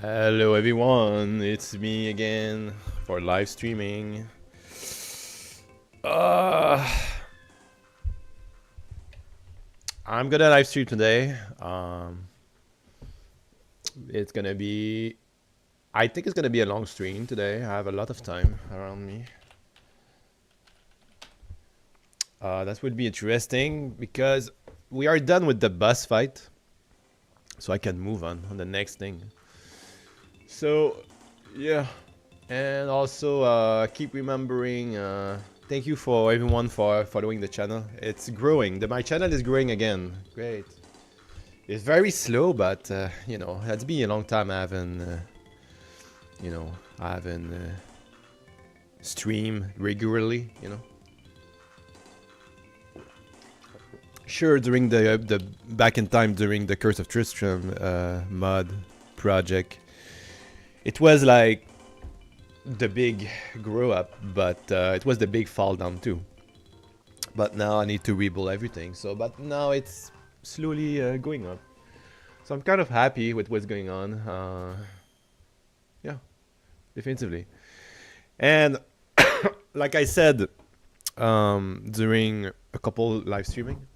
Hello everyone, it's me again for live streaming. Uh, I'm gonna live stream today. It's gonna be, I think it's gonna be a long stream today. I have a lot of time around me. That will be interesting because we are done with the boss fight, so I can move on the next thing. So, yeah. And also, keep remembering, thank you for everyone for following the channel. It's growing. My channel is growing again. Great. It's very slow, but, you know, it's been a long time I haven't, stream regularly, you know. Sure, during the back in time, during the Curse of Tristram mod project, it was like the big grow up, but it was the big fall down too. But now I need to rebuild everything. So, but now it's slowly going up. So I'm kind of happy with what's going on. Yeah, definitively. And like I said during a couple live streaming,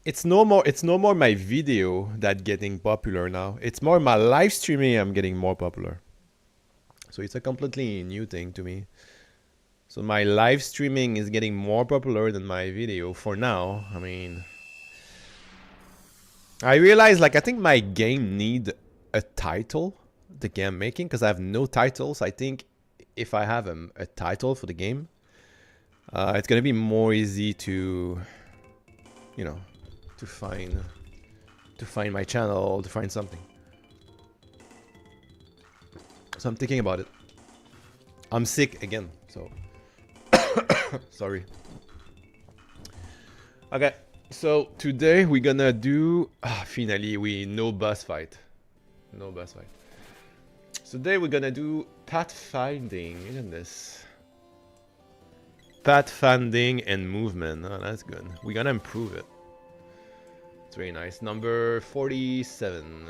it's no more my video that getting popular now. It's more my live streaming I'm getting more popular. So it's a completely new thing to me. So my live streaming is getting more popular than my video for now. I mean, I realize like I think my game need a title, the game I'm making, because I have no titles. I think if I have a title for the game, it's gonna be more easy to, you know, to find my channel, to find something. So I'm thinking about it. I'm sick again, so sorry. Okay, so today we're gonna do finally no boss fight. No boss fight. So today we're gonna do pathfinding, isn't this? Pathfinding and movement. Oh, that's good. We're gonna improve it. It's very nice. Number 47.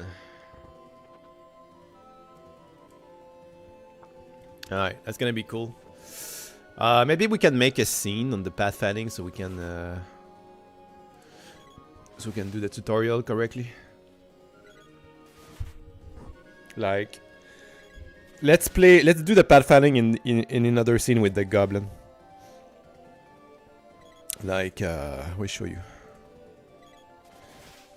Alright, that's gonna be cool. Maybe we can make a scene on the pathfinding so we can do the tutorial correctly. Like, let's do the pathfinding in another scene with the goblin. Like, we'll show you.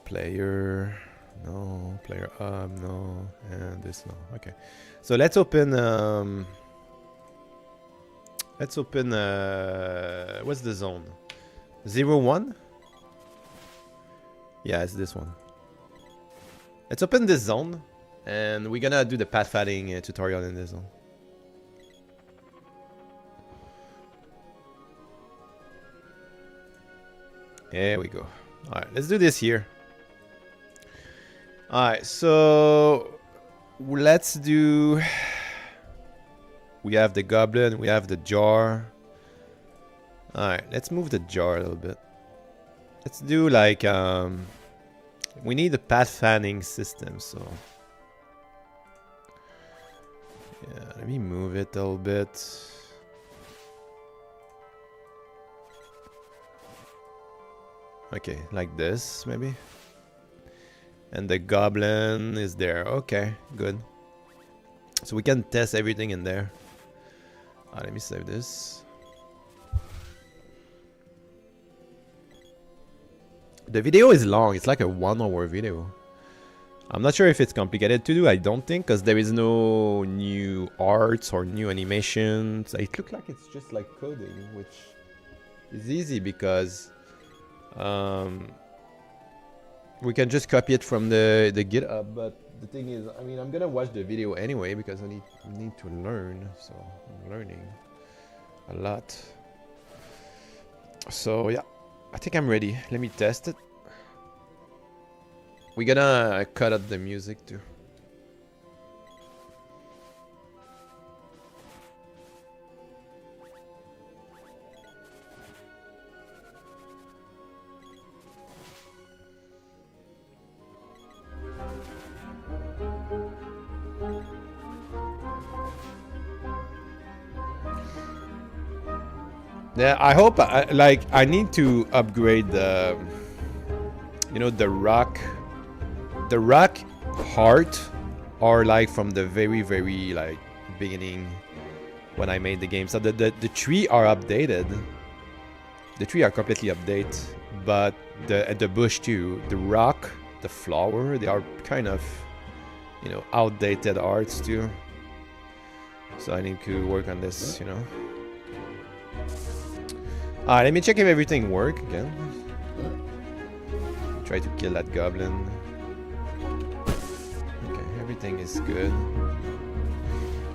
Player, no. Player no. And this, no. Okay. So let's open, what's the zone? 01? Yeah, it's this one. Let's open this zone, and we're gonna do the pathfinding tutorial in this zone. There we go. Alright, let's do this here. Alright, so let's do... We have the goblin, we have the jar. Alright, let's move the jar a little bit. Let's do like... we need a pathfinding system, so... Yeah, let me move it a little bit. Okay, like this, maybe. And the goblin is there. Okay, good. So we can test everything in there. Let me save this. The video is long. It's like a 1 hour video. I'm not sure if it's complicated to do. I don't think, because there is no new arts or new animations. It looks like it's just like coding, which is easy because we can just copy it from the GitHub. But the thing is, I mean, I'm gonna watch the video anyway because I need to learn. So I'm learning a lot. So yeah, I think I'm ready. Let me test it. We're gonna cut out the music too. Yeah, I hope I need to upgrade the the rock heart are like from the very like beginning when I made the game. So the tree are updated. The tree are completely updated, but the bush too, the rock, the flower, they are kind of outdated arts too. So I need to work on this, Alright, let me check if everything works again. Try to kill that goblin. Okay, everything is good.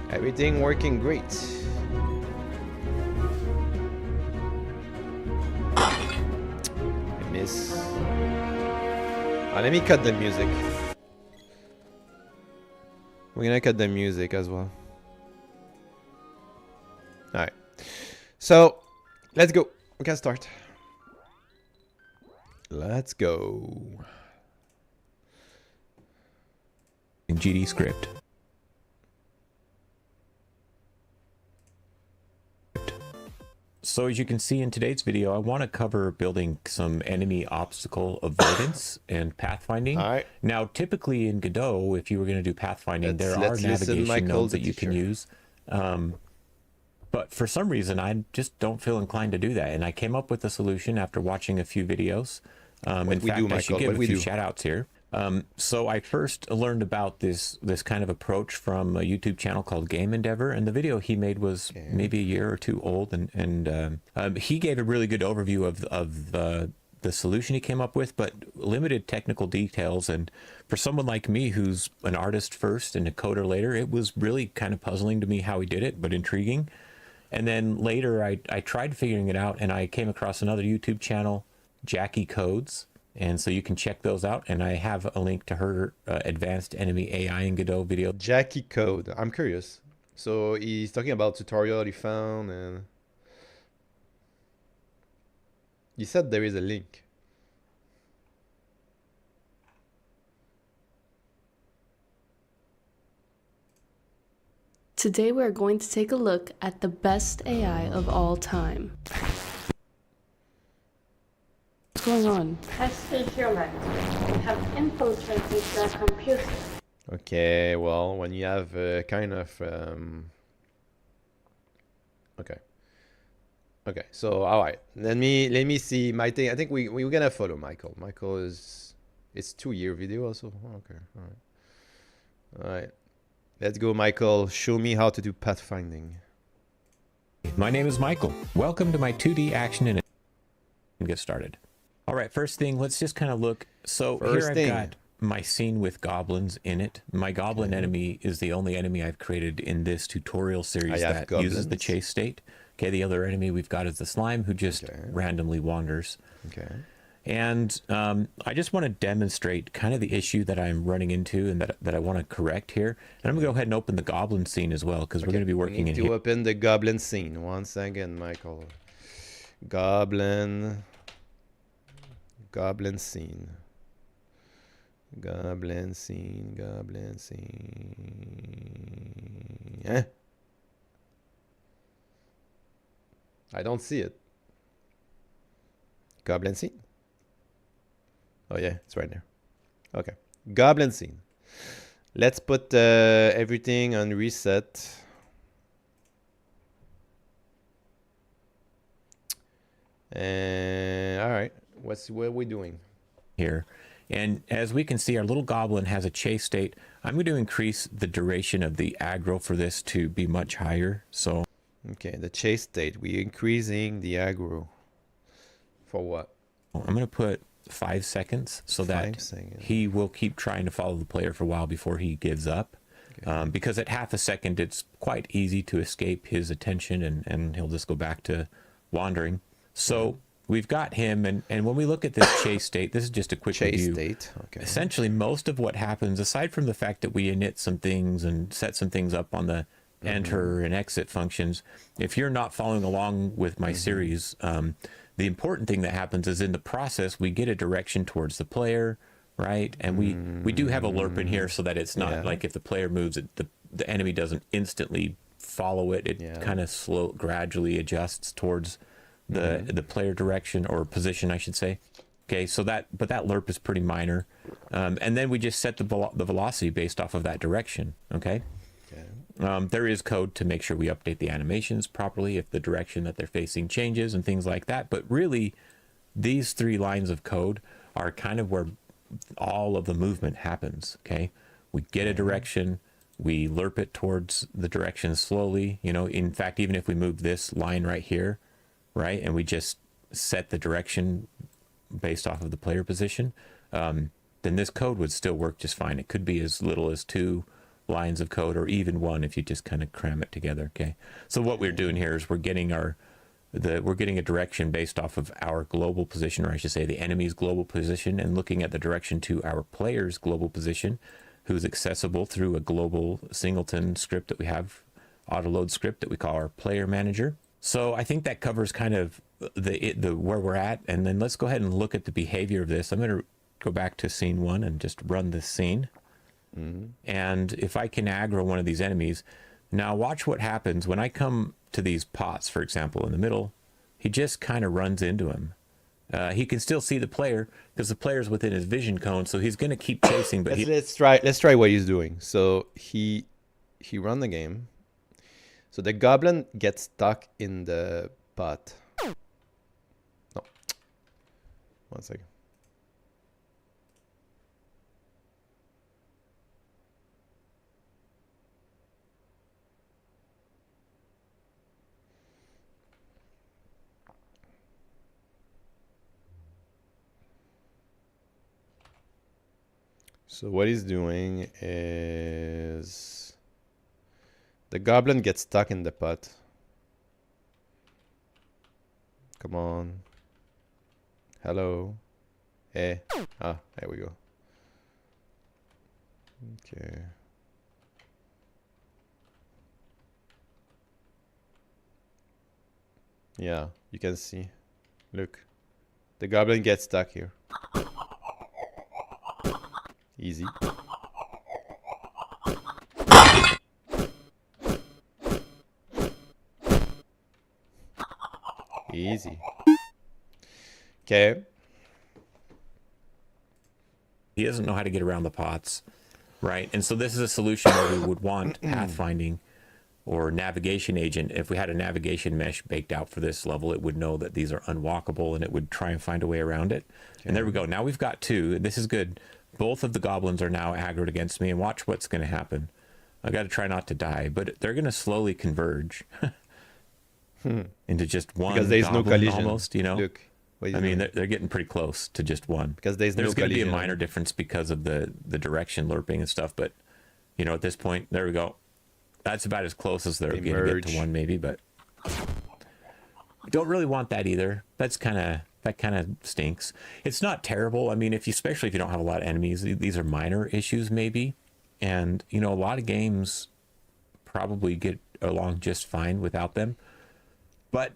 Everything working great. I miss. Let me cut the music. We're gonna cut the music as well. Alright. So, let's go. We can start. Let's go. In GD script. So as you can see in today's video, I want to cover building some enemy obstacle avoidance and pathfinding. All right. Now, typically in Godot, if you were going to do pathfinding, there are navigation nodes that you can use. But for some reason, I just don't feel inclined to do that. And I came up with a solution after watching a few videos. In fact, I should give a few shout outs here. So I first learned about this kind of approach from a YouTube channel called Game Endeavor, and the video he made was maybe a year or two old, and he gave a really good overview of the solution he came up with, but limited technical details. And for someone like me who's an artist first and a coder later, it was really kind of puzzling to me how he did it, but intriguing. And then later I tried figuring it out, and I came across another YouTube channel, Jackie Codes. And so you can check those out, and I have a link to her advanced enemy AI in Godot video. Jackie Code. I'm curious. So he's talking about tutorial he found, and he said there is a link. Today we're going to take a look at the best AI of all time. What's going on? I speak human. We have infiltrated their computer. Okay, well, when you have kind of okay, so all right, let me see my thing. I think we're gonna follow Michael. Michael is it's 2-year video also. Okay, all right, let's go, Michael. Show me how to do pathfinding. My name is Michael. Welcome to my 2D action and get started. All right, first thing, let's just kind of look. So here I've got my scene with goblins in it. My goblin enemy is the only enemy I've created in this tutorial series that uses the chase state. Okay, the other enemy we've got is the slime, who just randomly wanders. Okay. And I just want to demonstrate kind of the issue that I'm running into and that I want to correct here. And I'm going to go ahead and open the goblin scene as well, because we're going to be working in here. To open the goblin scene. One second, Michael. Goblin scene. Goblin scene. Eh? I don't see it. Goblin scene. Oh yeah, it's right there. Okay. Goblin scene. Let's put everything on reset. And all right. What are we doing here? And as we can see, our little goblin has a chase state. I'm going to increase the duration of the aggro for this to be much higher. So, okay, the chase state. We're increasing the aggro. For what? I'm going to put 5 seconds so that he will keep trying to follow the player for a while before he gives up. Okay. Because at half a second, it's quite easy to escape his attention, and he'll just go back to wandering. So we've got him, and when we look at this chase state, this is just a quick review. State. Okay. Essentially, most of what happens, aside from the fact that we init some things and set some things up on the enter and exit functions, if you're not following along with my series, the important thing that happens is in the process, we get a direction towards the player, right? And we do have a lerp in here so that it's not like if the player moves, the enemy doesn't instantly follow it. It kind of gradually adjusts towards the player direction or position, I should say. Okay, so that lerp is pretty minor, and then we just set the velocity based off of that direction. Okay. There is code to make sure we update the animations properly if the direction that they're facing changes and things like that. But really, these 3 lines of code are kind of where all of the movement happens. Okay, we get a direction, we lerp it towards the direction slowly. You know, in fact, even if we move this line right here, right, and we just set the direction based off of the player position, then this code would still work just fine. It could be as little as 2 lines of code, or even 1 if you just kind of cram it together. Okay, so what we're doing here is we're getting a direction based off of our global position, or I should say the enemy's global position, and looking at the direction to our player's global position, who's accessible through a global singleton script that we have, autoload script that we call our player manager. So I think that covers kind of the where we're at, and then let's go ahead and look at the behavior of this. I'm going to go back to scene 1 and just run this scene. And if I can aggro one of these enemies, now watch what happens when I come to these pots, for example, in the middle. He just kind of runs into him. He can still see the player because the player's within his vision cone, so he's going to keep chasing. But let's try what he's doing. So he run the game. So the goblin gets stuck in the pot. No, 1 second. So what he's doing is the goblin gets stuck in the pot. Come on. Hello. Hey. Ah, there we go. Okay. Yeah, you can see. Look. The goblin gets stuck here. Easy. Easy. Okay. He doesn't know how to get around the pots, right? And so this is a solution where we would want pathfinding or navigation agent. If we had a navigation mesh baked out for this level, it would know that these are unwalkable and it would try and find a way around it. Okay. And there we go. Now we've got 2. This is good. Both of the goblins are now aggroed against me, and watch what's going to happen. I got to try not to die, but they're going to slowly converge into just one. Because there's no collision. Almost, you know. Look, I mean, they're getting pretty close to just one. Because there's going to be a minor difference because of the direction lerping and stuff, but you know, at this point, there we go. That's about as close as they're going to get to one, maybe, but don't really want that either. That kind of stinks. It's not terrible. I mean, especially if you don't have a lot of enemies, these are minor issues maybe. And, you know, a lot of games probably get along just fine without them. But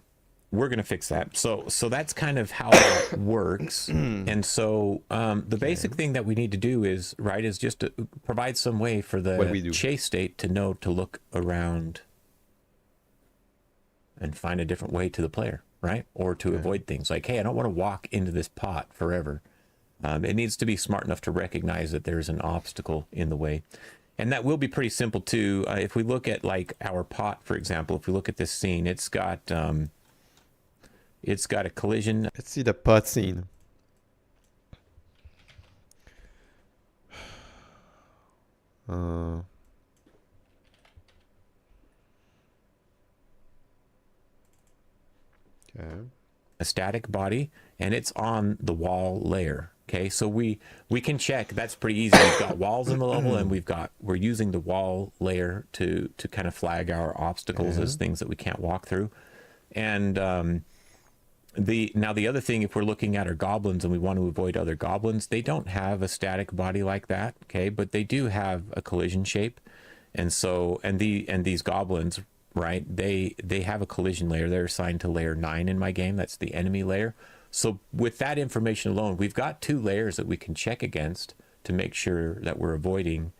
we're going to fix that. So that's kind of how it works. And so the basic thing that we need to do is just to provide some way for the chase state to know to look around and find a different way to the player. Right? Or to avoid things like, hey, I don't want to walk into this pot forever. It needs to be smart enough to recognize that there's an obstacle in the way. And that will be pretty simple too. If we look at like our pot, for example, if we look at this scene, it's got a collision. Let's see the pot scene. A static body, and it's on the wall layer. Okay, so we can check. That's pretty easy. We've got walls in the level, and we're using the wall layer to kind of flag our obstacles as things that we can't walk through. And the other thing, if we're looking at our goblins and we want to avoid other goblins, they don't have a static body like that. Okay, but they do have a collision shape, and so these goblins. Right, they have a collision layer. They're assigned to layer 9 in my game. That's the enemy layer. So with that information alone, we've got 2 layers that we can check against to make sure that we're avoiding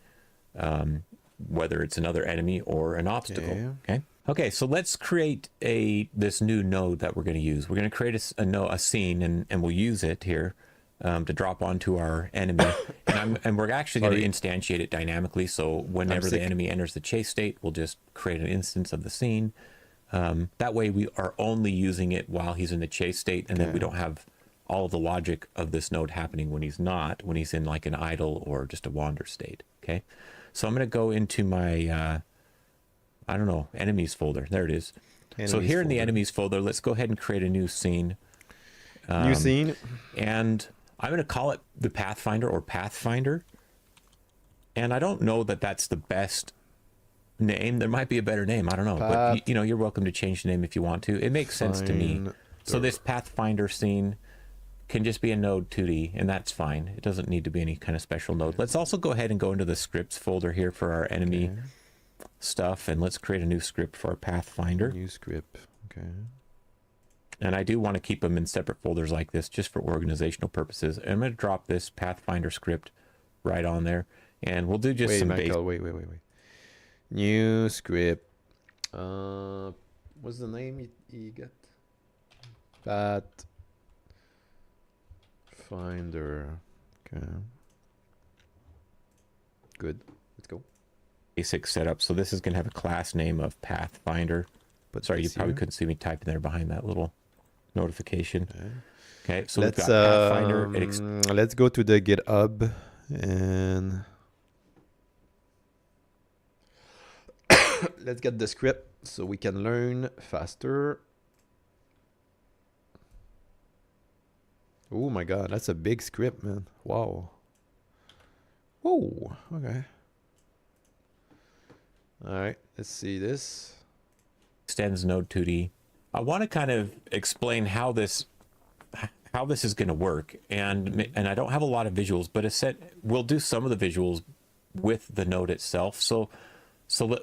whether it's another enemy or an obstacle. Okay. Okay, so let's create this new node that we're going to use. We're going to create a scene, and we'll use it here to drop onto our enemy. And we're actually going to instantiate it dynamically. So whenever the enemy enters the chase state, we'll just create an instance of the scene. That way we are only using it while he's in the chase state, and then we don't have all of the logic of this node happening when he's not, when he's in like an idle or just a wander state. Okay, so I'm going to go into my I don't know, enemies folder. There it is. So here in the enemies folder, let's go ahead and create a new scene. New scene. And I'm going to call it the Pathfinder or Pathfinder. And I don't know that that's the best name. There might be a better name. I don't know. But, you know, you're welcome to change the name if you want to. It makes sense to me. So this Pathfinder scene can just be a node 2D, and that's fine. It doesn't need to be any kind of special node. Let's also go ahead and go into the scripts folder here for our enemy stuff, and let's create a new script for our Pathfinder. New script. Okay. And I do want to keep them in separate folders like this just for organizational purposes. And I'm going to drop this Pathfinder script right on there, and we'll do just some basic. Wait. New script. What's the name you got? Pathfinder. Okay. Good. Let's go. Basic setup. So this is going to have a class name of Pathfinder. But sorry, you probably couldn't see me typing there behind that little notification. Okay, so let's we've got Pathfinder. Let's go to the GitHub and let's get the script so we can learn faster. Oh my god, that's a big script, man. Wow. Oh, okay. All right, let's see this. Extends node 2D. I want to kind of explain how this is going to work, and I don't have a lot of visuals, but we'll do some of the visuals with the node itself. So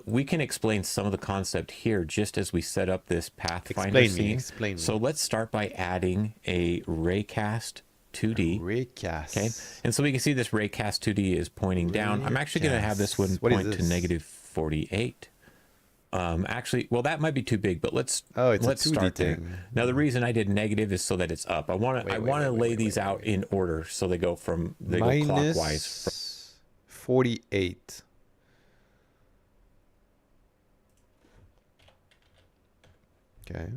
we can explain some of the concept here just as we set up this Pathfinder scene. Explain me. So let's start by adding a raycast 2D. Raycast. Okay, and so we can see this raycast 2D is pointing down. I'm actually going to have this one point to negative 48. Actually, well, that might be too big, but let's start there. Now, the reason I did negative is so that it's up. I want to lay these out in order so they go go clockwise. 48. Okay.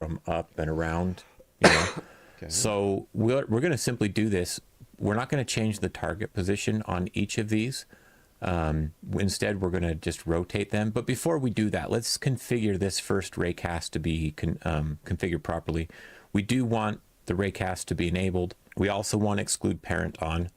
From up and around, you know. Okay. So we're going to simply do this. We're not going to change the target position on each of these. Instead, we're going to just rotate them. But before we do that, let's configure this first raycast to be configured properly. We do want the raycast to be enabled. We also want to exclude parent on.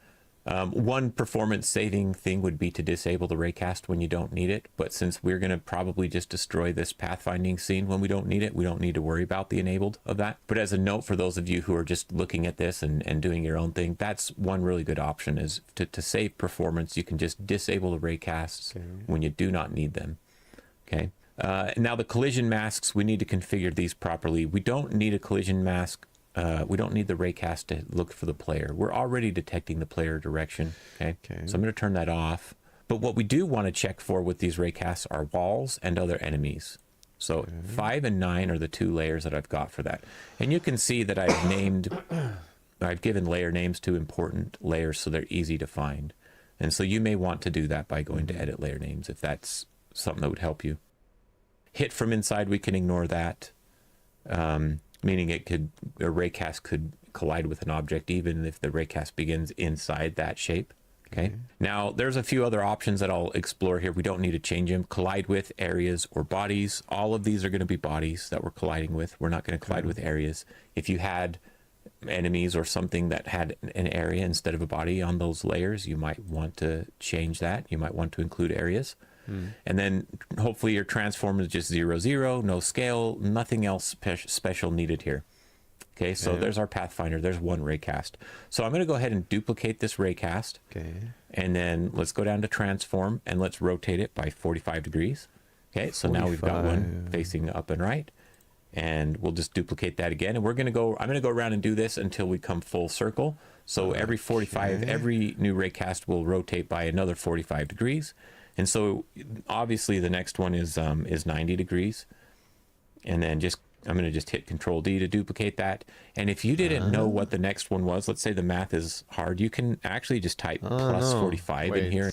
One performance saving thing would be to disable the raycast when you don't need it. But since we're going to probably just destroy this pathfinding scene when we don't need it, we don't need to worry about the enabled of that. But as a note for those of you who are just looking at this and doing your own thing, that's one really good option is to save performance. You can just disable the raycasts when you do not need them. Okay. Now the collision masks, we need to configure these properly. We don't need a collision mask. We don't need the raycast to look for the player. We're already detecting the player direction. Okay. So I'm going to turn that off. But what we do want to check for with these raycasts are walls and other enemies. So 5 and 9 are the two layers that I've got for that. And you can see that I've given layer names to important layers so they're easy to find. And so you may want to do that by going to edit layer names if that's something that would help you. Hit from inside, we can ignore that. Meaning a raycast could collide with an object even if the raycast begins inside that shape. Okay. Now there's a few other options that I'll explore here. We don't need to change them. Collide with areas or bodies. All of these are going to be bodies that we're colliding with. We're not going to collide with areas. If you had enemies or something that had an area instead of a body on those layers, you might want to change that. You might want to include areas. And then hopefully your transform is just 0, 0, no scale, nothing else special needed here. Okay, so there's our Pathfinder. There's one raycast. So I'm going to go ahead and duplicate this raycast. Okay. And then let's go down to transform and let's rotate it by 45 degrees. Okay, so 45. Now we've got one facing up and right. And we'll just duplicate that again. And I'm going to go around and do this until we come full circle. So every 45, every new raycast will rotate by another 45 degrees. And so obviously the next one is 90 degrees. And then I'm going to just hit Control D to duplicate that. And if you didn't know what the next one was, let's say the math is hard, you can actually just type plus 45 in here.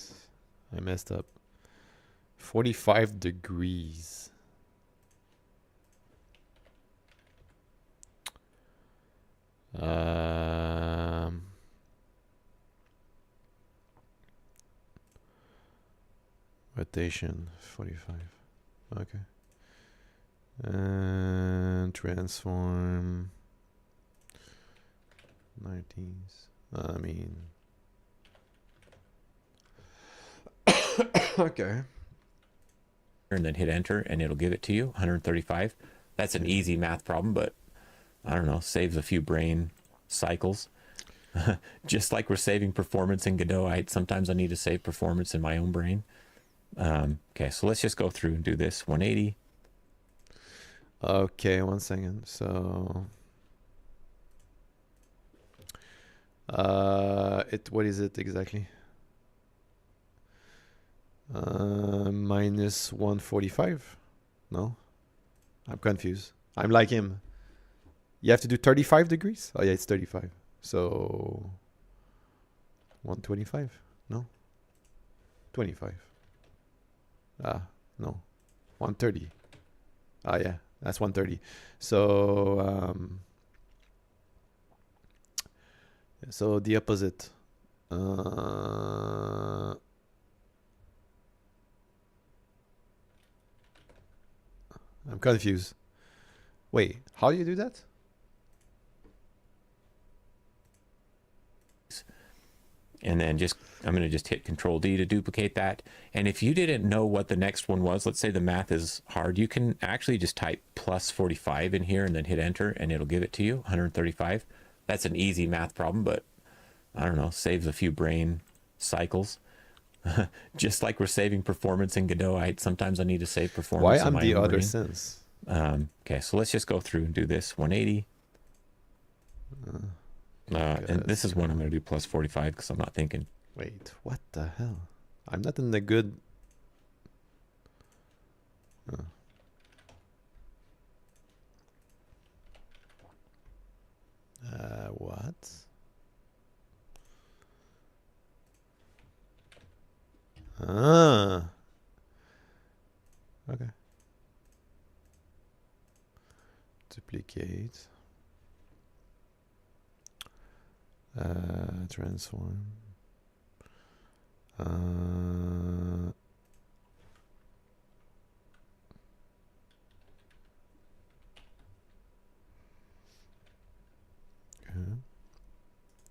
I messed up. 45 degrees. Rotation 45. Okay. And transform 90s. I mean, okay. And then hit enter and it'll give it to you 135. That's an easy math problem, but I don't know, saves a few brain cycles. Just like we're saving performance in Godot, sometimes I need to save performance in my own brain. Okay, so let's just go through and do this 180. Okay, 1 second. So what is it exactly? Minus 145? No, I'm confused. I'm like him. You have to do 35 degrees? Oh yeah, it's 35. So 125? No, 25. No, 130. Yeah, that's 130. So so the opposite. I'm confused. Wait, how do you do that? And then I'm going to just hit Control D to duplicate that. And if you didn't know what the next one was, let's say the math is hard, you can actually just type plus 45 in here and then hit enter and it'll give it to you 135. That's an easy math problem, but I don't know, saves a few brain cycles. Just like we're saving performance in Godot, sometimes I need to save performance. Why in I'm my the own other brain. sense? Okay, so let's just go through and do this 180. And this is one I'm going to do plus 45 because I'm not thinking. Wait, what the hell? I'm not in the good. What? Okay. Duplicate. Transform.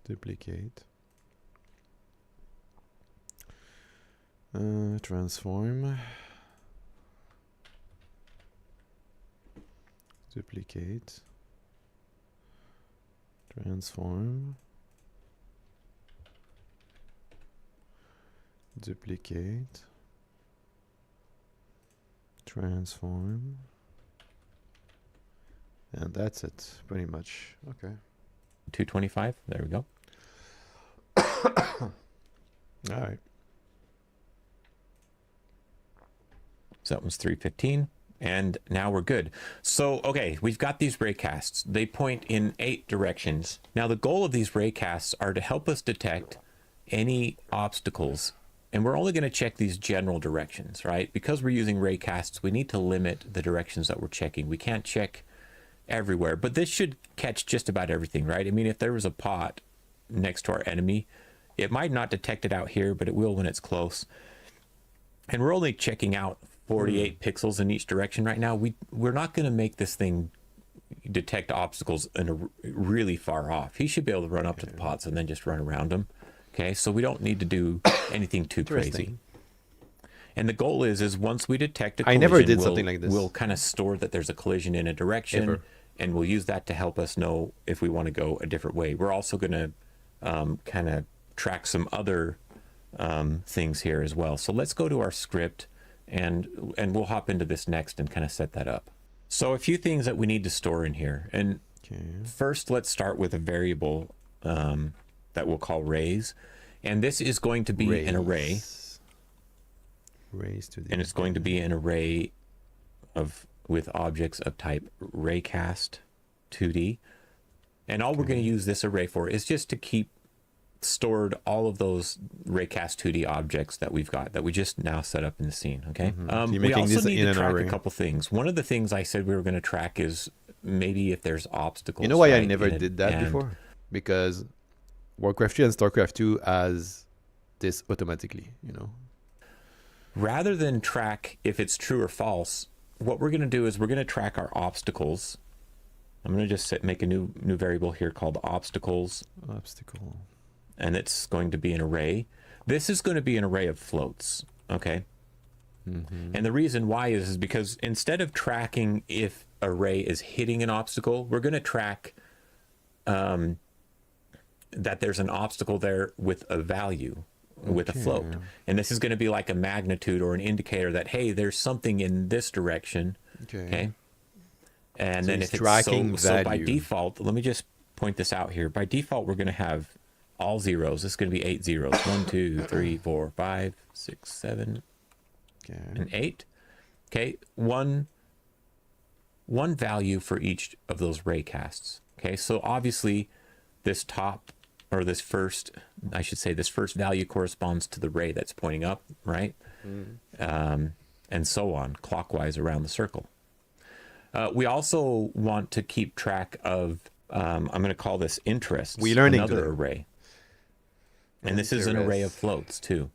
Duplicate. Transform. Duplicate. Transform. Duplicate. Transform. And that's it, pretty much. Okay. 225. There we go. All right. So that one's 315. And now we're good. So, okay, we've got these raycasts. They point in 8 directions. Now, the goal of these raycasts are to help us detect any obstacles. And we're only going to check these general directions, right? Because we're using raycasts, we need to limit the directions that we're checking. We can't check everywhere, but this should catch just about everything, right? I mean, if there was a pot next to our enemy, it might not detect it out here, but it will when it's close. And we're only checking out 48 pixels in each direction right now. We're not going to make this thing detect obstacles really far off. He should be able to run up to the pots and then just run around them. Okay, so we don't need to do anything too crazy. And the goal is once we detect a collision, I never did something like this. We'll kind of store that there's a collision in a direction, and we'll use that to help us know if we want to go a different way. We're also going to kind of track some other things here as well. So let's go to our script, and we'll hop into this next and kind of set that up. So a few things that we need to store in here. And first, let's start with a variable that we'll call rays. And this is going to be an array. And it's going to be an array with objects of type raycast 2D. And all we're going to use this array for is just to keep stored all of those raycast 2D objects that we've got that we just now set up in the scene. Okay. So we also need to track a couple things. One of the things I said we were going to track is maybe if there's obstacles. You know why I never did that before? Because Warcraft 3 and StarCraft 2 has this automatically, you know. Rather than track if it's true or false, what we're going to do is we're going to track our obstacles. I'm going to just make a new variable here called obstacles. Obstacle. And it's going to be an array. This is going to be an array of floats, okay? And the reason why is because instead of tracking if array is hitting an obstacle, we're going to track that there's an obstacle there with a value, with a float. And this is going to be like a magnitude or an indicator that, hey, there's something in this direction, okay? And so then if it's so by default, let me just point this out here. By default, we're going to have all zeros. This is going to be 8 zeros. 1, 2, 3, 4, 5, 6, 7, and 8. Okay, one value for each of those raycasts. Okay, so obviously this top, or this first, I should say, this first value corresponds to the ray that's pointing up, right? And so on, clockwise around the circle. We also want to keep track of, I'm going to call this interests, another array. And this is an array of floats too.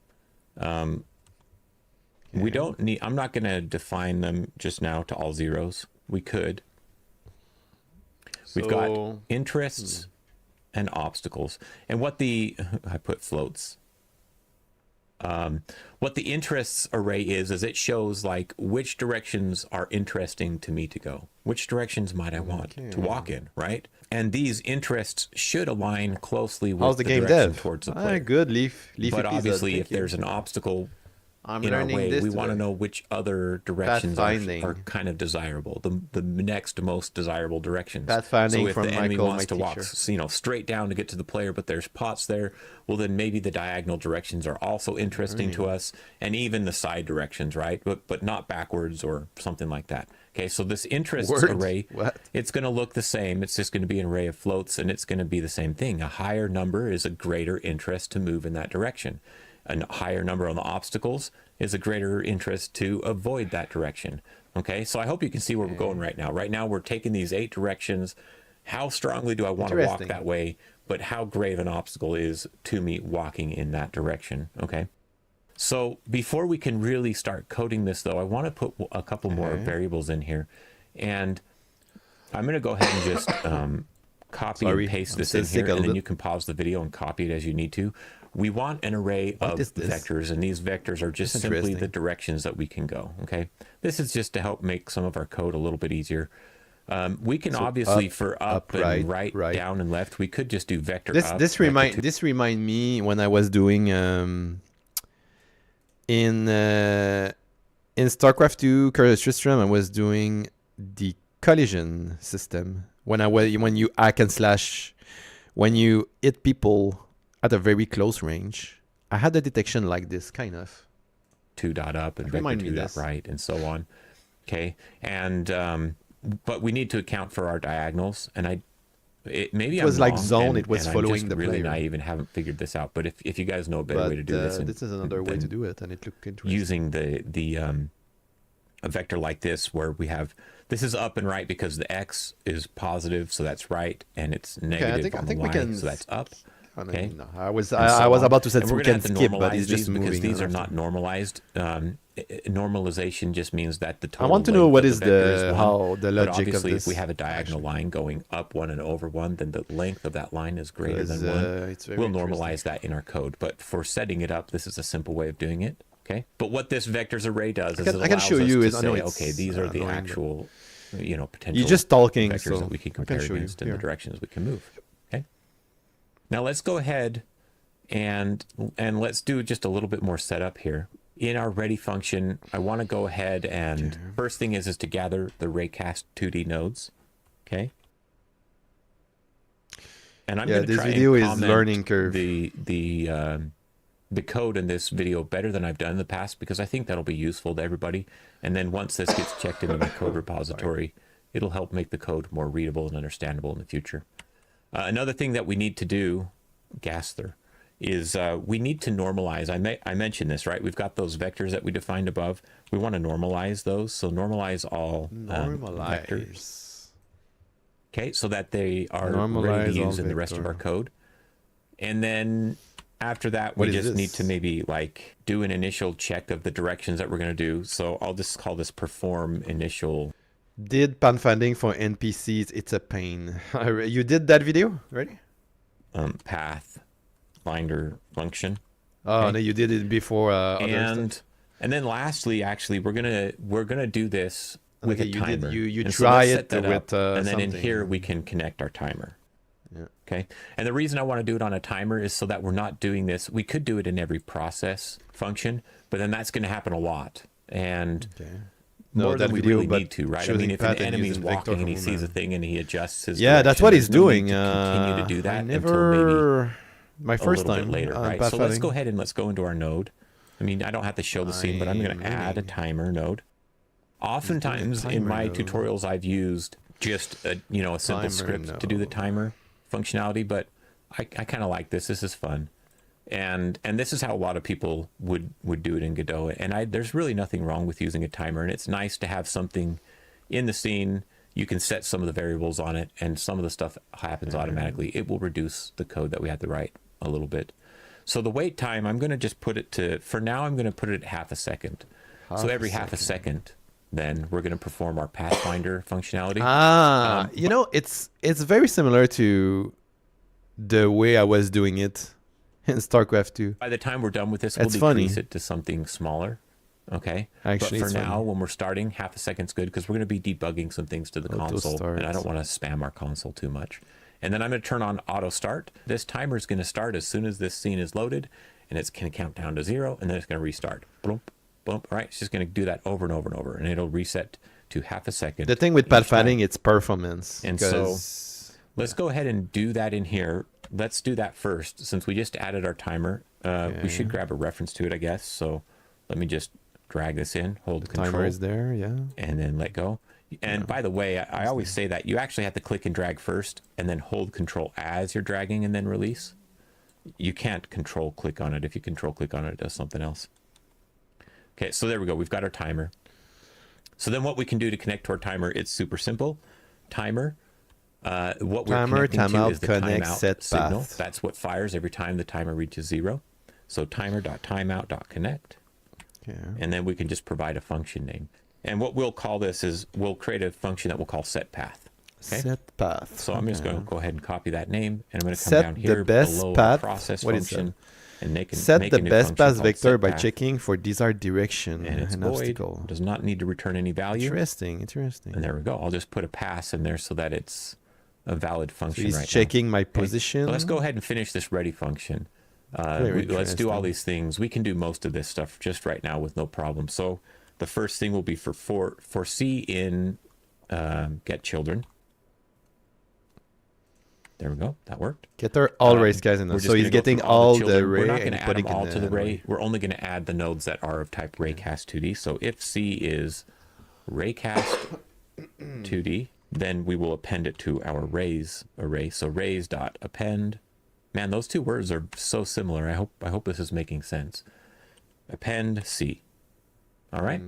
We don't need, I'm not going to define them just now to all zeros. We could. We've got interests and obstacles. And what I put floats. What the interests array is it shows like which directions are interesting to me to go. Which directions might I want to walk in, right? And these interests should align closely with the direction towards the player. Good, Leaf. But obviously, if there's an obstacle in our way, we want to know which other directions are kind of desirable. The next most desirable directions. So if the enemy wants to walk, straight down to get to the player, but there's pots there, well then maybe the diagonal directions are also interesting to us, and even the side directions, right? But not backwards or something like that. Okay, so this interests array, it's going to look the same. It's just going to be an array of floats, and it's going to be the same thing. A higher number is a greater interest to move in that direction. A higher number on the obstacles is a greater interest to avoid that direction. Okay, so I hope you can see where we're going right now. Right now, we're taking these 8 directions. How strongly do I want to walk that way? But how great of an obstacle is to me walking in that direction? Okay. So before we can really start coding this, though, I want to put a couple more variables in here. And I'm going to go ahead and just copy and paste this in here, and then you can pause the video and copy it as you need to. We want an array of vectors, and these vectors are just simply the directions that we can go, okay? This is just to help make some of our code a little bit easier. We can obviously, for up and right, down and left, we could just do vector up. This remind me when I was doing in StarCraft 2 Curse of Tristram, I was doing the collision system. When you hack and slash, when you hit people at a very close range, I had a detection like this, kind of. 2 dot up and vector 2 dot right, and so on. Okay, and but we need to account for our diagonals, and it was like zone. It was following the player. Really naive and haven't figured this out. But if you guys know a better way to do this, this is another way to do it, and it looked interesting. Using a vector like this, where we have this is up and right because the x is positive, so that's right, and it's negative on the y, so that's up. Okay. No, I was about to say we can skip, but it's just moving. Because these are not normalized. Normalization just means that the total. I want to know what is how the logic of this. If we have a diagonal line going up 1 and over 1, then the length of that line is greater than 1. We'll normalize that in our code, but for setting it up, this is a simple way of doing it. Okay. But what this vectors array does is it allows us to say, okay, these are the actual, potential. You're just talking, vectors that we can compare against in the directions we can move. Now let's go ahead and let's do just a little bit more setup here. In our ready function, I want to go ahead and first thing is to gather the raycast 2D nodes. Okay. And I'm going to try and comment learning curve. the the code in this video better than I've done in the past, because I think that'll be useful to everybody. And then once this gets checked into my code repository, it'll help make the code more readable and understandable in the future. Another thing that we need to do, Gaster, is we need to normalize. I mentioned this, right? We've got those vectors that we defined above. We want to normalize those. So normalize all vectors. Okay, so that they are ready to use in the rest of our code. And then after that, we just need to maybe like do an initial check of the directions that we're going to do. So I'll just call this perform initial. Did pathfinding for NPCs, it's a pain. You did that video already? Path finder function. Oh, okay. No, you did it before. And then lastly, actually, we're gonna do this with a timer. You try it with and then in here we can connect our timer. Yeah. Okay. And the reason I want to do it on a timer is so that we're not doing this. We could do it in every process function, but then that's going to happen a lot. And more than we really need to, right? I mean, if an enemy's walking and he sees a thing and he adjusts his direction, that's what he's doing. Continue to do that until maybe my first time later, right? So let's go ahead and let's go into our node. I mean, I don't have to show the scene, but I'm going to add a timer node. Oftentimes in my tutorials, I've used just a simple script to do the timer functionality, but I kind of like this. This is fun. And this is how a lot of people would do it in Godot. And there's really nothing wrong with using a timer. And it's nice to have something in the scene. You can set some of the variables on it, and some of the stuff happens automatically. It will reduce the code that we have to write a little bit. So the wait time, I'm going to just put it to, for now, I'm going to put it at half a second. So every half a second, then we're going to perform our Pathfinder functionality. It's very similar to the way I was doing it in StarCraft 2. By the time we're done with this, we'll decrease it to something smaller. Okay. Actually, but for now, when we're starting, half a second's good, because we're going to be debugging some things to the console, and I don't want to spam our console too much. And then I'm going to turn on auto start. This timer is going to start as soon as this scene is loaded, and it's going to count down to 0, and then it's going to restart. Boom, boom. All right, it's just going to do that over and over and over, and it'll reset to half a second. The thing with pathfinding, it's performance. And so let's go ahead and do that in here. Let's do that first, since we just added our timer. We should grab a reference to it, I guess. So let me just drag this in, hold control. Timer is there, and then let go. And by the way, I always say that you actually have to click and drag first, and then hold control as you're dragging, and then release. You can't control click on it. If you control click on it, it does something else. Okay, so there we go. We've got our timer. So then what we can do to connect to our timer, it's super simple. Timer. What we're connecting to is the timeout signal. Path. That's what fires every time the timer reaches 0. So timer.timeout.connect. And then we can just provide a function name. And what we'll call this is, we'll create a function that we'll call setPath. Okay? SetPath. So I'm just going to go ahead and copy that name, and I'm going to come down here below process function and make the best path vector by checking for desired direction and it's void. Obstacle. Does not need to return any value. Interesting. And there we go. I'll just put a pass in there so that it's a valid function. So he's right checking now. my position. So let's go ahead and finish this ready function. Let's do all these things. We can do most of this stuff just right now with no problem. So the first thing will be for C in get children. There we go. That worked. Get all race guys in there. So he's getting all the array. We're not going to add them all to the array. We're only going to add the nodes that are of type raycast2d. So if C is raycast2d, then we will append it to our rays array. So rays.append. Man, those two words are so similar. I hope this is making sense. Append C. All right.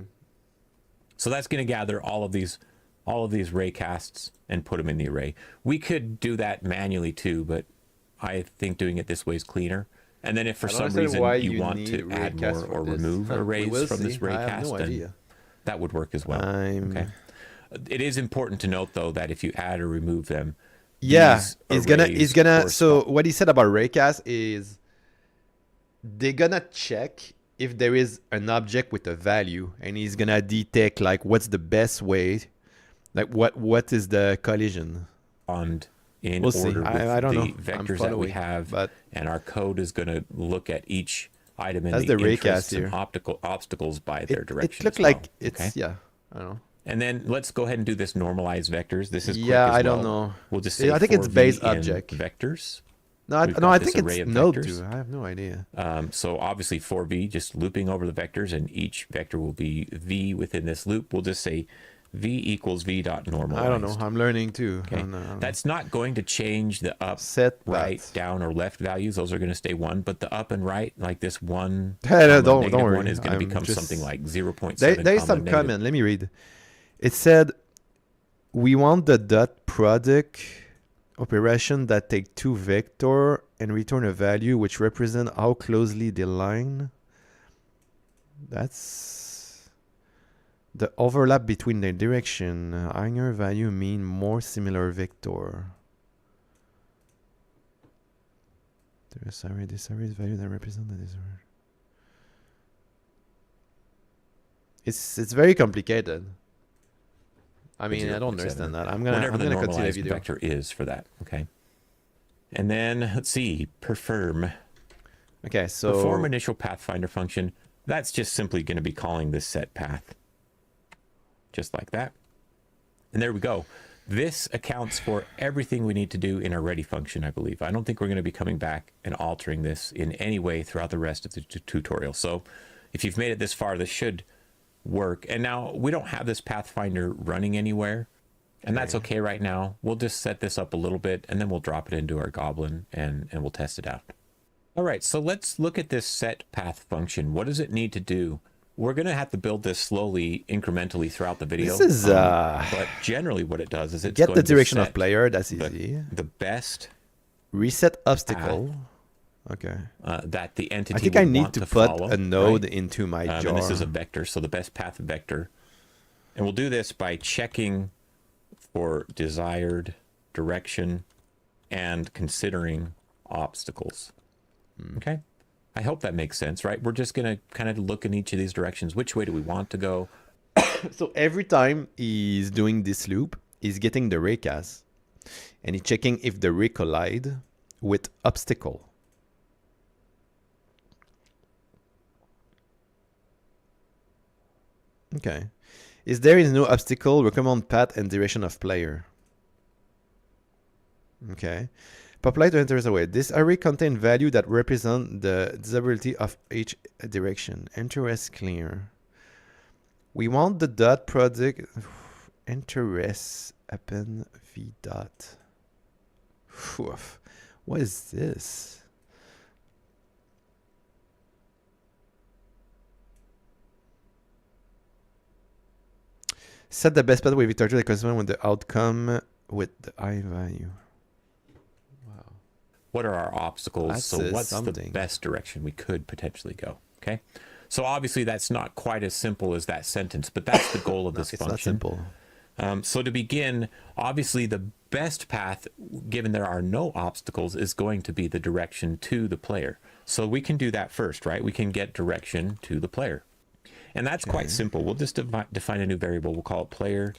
So that's going to gather all of these raycasts and put them in the array. We could do that manually too, but I think doing it this way is cleaner. And then if for some reason you want to add more or remove arrays from this raycast, then that would work as well. Okay. It is important to note though that if you add or remove them, he's gonna. So what he said about raycast is they're gonna check if there is an object with a value, and he's gonna detect like what's the best way, like what is the collision. And in order with I don't know. The vectors that we have, and our code is gonna look at each item in the interests and obstacles by their direction. It looked like it's I don't know. And then let's go ahead and do this normalize vectors. This is quick as I don't know. We'll just say I think it's base for v object vectors. No, I think it's node too. I have no idea. So obviously for V, just looping over the vectors, and each vector will be V within this loop. We'll just say V equals V dot normalized. I don't know. I'm learning too. Okay. I don't know. That's not going to change the up, set right, down, or left values. Those are going to stay 1. But the up and right, like this 1, don't worry. 1 is going to become something like 0.7. There's some comment. Let me read. It said, we want the dot product operation that take 2 vector and return a value which represent how closely they line. That's the overlap between their direction. Higher value mean more similar vector. This array is value that represent the disorder. It's very complicated. I mean, I don't understand that. I'm gonna continue the video. Vector is for that, okay? And then let's see, perform. Okay, so perform initial pathfinder function. That's just simply going to be calling this set path, just like that. And there we go. This accounts for everything we need to do in our ready function, I believe. I don't think we're going to be coming back and altering this in any way throughout the rest of the tutorial. So if you've made it this far, this should work. And now we don't have this pathfinder running anywhere, and that's okay right now. We'll just set this up a little bit, and then we'll drop it into our goblin, and we'll test it out. All right, so let's look at this set path function. What does it need to do? We're going to have to build this slowly, incrementally throughout the video. This is but generally what it does is it's get the direction of player. That's easy. The best reset obstacle. Okay. That the entity. I think I need to put follow, a node right? into my jar. And this is a vector, so the best path vector. And we'll do this by checking for desired direction and considering obstacles. Okay. I hope that makes sense, right? We're just going to kind of look in each of these directions. Which way do we want to go? So every time he's doing this loop, he's getting the raycast, and he's checking if the ray collide with obstacle. Okay. If there is no obstacle, recommend path and direction of player. Okay. Apply to enter away. This array contains value that represent the disability of each direction. Enter as clear. We want the dot product interest append v dot. Oof. What is this? Set the best path with vector that corresponds with the outcome with the I value. What are our obstacles? So what's the best direction we could potentially go? Okay. So obviously that's not quite as simple as that sentence, but that's the goal of this function. It's not simple. So to begin, obviously the best path, given there are no obstacles, is going to be the direction to the player. So we can do that first, right? We can get direction to the player. And that's quite simple. We'll just define a new variable. We'll call it player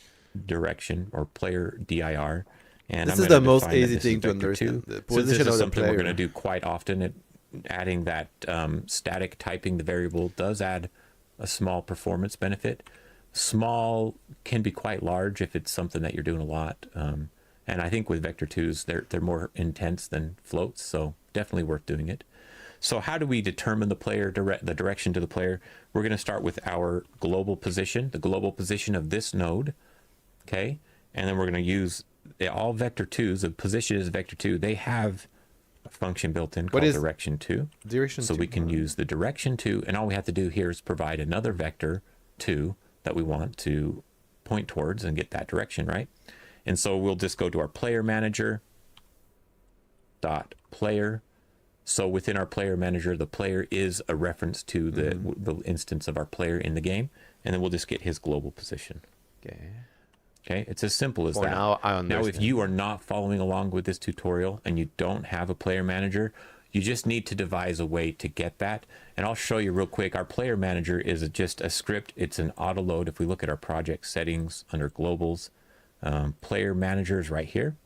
direction or player dir. And this is the most easy thing to understand. The position of something we're going to do quite often. Adding that static typing the variable does add a small performance benefit. Small can be quite large if it's something that you're doing a lot. And I think with vector 2s, they're more intense than floats, so definitely worth doing it. So how do we determine the direction to the player? We're going to start with our global position, the global position of this node, okay? And then we're going to use all vector 2s, the position is vector 2, they have a function built in called direction 2. So we can use the direction 2, and all we have to do here is provide another vector 2 that we want to point towards and get that direction, right? And so we'll just go to our player manager dot player. So within our player manager, the player is a reference to the instance of our player in the game, and then we'll just get his global position. Okay, it's as simple as that. Now, if you are not following along with this tutorial and you don't have a player manager, you just need to devise a way to get that. And I'll show you real quick. Our player manager is just a script. It's an auto load. If we look at our project settings under globals, player manager is right here.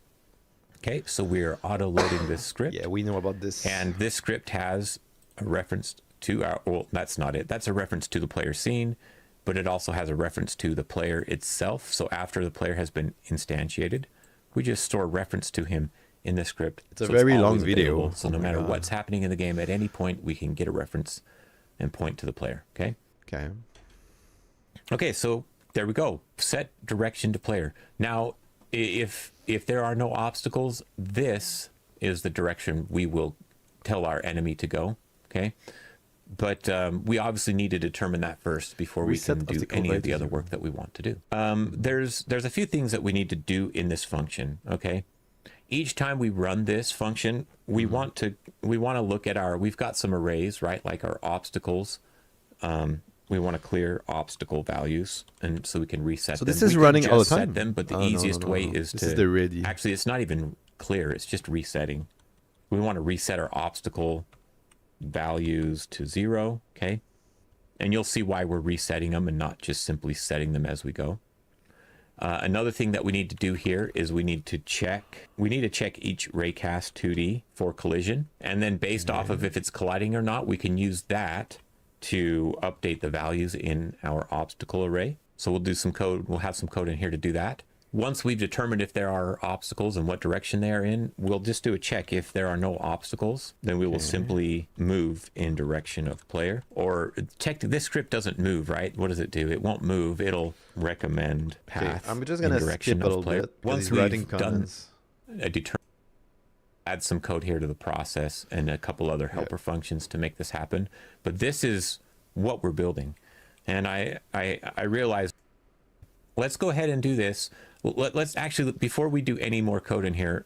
Okay, so we are auto loading this script. Yeah, we know about this. And this script has a reference to our, well, that's not it. That's a reference to the player scene, but it also has a reference to the player itself. So after the player has been instantiated, we just store reference to him in the script. It's a very long video. So no matter what's happening in the game, at any point, we can get a reference and point to the player, okay? Okay. Okay, so there we go. Set direction to player. Now, if there are no obstacles, this is the direction we will tell our enemy to go, okay? But we obviously need to determine that first before we can do any of the other work that we want to do. There's a few things that we need to do in this function, okay? Each time we run this function, we want to look at we've got some arrays, right? Like our obstacles. We want to clear obstacle values, and so we can reset them. So this is running all the time? Set them, but the easiest way is to... Actually, it's not even clear. It's just resetting. We want to reset our obstacle values to 0, okay? And you'll see why we're resetting them and not just simply setting them as we go. Another thing that we need to do here is we need to check each raycast 2D for collision, and then based off of if it's colliding or not, we can use that to update the values in our obstacle array. So we'll do some code, we'll have some code in here to do that. Once we've determined if there are obstacles and what direction they are in, we'll just do a check. If there are no obstacles, then we will simply move in direction of player. Or this script doesn't move, right? What does it do? It won't move. It'll recommend path. I'm just gonna skip a little bit. Once we've done add some code here to the process and a couple other helper functions to make this happen. But this is what we're building. And I realized, let's go ahead and do this. Let's actually, before we do any more code in here,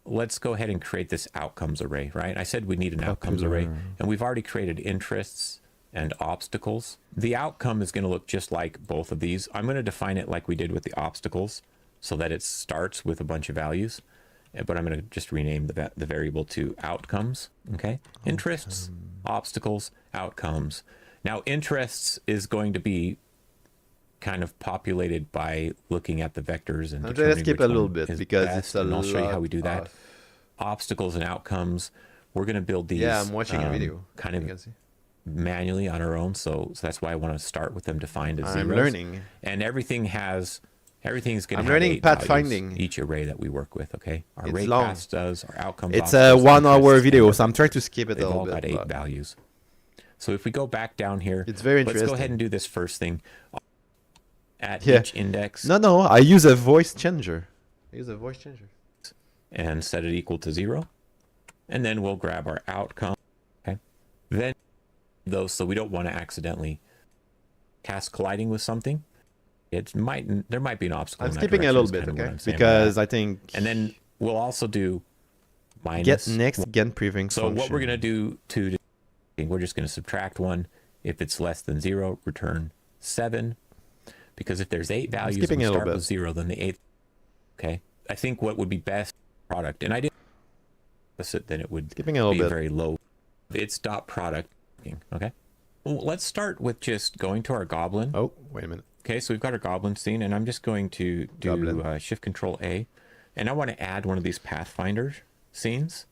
let's go ahead and create this outcomes array, right? I said we need an outcomes array, and we've already created interests and obstacles. The outcome is going to look just like both of these. I'm going to define it like we did with the obstacles so that it starts with a bunch of values, but I'm going to just rename the variable to outcomes, okay? Interests, obstacles, outcomes. Now, interests is going to be kind of populated by looking at the vectors and let's skip a little bit because it's a lot. I'll show you how we do that. Obstacles and outcomes. We're going to build these. Yeah, I'm watching a video. Kind of manually on our own, so that's why I want to start with them defined as zeros. I'm learning, and everything's going to have learning pathfinding. Each array that we work with. Okay, our raycast does, our outcomes. It's a 1 hour video, so I'm trying to skip it a little bit. They've all got 8 values. So if we go back down here, it's very interesting. Let's go ahead and do this first thing. At each index. No, I use a voice changer. And set it equal to 0. And then we'll grab our outcome. Okay. Then those, so we don't want to accidentally cast colliding with something. There might be an obstacle. I'm skipping a little bit, okay? Because I think. And then we'll also do minus. Get prefix. So what we're gonna do we're just gonna subtract 1. If it's less than 0, return 7. Because if there's 8 values and we start with 0, then the 8th. Okay. I think what would be best product, and I did opposite, then it would be very low. It's dot product. Okay. Well, let's start with just going to our goblin. Oh, wait a minute. Okay, so we've got our goblin scene, and I'm just going to do Shift Control A, and I want to add one of these Pathfinder scenes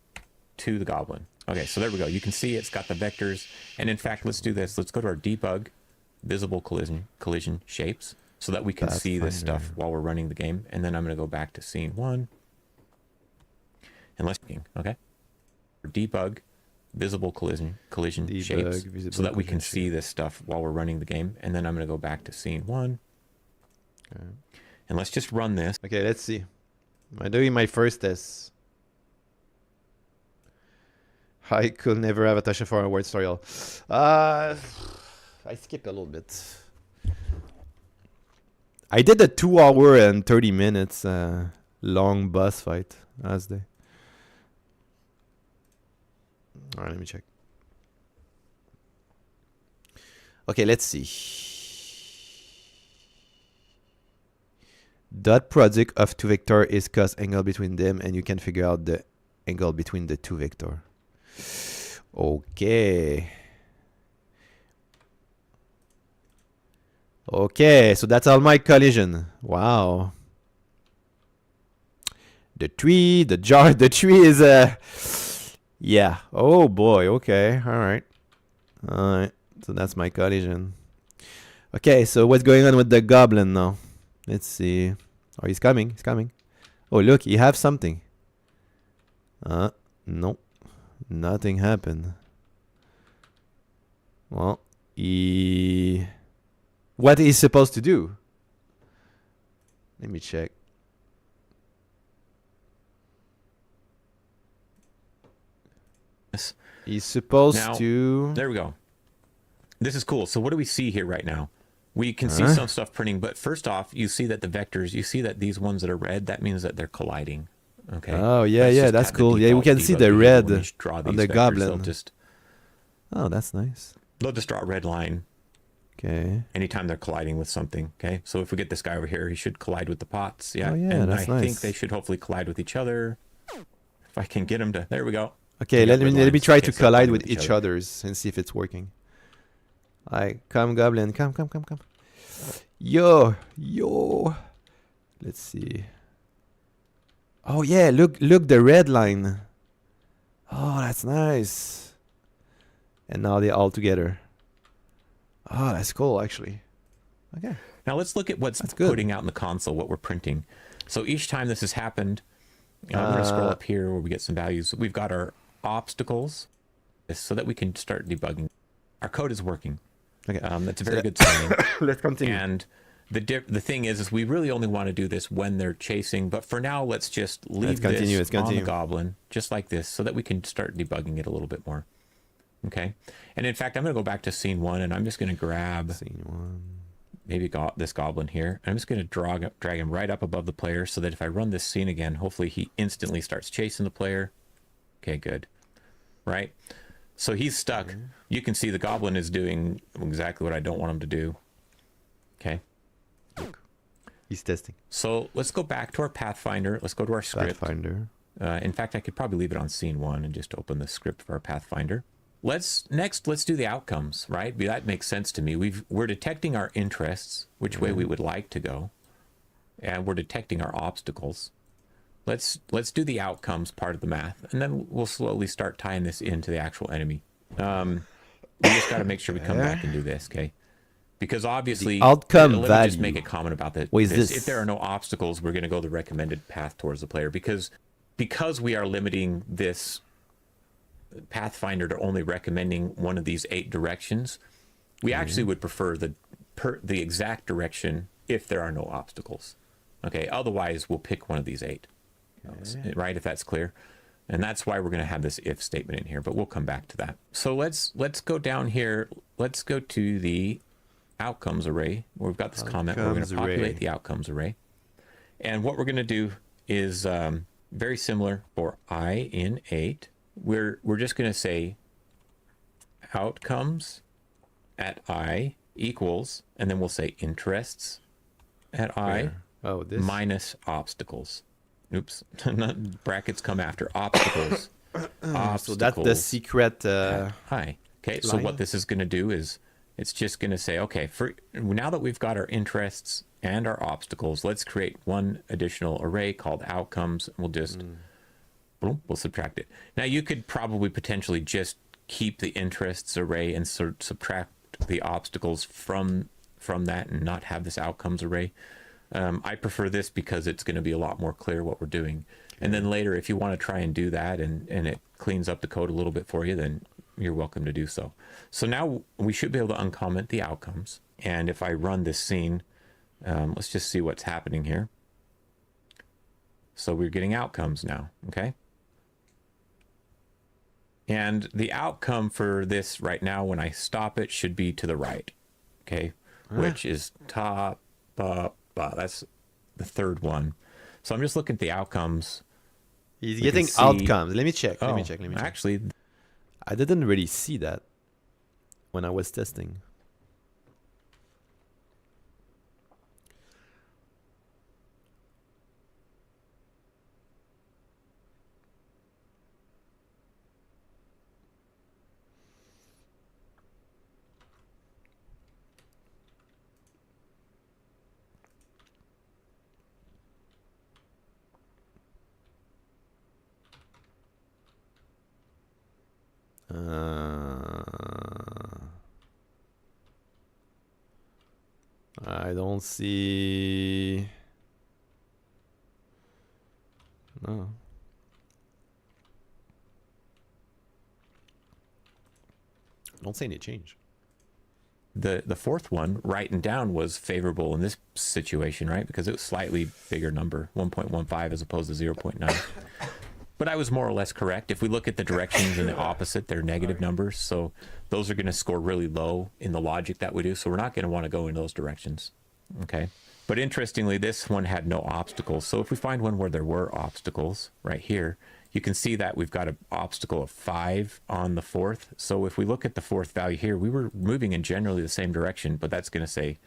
to the goblin. Okay, so there we go. You can see it's got the vectors, and in fact, let's do this. Let's go to our debug, visible collision shapes, so that we can see this stuff while we're running the game. And then I'm going to go back to scene 1, and let's debug, visible collision shapes, so that we can see this stuff while we're running the game. And then I'm going to go back to scene 1, and let's just run this. Okay, let's see. I'm doing my first test. I could never have a touch for a word tutorial. I skipped a little bit. I did a 2 hour and 30 minutes long boss fight last day. All right, let me check. Okay, let's see. Dot product of 2 vector is cost angle between them, and you can figure out the angle between the 2 vector. Okay. Okay, so that's all my collision. Wow. The tree is yeah. Oh boy. Okay. All right. So that's my collision. Okay, so what's going on with the goblin now? Let's see. Oh, he's coming. Oh, look, he has something. Nope. Nothing happened. Well, what he's supposed to do? Let me check. He's supposed to... There we go. This is cool. So what do we see here right now? We can see some stuff printing, but first off, you see that the vectors, you see that these ones that are red, that means that they're colliding. Okay. Oh, yeah, that's cool. Yeah, we can see the red on the goblin. Oh, that's nice. They'll just draw a red line. Okay. Anytime they're colliding with something. Okay. So if we get this guy over here, he should collide with the pots. Yeah. Oh, yeah, and that's I nice. think they should hopefully collide with each other. If I can get them to, there we go. Okay, let me try to collide with each other's and see if it's working. Alright, come goblin, come. Yo. Let's see. Oh yeah, look the red line. Oh, that's nice. And now they're all together. Oh, that's cool actually. Okay. Now let's look at what's putting out in the console, what we're printing. So each time this has happened, I'm going to scroll up here where we get some values. We've got our obstacles so that we can start debugging. Our code is working. Okay. That's a very good sign. Let's continue. And the thing is we really only want to do this when they're chasing, but for now let's just leave this on the goblin just like this so that we can start debugging it a little bit more. Okay. And in fact, I'm going to go back to scene 1 and I'm just going to grab scene 1. Maybe this goblin here. I'm just going to drag him right up above the player so that if I run this scene again, hopefully he instantly starts chasing the player. Okay, good. Right? So he's stuck. You can see the goblin is doing exactly what I don't want him to do. Okay. He's testing. So let's go back to our Pathfinder. Let's go to our script. Pathfinder. In fact, I could probably leave it on scene 1 and just open the script for our Pathfinder. Let's do the outcomes, right? That makes sense to me. We're detecting our interests, which way we would like to go, and we're detecting our obstacles. Let's do the outcomes part of the math, and then we'll slowly start tying this into the actual enemy. We just got to make sure we come back and do this, okay? Because obviously, the outcome let me value. just make a comment about this. This. If there are no obstacles, we're going to go the recommended path towards the player because we are limiting this Pathfinder to only recommending one of these 8 directions. We actually would prefer the exact direction if there are no obstacles. Okay, otherwise we'll pick one of these 8. Right, if that's clear. And that's why we're going to have this if statement in here, but we'll come back to that. So let's go down here. Let's go to the outcomes array where we've got this comment. We're going to populate the outcomes array. And what we're going to do is very similar for I in 8. We're just going to say outcomes at I equals, and then we'll say interests at I minus obstacles. Oops, brackets come after obstacles. So that's the secret I. Okay, so what this is going to do is it's just going to say, okay, for now that we've got our interests and our obstacles, let's create one additional array called outcomes. We'll just boom, we'll subtract it. Now you could probably potentially just keep the interests array and subtract the obstacles from that and not have this outcomes array. I prefer this because it's going to be a lot more clear what we're doing. And then later, if you want to try and do that and it cleans up the code a little bit for you, then you're welcome to do so. So now we should be able to uncomment the outcomes. And if I run this scene, let's just see what's happening here. So we're getting outcomes now, okay? And the outcome for this right now, when I stop it, should be to the right, okay? Which is top, up, that's the third one. So I'm just looking at the outcomes. He's getting outcomes. Let me check. Let me check. Actually, I didn't really see that when I was testing. I don't see. No. Don't say any change. The fourth one, writing down, was favorable in this situation, right? Because it was slightly bigger number, 1.15 as opposed to 0.9. But I was more or less correct. If we look at the directions and the opposite, they're negative numbers. So those are going to score really low in the logic that we do. So we're not going to want to go in those directions. Okay. But interestingly, this one had no obstacles. So if we find one where there were obstacles right here, you can see that we've got an obstacle of 5 on the fourth. So if we look at the fourth value here, we were moving in generally the same direction, but that's going to say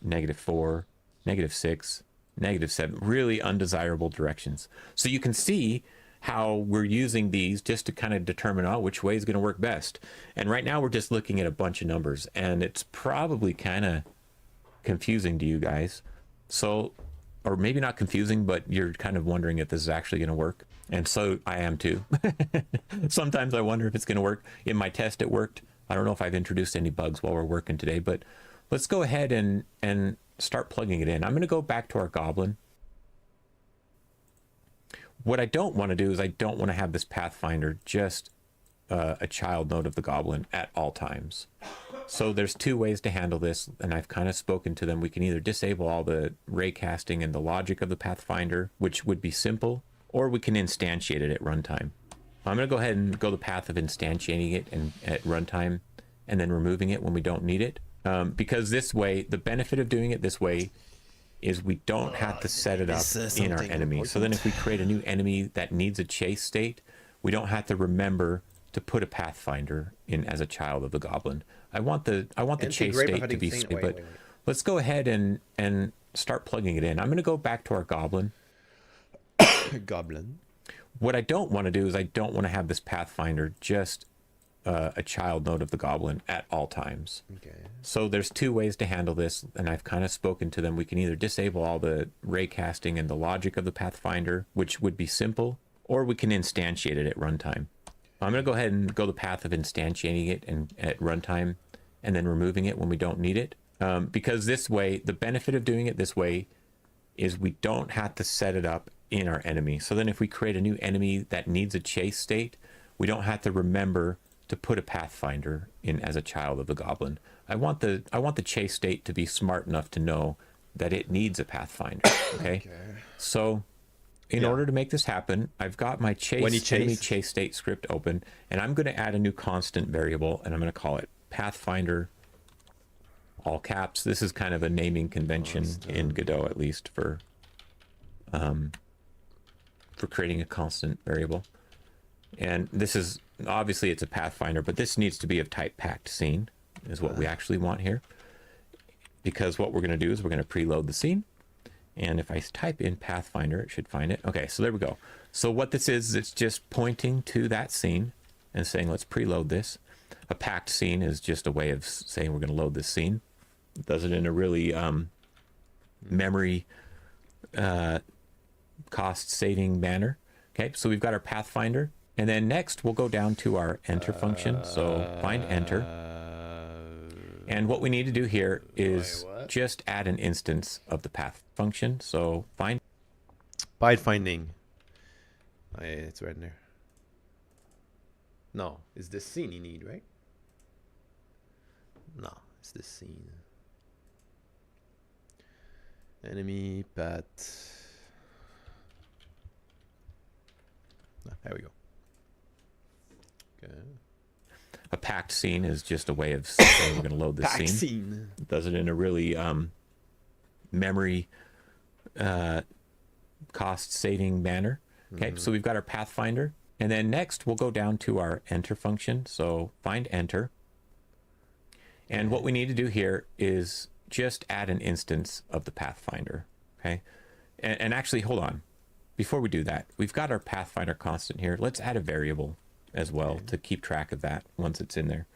-4, -6, -7, really undesirable directions. So you can see how we're using these just to kind of determine which way is going to work best. And right now we're just looking at a bunch of numbers, and it's probably kind of confusing to you guys. So, or maybe not confusing, but you're kind of wondering if this is actually going to work. And so I am too. Sometimes I wonder if it's going to work. In my test, it worked. I don't know if I've introduced any bugs while we're working today, but let's go ahead and start plugging it in. I'm going to go back to our goblin. What I don't want to do is I don't want to have this pathfinder just a child node of the goblin at all times. So there's 2 ways to handle this, and I've kind of spoken to them. We can either disable all the ray casting and the logic of the pathfinder, which would be simple, or we can instantiate it at runtime. I'm going to go ahead and go the path of instantiating it at runtime and then removing it when we don't need it. Because this way, the benefit of doing it this way is we don't have to set it up in our enemy. So then if we create a new enemy that needs a chase state, we don't have to remember to put a pathfinder in as a child of the goblin. I want the chase state to be but let's go ahead and start plugging it in. I'm going to go back to our goblin. Goblin. What I don't want to do is I don't want to have this pathfinder just a child node of the goblin at all times. Okay. So there's 2 ways to handle this, and I've kind of spoken to them. We can either disable all the ray casting and the logic of the pathfinder, which would be simple, or we can instantiate it at runtime. I'm going to go ahead and go the path of instantiating it at runtime and then removing it when we don't need it. Because this way, the benefit of doing it this way is we don't have to set it up in our enemy. So then if we create a new enemy that needs a chase state, we don't have to remember to put a pathfinder in as a child of the goblin. I want the chase state to be smart enough to know that it needs a pathfinder. Okay. So in order to make this happen, I've got my enemy chase state script open, and I'm going to add a new constant variable, and I'm going to call it pathfinder, all caps. This is kind of a naming convention in Godot, at least for creating a constant variable. And this is obviously it's a pathfinder, but this needs to be of type packed scene is what we actually want here, because what we're going to do is we're going to preload the scene. And if I type in pathfinder, it should find it. Okay, so there we go. So what this is, it's just pointing to that scene and saying, let's preload this. A packed scene is just a way of saying we're going to load this scene. It does it in a really memory cost saving manner. Okay, so we've got our pathfinder. And then next we'll go down to our enter function. So find enter. And what we need to do here is just add an instance of the path function. So find finding. It's right in there. No, it's the scene you need, right? No, it's the scene. Enemy path. No, there we go. Okay. A packed scene is just a way of saying we're going to load this packed scene. It does it in a really memory cost saving manner. Okay, so we've got our pathfinder, and then next we'll go down to our enter function. So find enter, and what we need to do here is just add an instance of the pathfinder. Okay, and actually hold on, before we do that, we've got our pathfinder constant here. Let's add a variable as well to keep track of that once it's in there.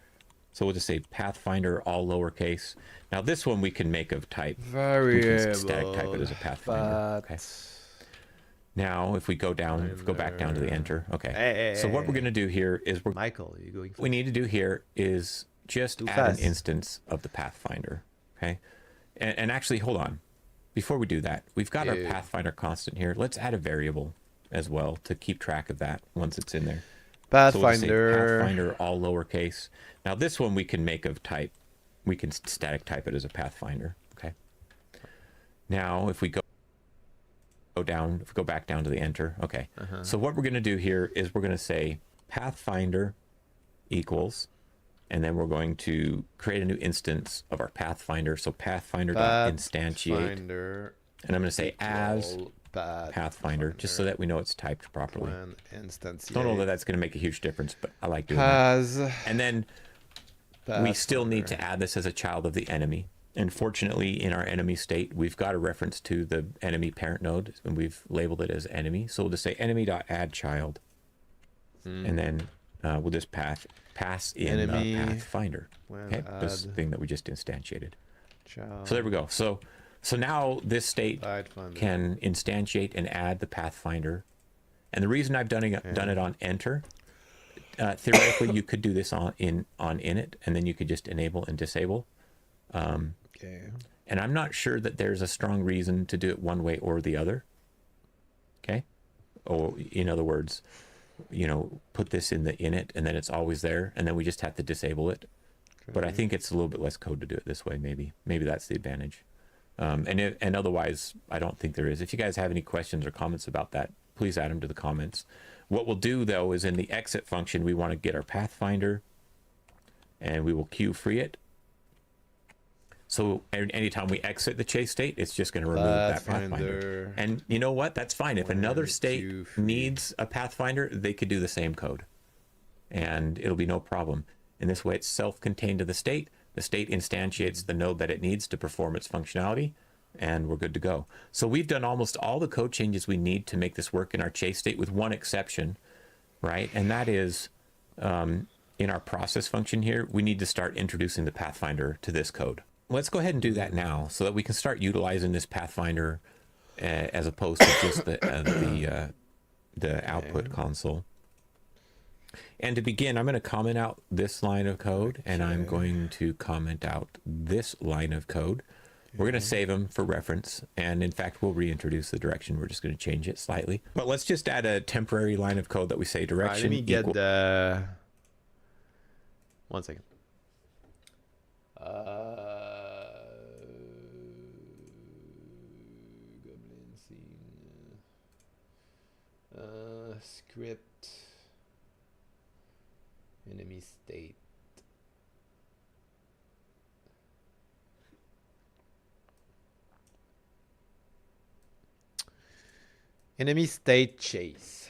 So we'll just say pathfinder all lowercase. Now this one we can make of type variable. Static type it as a pathfinder. Okay. Now if we go down, go back down to the enter. Okay. So what we're going to do here is Michael, are you going? What we need to do here is just add an instance of the pathfinder. Okay. And actually, hold on. Before we do that, we've got our pathfinder constant here. Let's add a variable as well to keep track of that once it's in there. Pathfinder. So Pathfinder, all lowercase. Now this one we can make of type. We can static type it as a Pathfinder. Okay. Now if we go back down to the enter. Okay. So what we're going to do here is we're going to say Pathfinder equals, and then we're going to create a new instance of our Pathfinder. So Pathfinder.instantiate. And I'm going to say as Pathfinder, just so that we know it's typed properly. Don't know that that's going to make a huge difference, but I like doing that. And then we still need to add this as a child of the enemy. And fortunately, in our enemy state, we've got a reference to the enemy parent node, and we've labeled it as enemy. So we'll just say enemy.addChild. And then we'll just pass in enemy Pathfinder. Okay, this thing that we just instantiated. Child. So there we go. So now this state can instantiate and add the Pathfinder. And the reason I've done it on enter, theoretically you could do this on init, and then you could just enable and disable. And I'm not sure that there's a strong reason to do it one way or the other. Okay. Or in other words, put this in the init and then it's always there, and then we just have to disable it. But I think it's a little bit less code to do it this way. Maybe that's the advantage. And otherwise, I don't think there is. If you guys have any questions or comments about that, please add them to the comments. What we'll do though is in the exit function, we want to get our Pathfinder, and we will queue free it. So anytime we exit the chase state, it's just going to remove that Pathfinder. And you know what? That's fine. If another state needs a Pathfinder, they could do the same code. And it'll be no problem. In this way, it's self-contained to the state. The state instantiates the node that it needs to perform its functionality, and we're good to go. So we've done almost all the code changes we need to make this work in our chase state, with one exception, right? And that is in our process function here, we need to start introducing the Pathfinder to this code. Let's go ahead and do that now so that we can start utilizing this Pathfinder as opposed to just the output console. And to begin, I'm going to comment out this line of code, and I'm going to comment out this line of code. We're going to save them for reference, and in fact, we'll reintroduce the direction. We're just going to change it slightly. But let's just add a temporary line of code that we say direction. Let me get the... 1 second. Goblin scene. Script. Enemy state. Enemy state chase.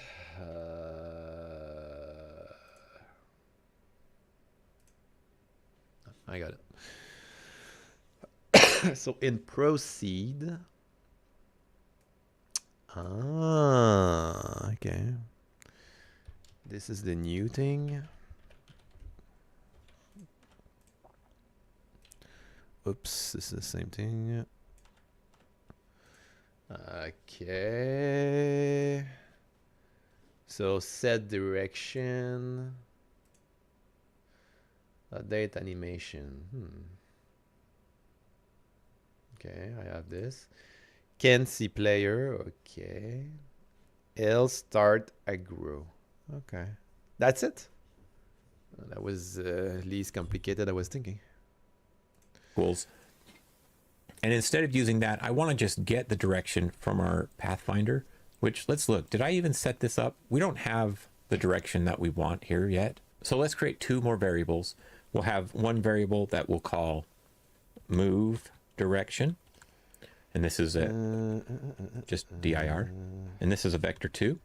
I got it. So in proceed. Okay. This is the new thing. Oops, this is the same thing. Okay. So set direction. Date animation. Okay, I have this. Can see player. Okay. Else start aggro. Okay. That's it. That was least complicated I was thinking. Equals. And instead of using that, I want to just get the direction from our Pathfinder, which, let's look. Did I even set this up? We don't have the direction that we want here yet. So let's create two more variables. We'll have one variable that we'll call move direction. And this is just dir. And this is a vector2.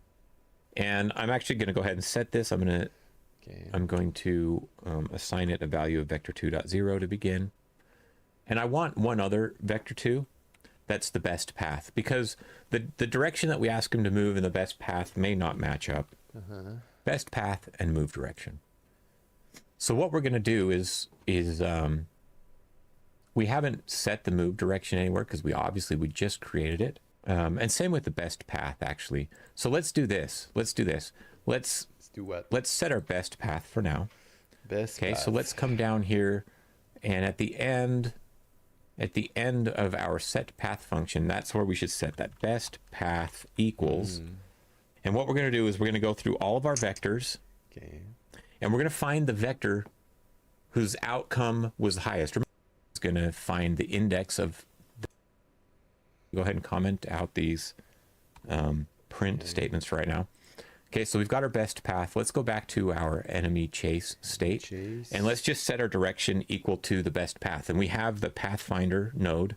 And I'm actually going to go ahead and set this. I'm going to assign it a value of vector2.0 to begin. And I want one other vector2 that's the best path, because the direction that we ask him to move in the best path may not match up. Best path and move direction. So what we're going to do is we haven't set the move direction anywhere because we just created it. And same with the best path, actually. So let's do this. Let's do what? Let's set our best path for now. Best path. So let's come down here, and at the end of our set path function, that's where we should set that best path equals. And what we're going to do is we're going to go through all of our vectors. Okay. And we're going to find the vector whose outcome was the highest. Remember, it's going to find the index of... Go ahead and comment out these print statements for right now. Okay, so we've got our best path. Let's go back to our enemy chase state. And let's just set our direction equal to the best path. And we have the Pathfinder node,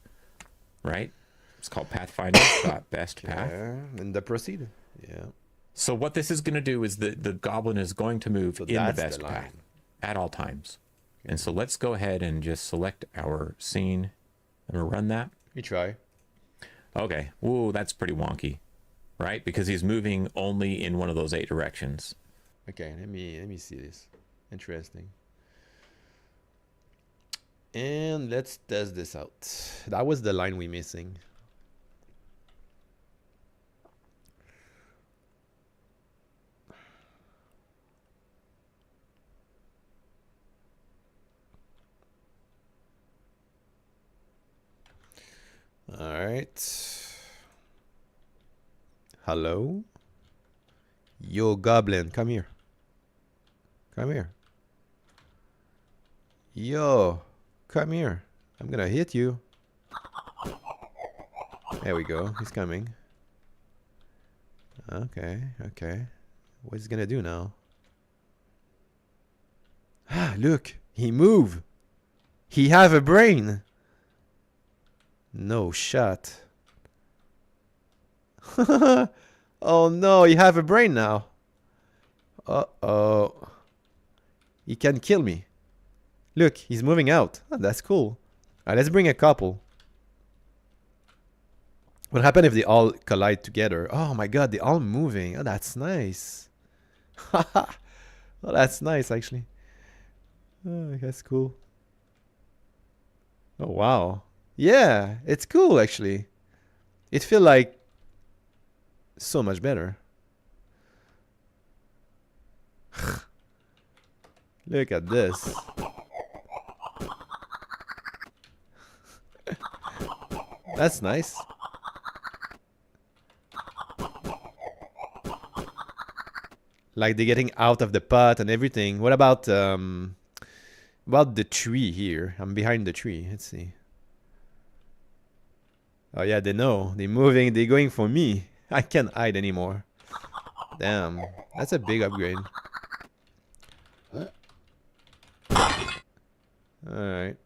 right? It's called Pathfinder.best path. And the proceed. Yeah. So what this is going to do is the goblin is going to move in the best path at all times. Okay. And so let's go ahead and just select our scene. I'm going to run that. You try. Okay. Whoa, that's pretty wonky, right? Because he's moving only in one of those 8 directions. Okay, let me see this. Interesting. And let's test this out. That was the line we're missing. All right. Hello? Yo, goblin, come here. Come here. Yo, come here. I'm gonna hit you. There we go. He's coming. Okay, okay. What's he gonna do now? Ah, look. He move. He have a brain. No shot. Oh no, you have a brain now. Uh-oh. He can kill me. Look, he's moving out. Oh, that's cool. Alright, let's bring a couple. What happened if they all collide together? Oh my god, they're all moving. Oh, that's nice. Oh, that's nice, actually. Oh, that's cool. Oh, wow. Yeah, it's cool, actually. It feels like so much better. Look at this. That's nice. Like they're getting out of the pot and everything. What about the tree here? I'm behind the tree. Let's see. Oh yeah, they know. They're moving. They're going for me. I can't hide anymore. Damn. That's a big upgrade. Alright.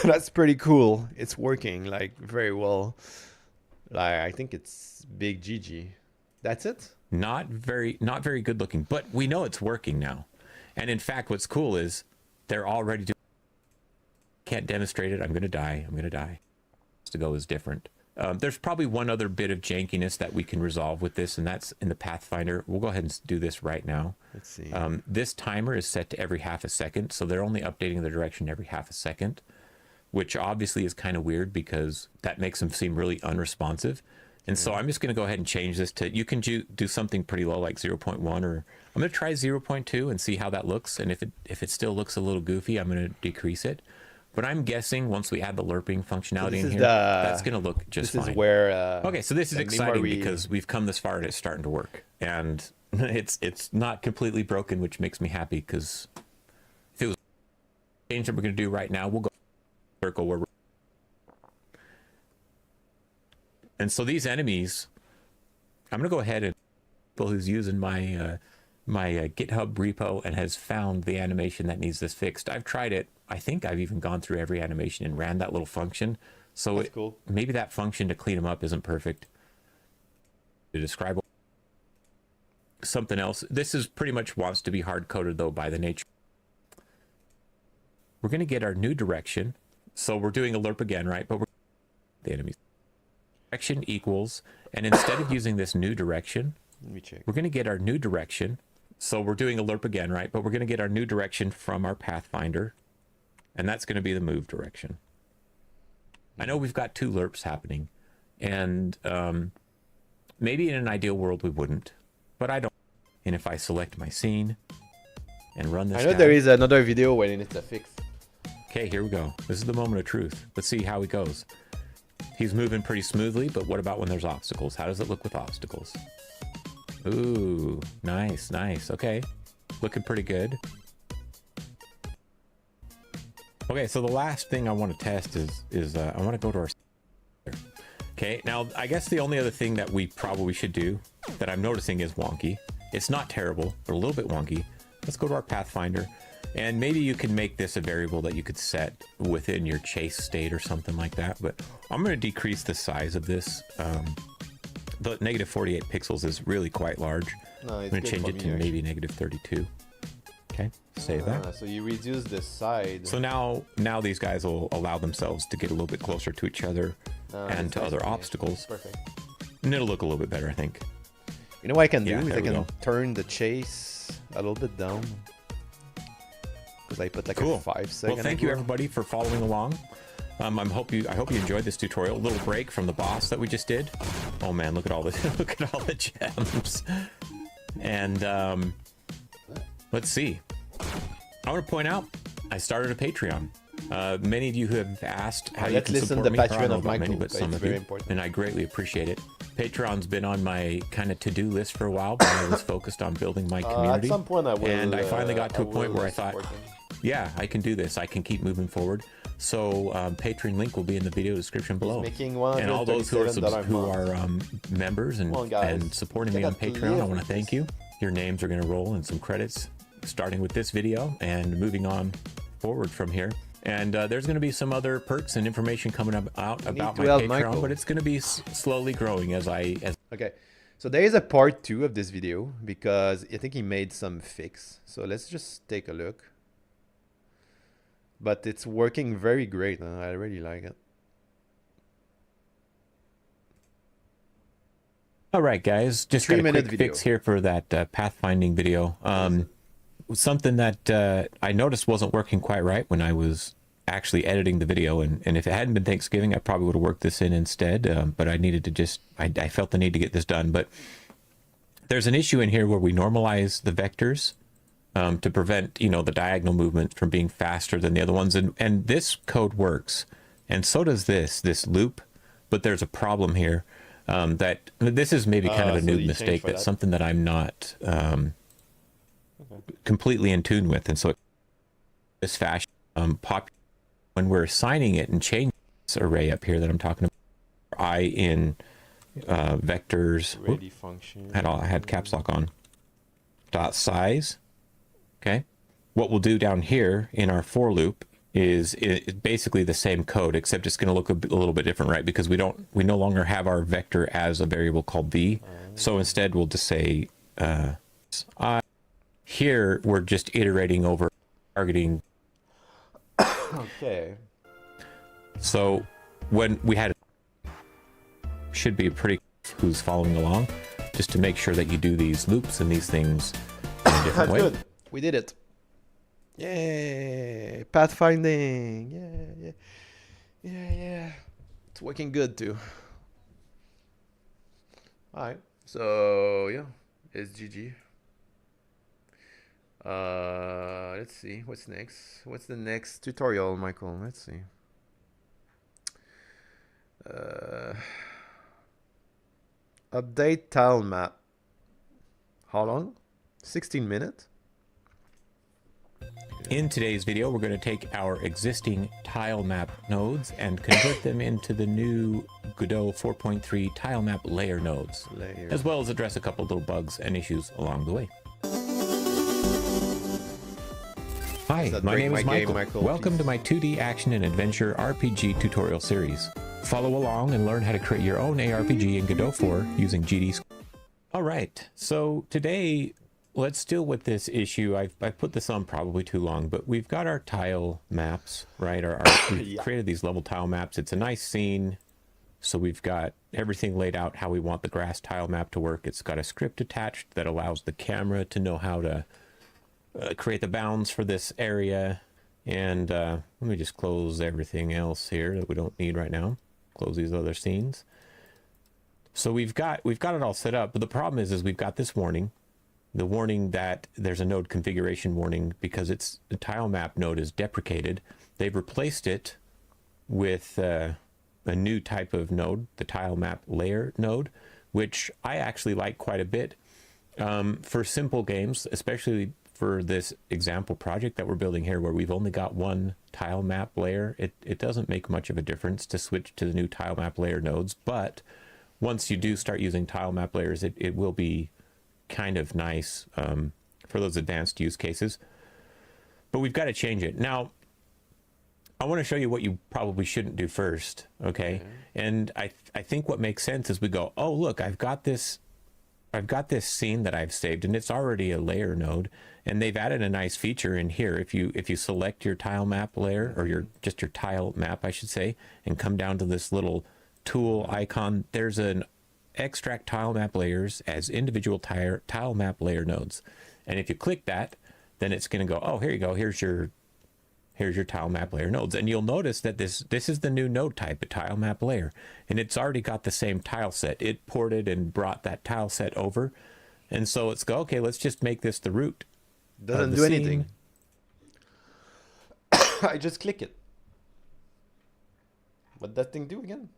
That's pretty cool. It's working like very well. Like I think it's big GG. That's it? Not very good looking, but we know it's working now. And in fact, what's cool is they're already doing. Can't demonstrate it. I'm going to die. I'm going to die. To go is different. There's probably one other bit of jankiness that we can resolve with this, and that's in the Pathfinder. We'll go ahead and do this right now. Let's see. This timer is set to every half a second, so they're only updating the direction every half a second, which obviously is kind of weird because that makes them seem really unresponsive. And so I'm just going to go ahead and change this to, you can do something pretty low like 0.1, or I'm going to try 0.2 and see how that looks. And if it still looks a little goofy, I'm going to decrease it. But I'm guessing once we add the lerping functionality in here, that's going to look just fine. This is where... okay, so this is exciting because we've come this far and it's starting to work. And it's not completely broken, which makes me happy because if it was a change that we're going to do right now, we'll go circle where we're... And so these enemies, I'm going to go ahead and people who's using my GitHub repo and has found the animation that needs this fixed. I've tried it. I think I've even gone through every animation and ran that little function. So that's cool. Maybe that function to clean them up isn't perfect. To describe something else. This is pretty much wants to be hard-coded, though, by the nature. We're going to get our new direction. So we're doing a lerp again, right? But we're the enemies. Direction equals, and instead of using this new direction, let me check. We're going to get our new direction. So we're doing a lerp again, right? But we're going to get our new direction from our Pathfinder, and that's going to be the move direction. I know we've got 2 lerps happening, and maybe in an ideal world we wouldn't, but I don't. And if I select my scene and run this, I know there is another video when it's a fix. Okay, here we go. This is the moment of truth. Let's see how he goes. He's moving pretty smoothly, but what about when there's obstacles? How does it look with obstacles? Ooh, nice, nice. Okay, looking pretty good. Okay, so the last thing I want to test is I want to go to our... Okay, now I guess the only other thing that we probably should do that I'm noticing is wonky. It's not terrible, but a little bit wonky. Let's go to our Pathfinder, and maybe you can make this a variable that you could set within your chase state or something like that. But I'm going to decrease the size of this. The negative 48 pixels is really quite large. No, I'm going to change it to maybe negative 32. Okay, save that. So you reduce the side. So now these guys will allow themselves to get a little bit closer to each other and to other obstacles. Perfect. And it'll look a little bit better, I think. You know what I can do is I can go. turn the chase a little bit down. Because I put like cool. a 5 second. Well, thank you everybody for following along. I hope you enjoyed this tutorial. A little break from the boss that we just did. Oh man, look at all this. Look at all the gems. And let's see. I want to point out I started a Patreon. Many of you who have asked how you can support me, I don't know about many, but some of you, and I greatly appreciate it. Patreon's been on my kind of to-do list for a while, but I was focused on building my community. At some point I will, and I finally got to a point where I thought, yeah, I can do this. I can keep moving forward. So Patreon link will be in the video description below. And all those who are members and supporting me on Patreon, I want to thank you. Your names are going to roll in some credits, starting with this video and moving on forward from here. And there's going to be some other perks and information coming out about my Patreon, but it's going to be slowly growing as Okay, so there is a part 2 of this video because I think he made some fix. So let's just take a look. But it's working very great. I really like it. All right, guys, just got a quick fix here for that pathfinding video. Something that I noticed wasn't working quite right when I was actually editing the video, and if it hadn't been Thanksgiving, I probably would have worked this in instead, but I needed to I felt the need to get this done. But there's an issue in here where we normalize the vectors to prevent, the diagonal movement from being faster than the other ones, and this code works, and so does this loop, but there's a problem here. That this is maybe kind of a noob mistake. That's something that I'm not completely in tune with, and so this fashion when we're assigning it and changing this array up here that I'm talking about, I in vectors. Ready function. I had caps lock on. Dot size. Okay. What we'll do down here in our for loop is basically the same code, except it's going to look a little bit different, right? Because we no longer have our vector as a variable called v. So instead we'll just say here we're just iterating over targeting. Okay. So when we had should be pretty who's following along, just to make sure that you do these loops and these things in a different way. Good. We did it. Yay! Pathfinding. Yeah. It's working good too. Alright. So yeah, it's GG. Let's see. What's next? What's the next tutorial, Michael? Let's see. Update tile map. How long? 16 minutes? In today's video, we're going to take our existing tile map nodes and convert them into the new Godot 4.3 tile map layer nodes, as well as address a couple little bugs and issues along the way. Hi, my name is Michael. Welcome to my 2D action and adventure RPG tutorial series. Follow along and learn how to create your own ARPG in Godot 4 using GD. All right, so today let's deal with this issue. I put this on probably too long, but we've got our tile maps, right? We've created these level tile maps. It's a nice scene. So we've got everything laid out how we want the grass tile map to work. It's got a script attached that allows the camera to know how to create the bounds for this area. And let me just close everything else here that we don't need right now. Close these other scenes. So we've got it all set up, but the problem is we've got this warning. the warning that there's a node configuration warning because the tile map node is deprecated. They've replaced it with a new type of node, the tile map layer node, which I actually like quite a bit. For simple games, especially for this example project that we're building here, where we've only got one tile map layer, it doesn't make much of a difference to switch to the new tile map layer nodes. But once you do start using tile map layers, it will be kind of nice for those advanced use cases. But we've got to change it. Now, I want to show you what you probably shouldn't do first, okay? And I think what makes sense is we go, oh, look, I've got this scene that I've saved, and it's already a layer node, and they've added a nice feature in here. If you select your tile map layer, or your tile map, I should say, and come down to this little tool icon, there's an extract tile map layers as individual tile map layer nodes. And if you click that, then it's going to go, oh, here you go, here's your tile map layer nodes. And you'll notice that this is the new node type, a tile map layer, and it's already got the same tile set. It ported and brought that tile set over, and so let's go, okay, let's just make this the root. Doesn't do anything. I just click it. What that thing do again?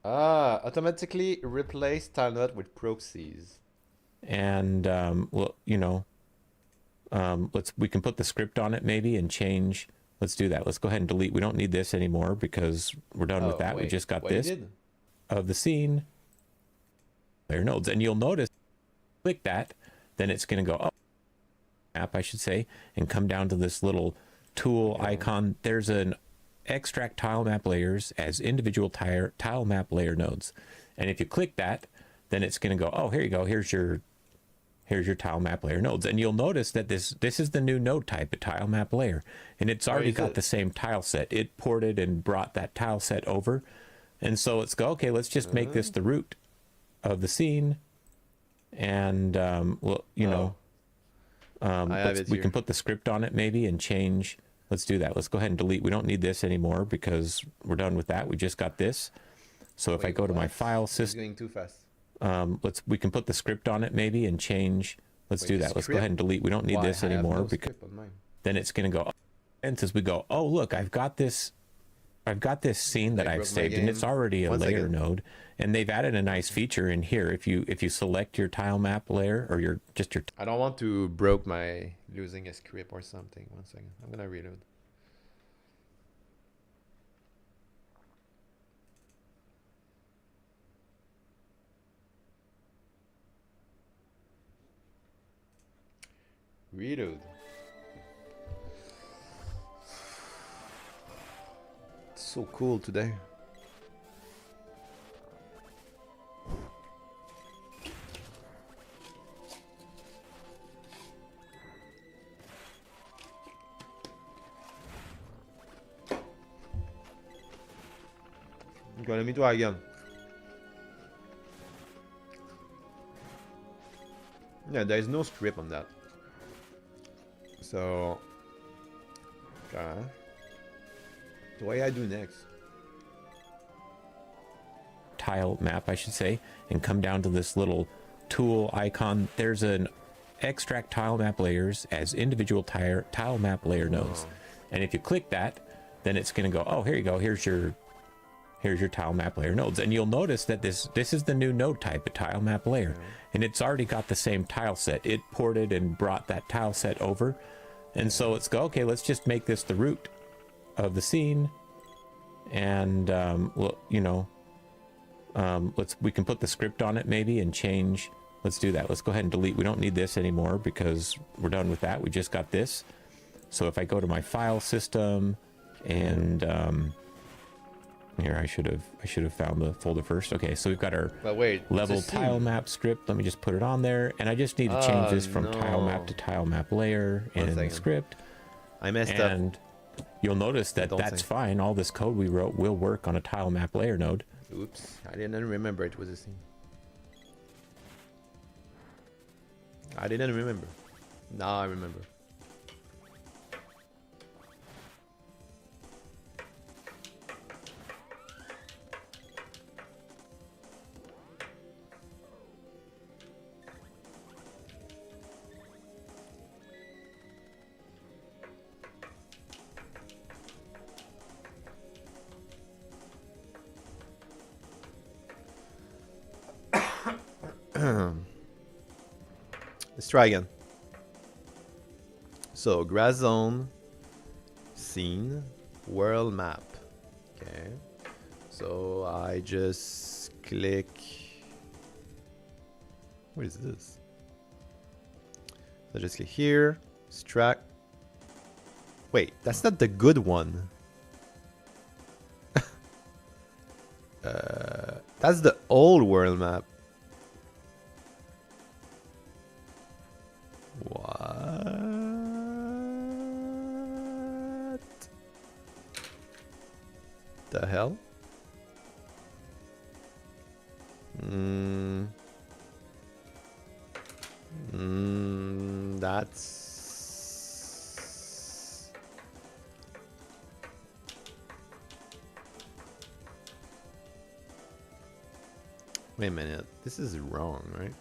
Automatically replace tile node with proxies. And well, you know, we can put the script on it maybe and change. Let's do that. Let's go ahead and delete. We don't need this anymore because we're done with that. We just got this of the scene layer nodes, and you'll notice, click that, then it's going to go up map, I should say, and come down to this little tool icon. There's an extract tile map layers as individual tile map layer nodes, and if you click that, then it's going to go, oh, here you go, here's your tile map layer nodes. And you'll notice that this is the new node type, a tile map layer, and it's already got the same tile set. It ported and brought that tile set over, and so let's go, okay, let's just make this the root of the scene. And well, you know, we can put the script on it maybe and change. Let's do that. Let's go ahead and delete. We don't need this anymore because we're done with that. We just got this. So if I go to my file system, going too fast. We can put the script on it maybe and change. Let's do that. Let's go ahead and delete. We don't need this anymore because then it's going to go. And as we go, oh, look, I've got this scene that I've saved, and it's already a layer node, and they've added a nice feature in here. If you select your tile map layer, or your I don't want to broke my losing a script or something. 1 second, I'm gonna reload. Reload. It's so cool today. Okay, let me try again. Yeah, there is no script on that. So, okay. So what do I do next? Tile map, I should say, and come down to this little tool icon. There's an extract tile map layers as individual tile map layer nodes, and if you click that, then it's going to go, oh, here you go, here's your tile map layer nodes. And you'll notice that this is the new node type, a tile map layer, and it's already got the same tile set. It ported and brought that tile set over, and so let's go, okay, let's just make this the root of the scene. And well, you know, we can put the script on it maybe and change. Let's do that. Let's go ahead and delete. We don't need this anymore because we're done with that. We just got this. So if I go to my file system and here, I should have found the folder first. Okay, so we've got our level tile map script. Let me just put it on there, and I just need to change this from tile map to tile map layer in the script. I messed up. And you'll notice that that's fine. All this code we wrote will work on a tile map layer node. Oops, I didn't remember it was a scene. I didn't remember. Now I remember. Let's try again. So grass zone, scene, world map. Okay. So I just click. What is this? So just click here. Extract. Wait, that's not the good one. That's the old world map. What the hell? That's wait a minute. This is wrong, right?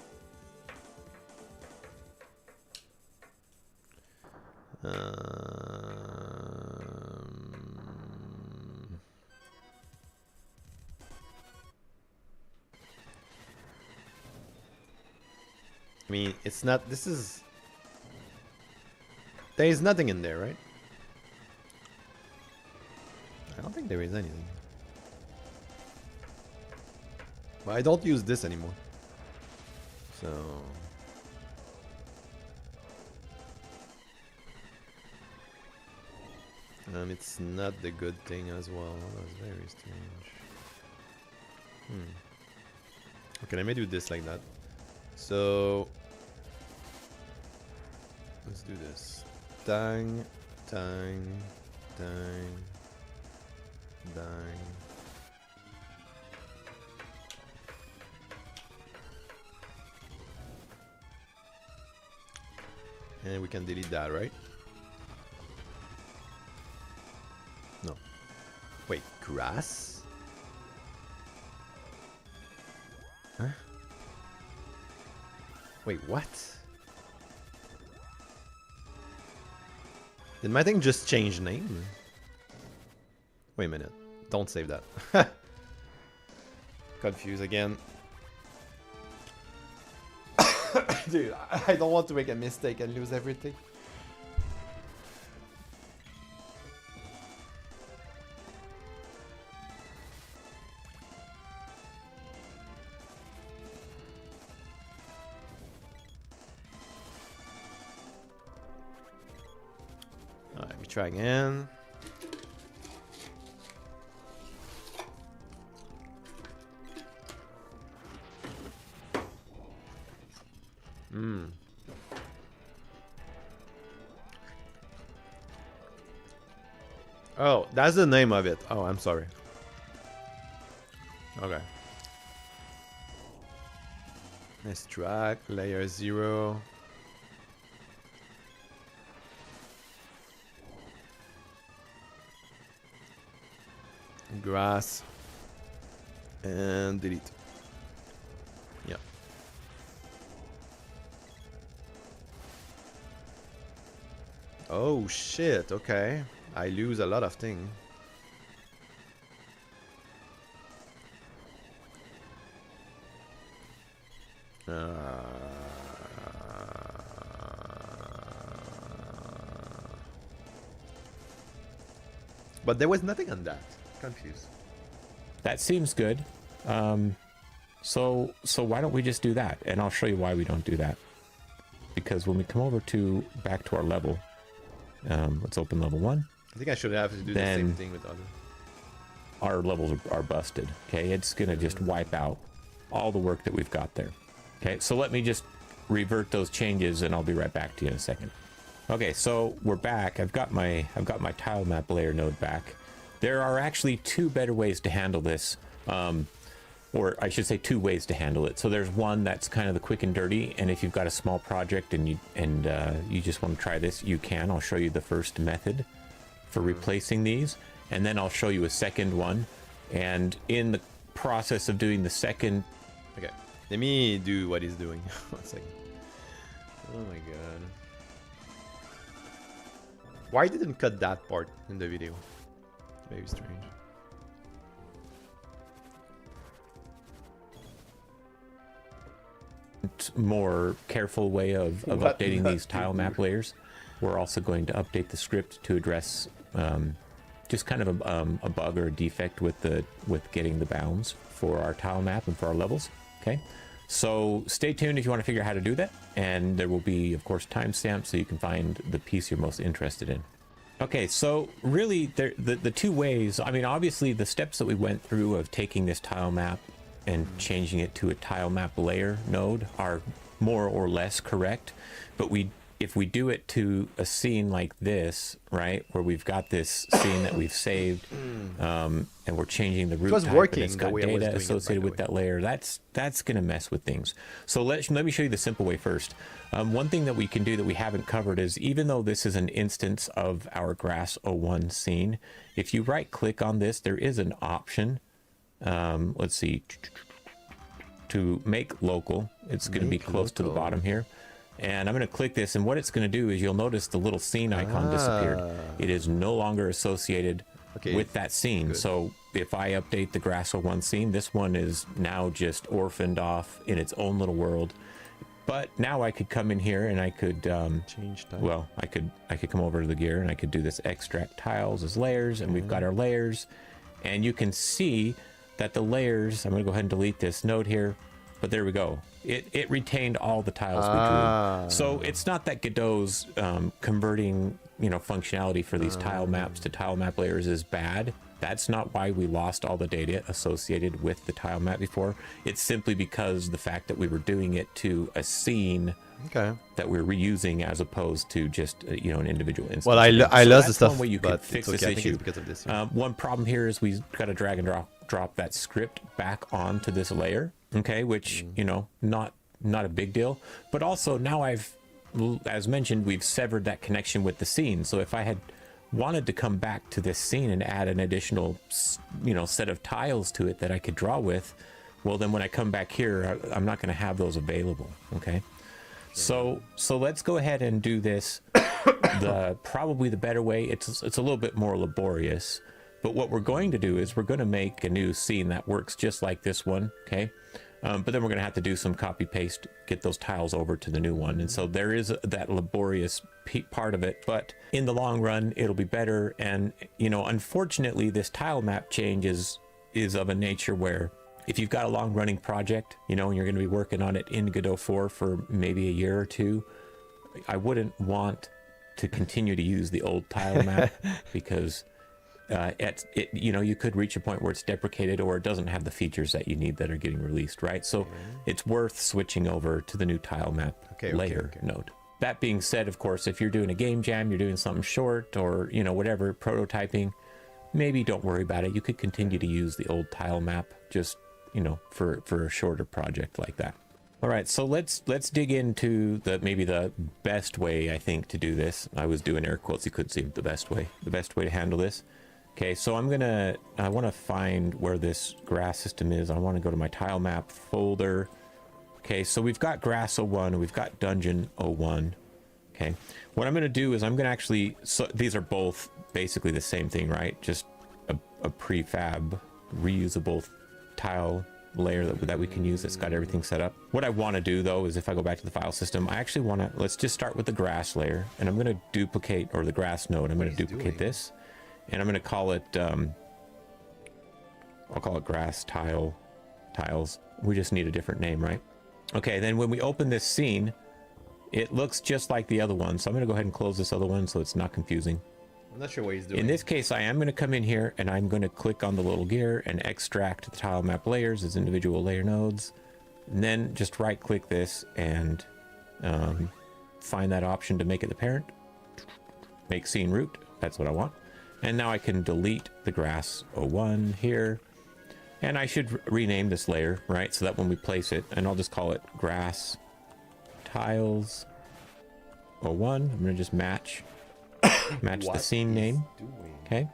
I mean, it's not. This is. There is nothing in there, right? I don't think there is anything. But I don't use this anymore. So. It's not the good thing as well. That's very strange. Okay, let me do this like that. So let's do this. Dang, dang, dang, dang. And we can delete that, right? No. Wait, grass? Huh? Wait, what? Did my thing just change name? Wait a minute. Don't save that. Confused again. Dude, I don't want to make a mistake and lose everything. Alright, we try again. Oh, that's the name of it. Oh, I'm sorry. Okay. Nice track, layer 0. Grass. And delete. Yeah. Oh shit, okay. I lose a lot of things. But there was nothing on that. Confused. That seems good. So why don't we just do that? And I'll show you why we don't do that. Because when we come over to back to our level, let's open level 1. I think I should have to do the same thing with other. Our levels are busted. Okay, it's gonna just wipe out all the work that we've got there. Okay, so let me just revert those changes, and I'll be right back to you in a second. Okay, so we're back. I've got my tile map layer node back. There are actually 2 better ways to handle this, or I should say 2 ways to handle it. So there's one that's kind of the quick and dirty, and if you've got a small project and you just want to try this, you can. I'll show you the first method for replacing these, and then I'll show you a second one. And in the process of doing the second, okay, let me do what he's doing. 1 second. Oh my god. Why didn't cut that part in the video? Very strange. more careful way of updating these tile map layers. We're also going to update the script to address just kind of a bug or a defect with getting the bounds for our tile map and for our levels. Okay, so stay tuned if you want to figure out how to do that, and there will be, of course, timestamps so you can find the piece you're most interested in. Okay, so really the two ways, I mean, obviously the steps that we went through of taking this tile map and changing it to a tile map layer node are more or less correct, but if we do it to a scene like this, right, where we've got this scene that we've saved, and we're changing the root type, and it's got data associated with that layer, that's going to mess with things. So let me show you the simple way first. One thing that we can do that we haven't covered is, even though this is an instance of our Grass 01 scene, if you right click on this, there is an option, let's see, to make local. It's going to be close to the bottom here. And I'm going to click this, and what it's going to do is, you'll notice the little scene icon disappeared. It is no longer associated with that scene. Good. So if I update the Grass 01 scene, this one is now just orphaned off in its own little world. But now I could come in here and I could change time. Well, I could come over to the gear and I could do this extract tiles as layers, and we've got our layers, and you can see that the layers, I'm going to go ahead and delete this node here, but there we go. It retained all the tiles we drew. So it's not that Godot's converting, functionality for these tile maps to tile map layers is bad. That's not why we lost all the data associated with the tile map before. It's simply because the fact that we were doing it to a scene that we're reusing, as opposed to just an individual instance. Well, I lost the stuff. One way you can fix this issue. Because of this, one problem here is we've got to drag and drop that script back onto this layer. Okay, which, not a big deal, but also now as mentioned, we've severed that connection with the scene. So if I had wanted to come back to this scene and add an additional, set of tiles to it that I could draw with, well, then when I come back here, I'm not going to have those available. Okay. So let's go ahead and do this probably the better way. It's a little bit more laborious, but what we're going to do is we're going to make a new scene that works just like this one. Okay. But then we're going to have to do some copy paste, get those tiles over to the new one. And so there is that laborious part of it, but in the long run, it'll be better. And, unfortunately, this tile map change is of a nature where if you've got a long running project, and you're going to be working on it in Godot 4 for maybe a year or two, I wouldn't want to continue to use the old tile map because you could reach a point where it's deprecated or it doesn't have the features that you need that are getting released, right? So it's worth switching over to the new tile map layer node. That being said, of course, if you're doing a game jam, you're doing something short or, whatever, prototyping, maybe don't worry about it. You could continue to use the old tile map just, for a shorter project like that. All right, so let's dig into maybe the best way, I think, to do this. I was doing air quotes, you couldn't see the best way to handle this. Okay, so I want to find where this grass system is. I want to go to my tile map folder. Okay, so we've got Grass 01, we've got Dungeon 01. Okay, what I'm going to do is I'm going to actually, so these are both basically the same thing, right? Just a prefab, reusable tile layer that we can use that's got everything set up. What I want to do though is if I go back to the file system, I actually want to, let's just start with the grass layer, and I'm going to duplicate, or the grass node, I'm going to duplicate this. And I'm going to call it, I'll call it grass tiles. We just need a different name, right? Okay, then when we open this scene, it looks just like the other one. So I'm going to go ahead and close this other one so it's not confusing. I'm not sure what he's doing. In this case, I am going to come in here and I'm going to click on the little gear and extract the tile map layers as individual layer nodes. And then just right click this and find that option to make it the parent. Make scene root. That's what I want. And now I can delete the Grass 01 here. And I should rename this layer, right? So that when we place it, and I'll just call it Grass Tiles 01. I'm going to just match the scene name. Okay.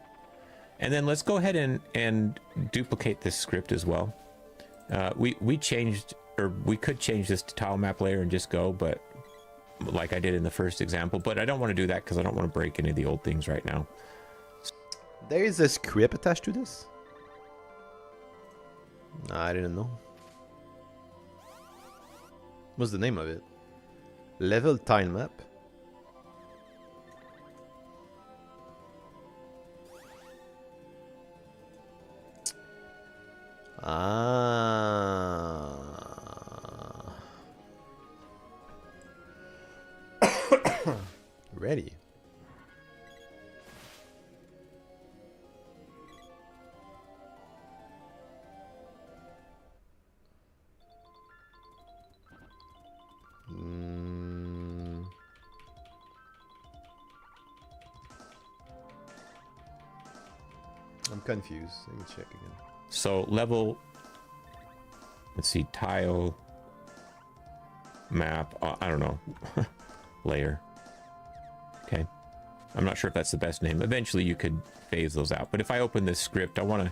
And then let's go ahead and duplicate this script as well. We changed, or we could change this to tile map layer and just go, but like I did in the first example, but I don't want to do that because I don't want to break any of the old things right now. There is a script attached to this? I didn't know. What's the name of it? Level tile map? Ah. Ready. I'm confused. Let me check again. So level, let's see, tile, map, I don't know, layer. Okay. I'm not sure if that's the best name. Eventually you could phase those out. But if I open this script, I want to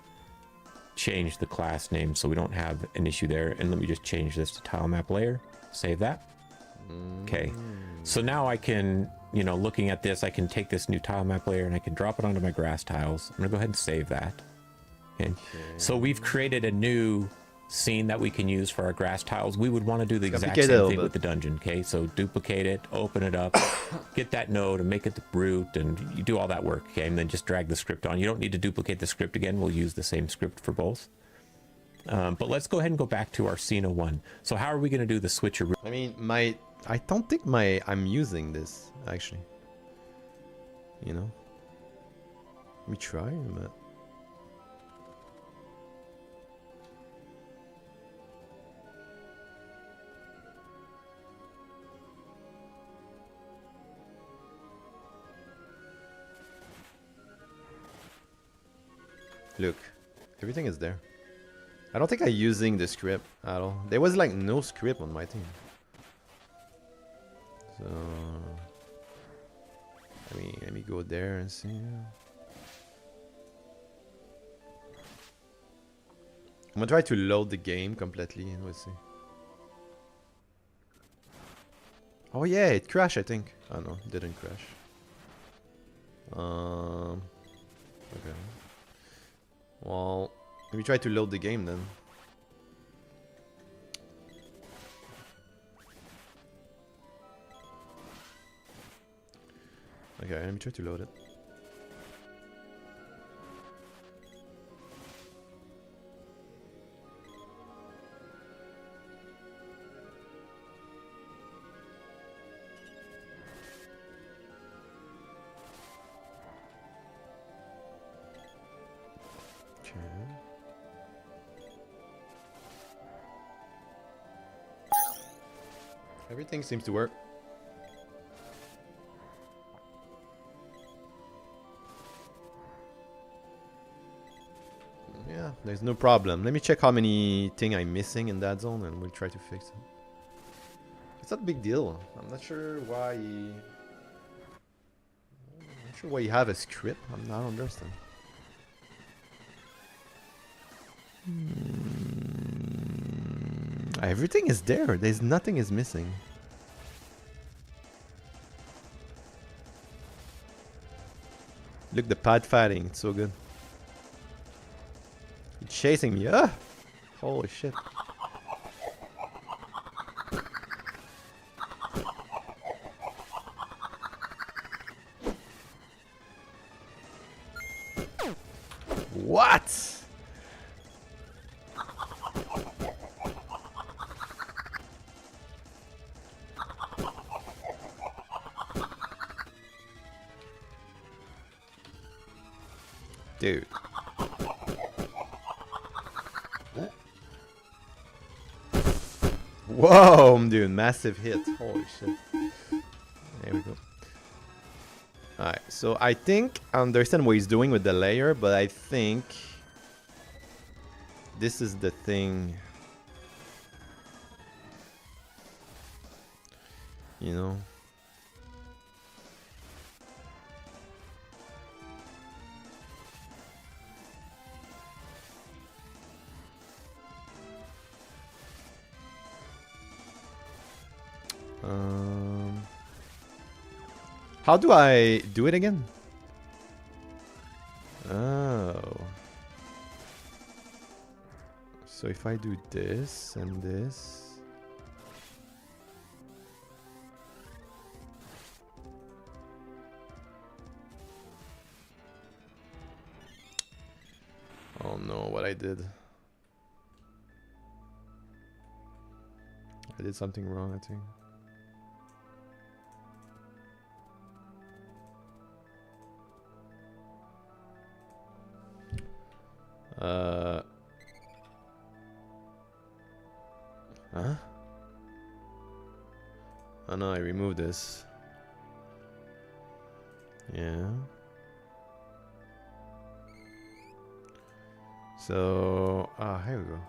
change the class name so we don't have an issue there. And let me just change this to tile map layer. Save that. Okay. So now I can, you know, looking at this, I can take this new tile map layer and I can drop it onto my grass tiles. I'm going to go ahead and save that. Okay. So we've created a new scene that we can use for our grass tiles. We would want to do the exact same thing with the dungeon. Okay. So duplicate it, open it up, get that node and make it the root, and you do all that work. Okay. And then just drag the script on. You don't need to duplicate the script again. We'll use the same script for both. But let's go ahead and go back to our scene 01. So how are we going to do the switcheroo? I mean, I don't think I'm using this actually. You know, we try, but look, everything is there. I don't think I'm using the script at all. There was like no script on my team. So, let me go there and see. I'm gonna try to load the game completely and we'll see. Oh yeah, it crashed, I think. Oh no, it didn't crash. Okay. Well, let me try to load the game then. Okay, let me try to load it. Okay. Everything seems to work. Yeah, there's no problem. Let me check how many things I'm missing in that zone and we'll try to fix it. It's not a big deal. I'm not sure why you have a script. I don't understand. Everything is there. There's nothing is missing. Look, the pad fighting. It's so good. It's chasing me. Ah! Holy shit. What? Dude. Whoa, I'm doing massive hit. Holy shit. There we go. Alright, so I think I understand what he's doing with the layer, but I think this is the thing. You know? How do I do it again? Oh. So if I do this and this. did. I did something wrong, I think. Huh? Oh no, I removed this. Yeah. So, here we go.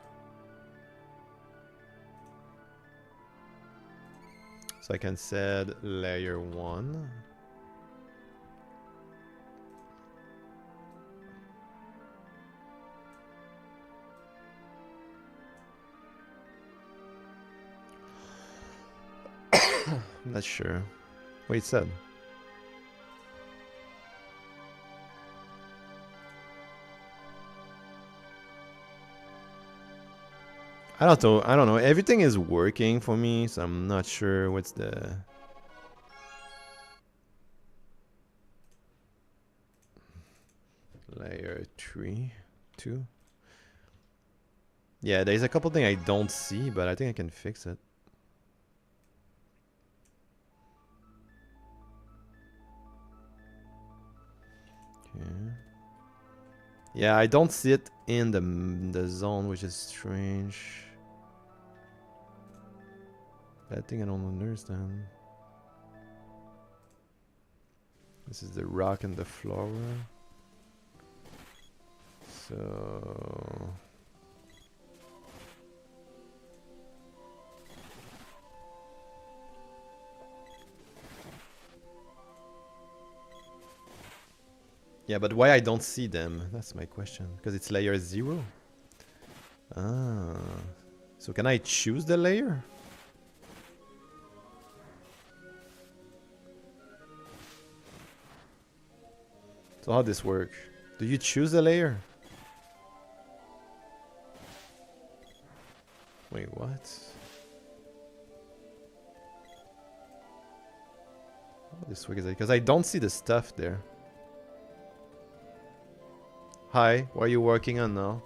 So I can set layer 1. I'm not sure. Wait, said. I don't know. Everything is working for me, so I'm not sure what's the... Layer 3, 2. Yeah, there's a couple things I don't see, but I think I can fix it. Okay. Yeah, I don't see it in the zone, which is strange. That thing I don't understand. This is the rock and the flower. So... Yeah, but why I don't see them? That's my question. Because it's layer 0? Ah. So can I choose the layer? So how this work? Do you choose the layer? Wait, what? How this work is it? Because I don't see the stuff there. Hi, what are you working on now?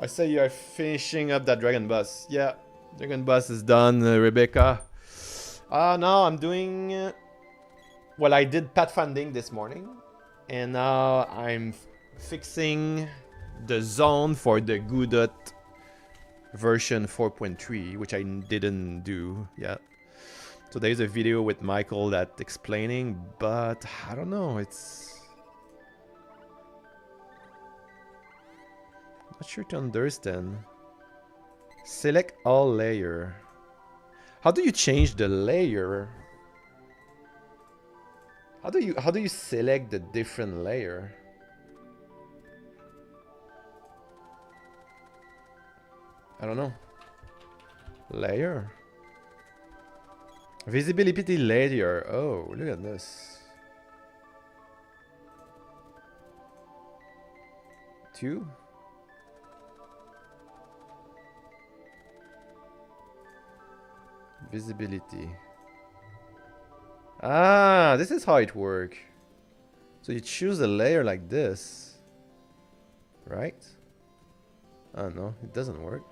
I say you are finishing up that dragon boss. Yeah, dragon boss is done, Rebecca. Now I'm doing... well, I did pathfinding this morning. And now I'm fixing the zone for the Godot version 4.3, which I didn't do yet. So there's a video with Michael that explaining, but I don't know, it's... not sure to understand. Select all layer. How do you change the layer? How do you select the different layer? I don't know. Layer. Visibility layer. Oh, look at this. 2. Visibility. Ah, this is how it works. So you choose a layer like this, right? Oh no, it doesn't work.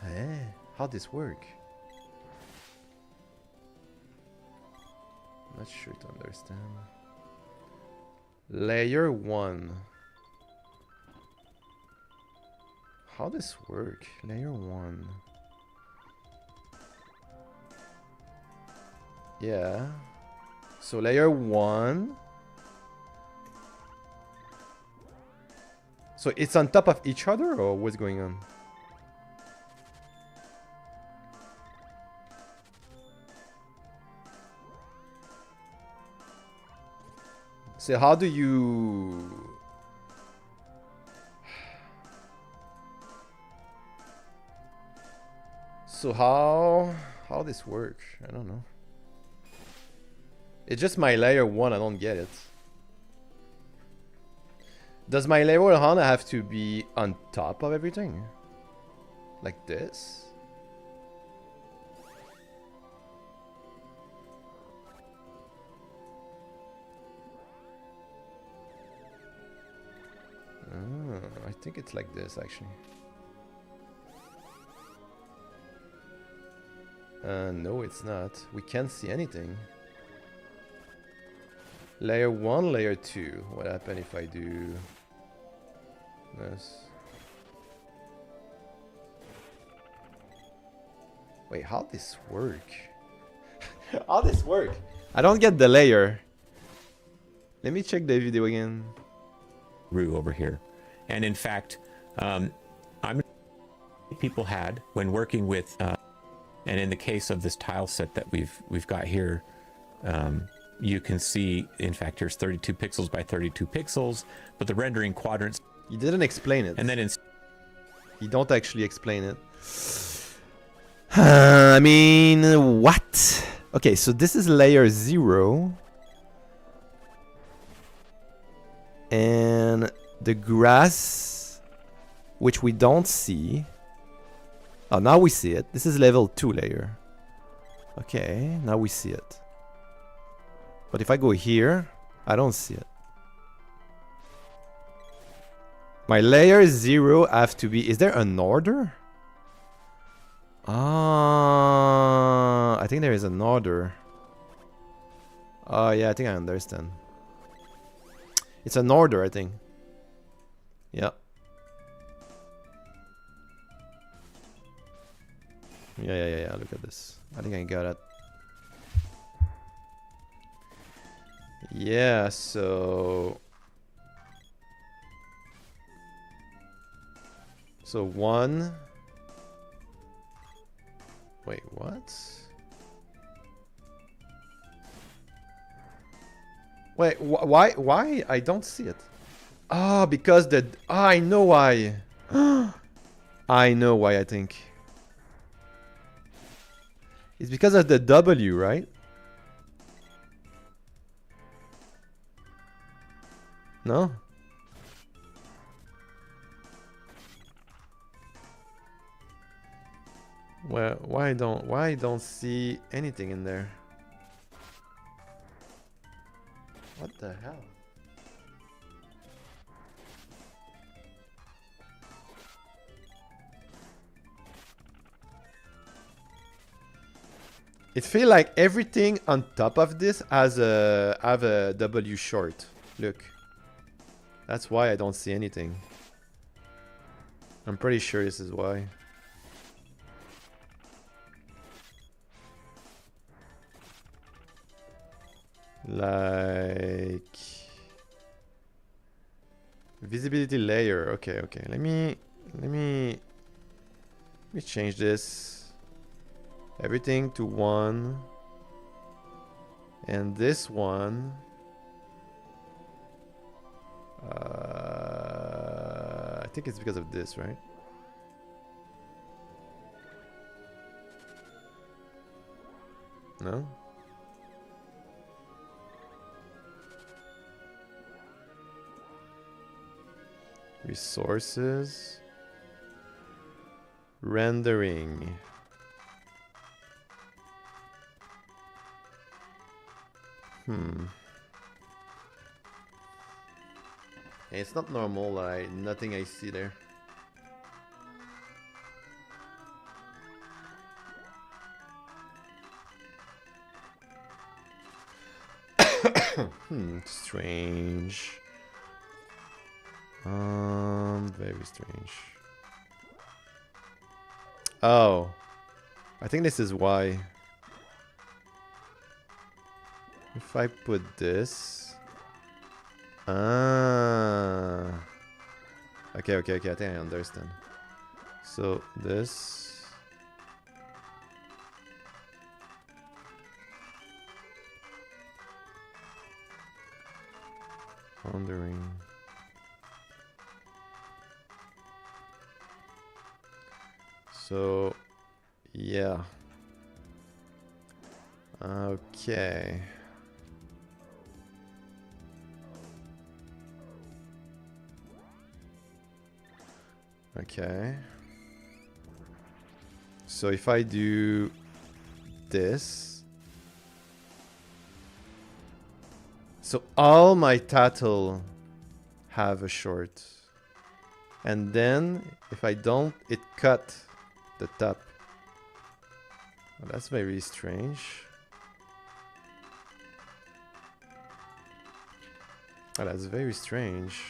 Eh, how this work? Not sure to understand. Layer 1. How this work? Layer 1. Yeah. So layer 1. So it's on top of each other, or what's going on? So how do you... so how this work? I don't know. It's just my layer 1, I don't get it. Does my layer 1 have to be on top of everything? Like this? Ah. no. I think it's like this, actually. No, it's not. We can't see anything. Layer 1, layer 2. What happens if I do this? Wait, how this work? How this work? I don't get the layer. Let me check the video again. Over here. And in fact, people had when working with, and in the case of this tile set that we've got here, you can see, in fact, here's 32 pixels by 32 pixels, but the rendering quadrants. You didn't explain it. And then you don't actually explain it. I mean, what? Okay, so this is layer 0. And the grass, which we don't see. Oh, now we see it. This is level 2 layer. Okay, now we see it. But if I go here, I don't see it. My layer 0 have to be... Is there an order? Ah, I think there is an order. Oh, yeah, I think I understand. It's an order, I think. Yeah. Yeah. Look at this. I think I got it. Yeah, so 1. Wait, what? Wait, why? I don't see it. Ah, because the... Ah, I know why. I know why, I think. It's because of the W, right? No? Well, why I don't see anything in there? What the hell? It feels like everything on top of this has a W short. Look. That's why I don't see anything. I'm pretty sure this is why. Like visibility layer. Okay. Let me change this. Everything to 1. And this one. I think it's because of this, right? No? Resources. Rendering. It's not normal, nothing I see there. Strange. Very strange. Oh. I think this is why. If I put this... Ah. Okay, I think I understand. So, this... Wondering... So, yeah. Okay. Okay. So if I do this, so all my title have a short. And then if I don't, it cut the top. Well, that's very strange. Oh, that's very strange.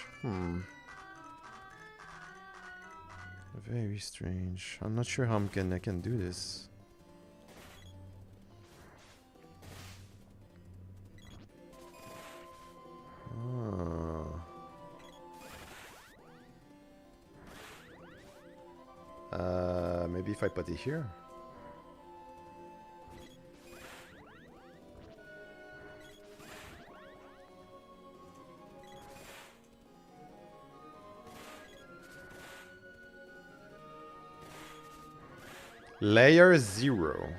Very strange. I'm not sure how I can do this. Maybe if I put it here. Layer 0.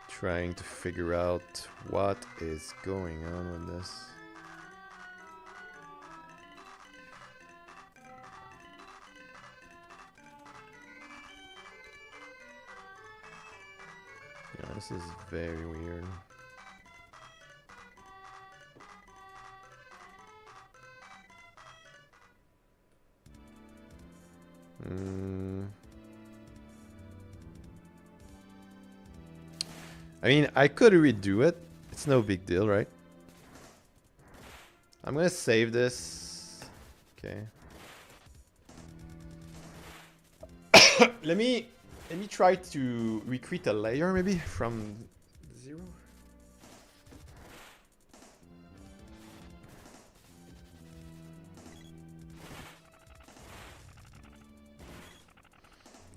Trying to figure out what is going on with this. Yeah, this is very weird. I mean, I could redo it. It's no big deal, right? I'm gonna save this. Okay. Let me try to recreate a layer maybe from 0.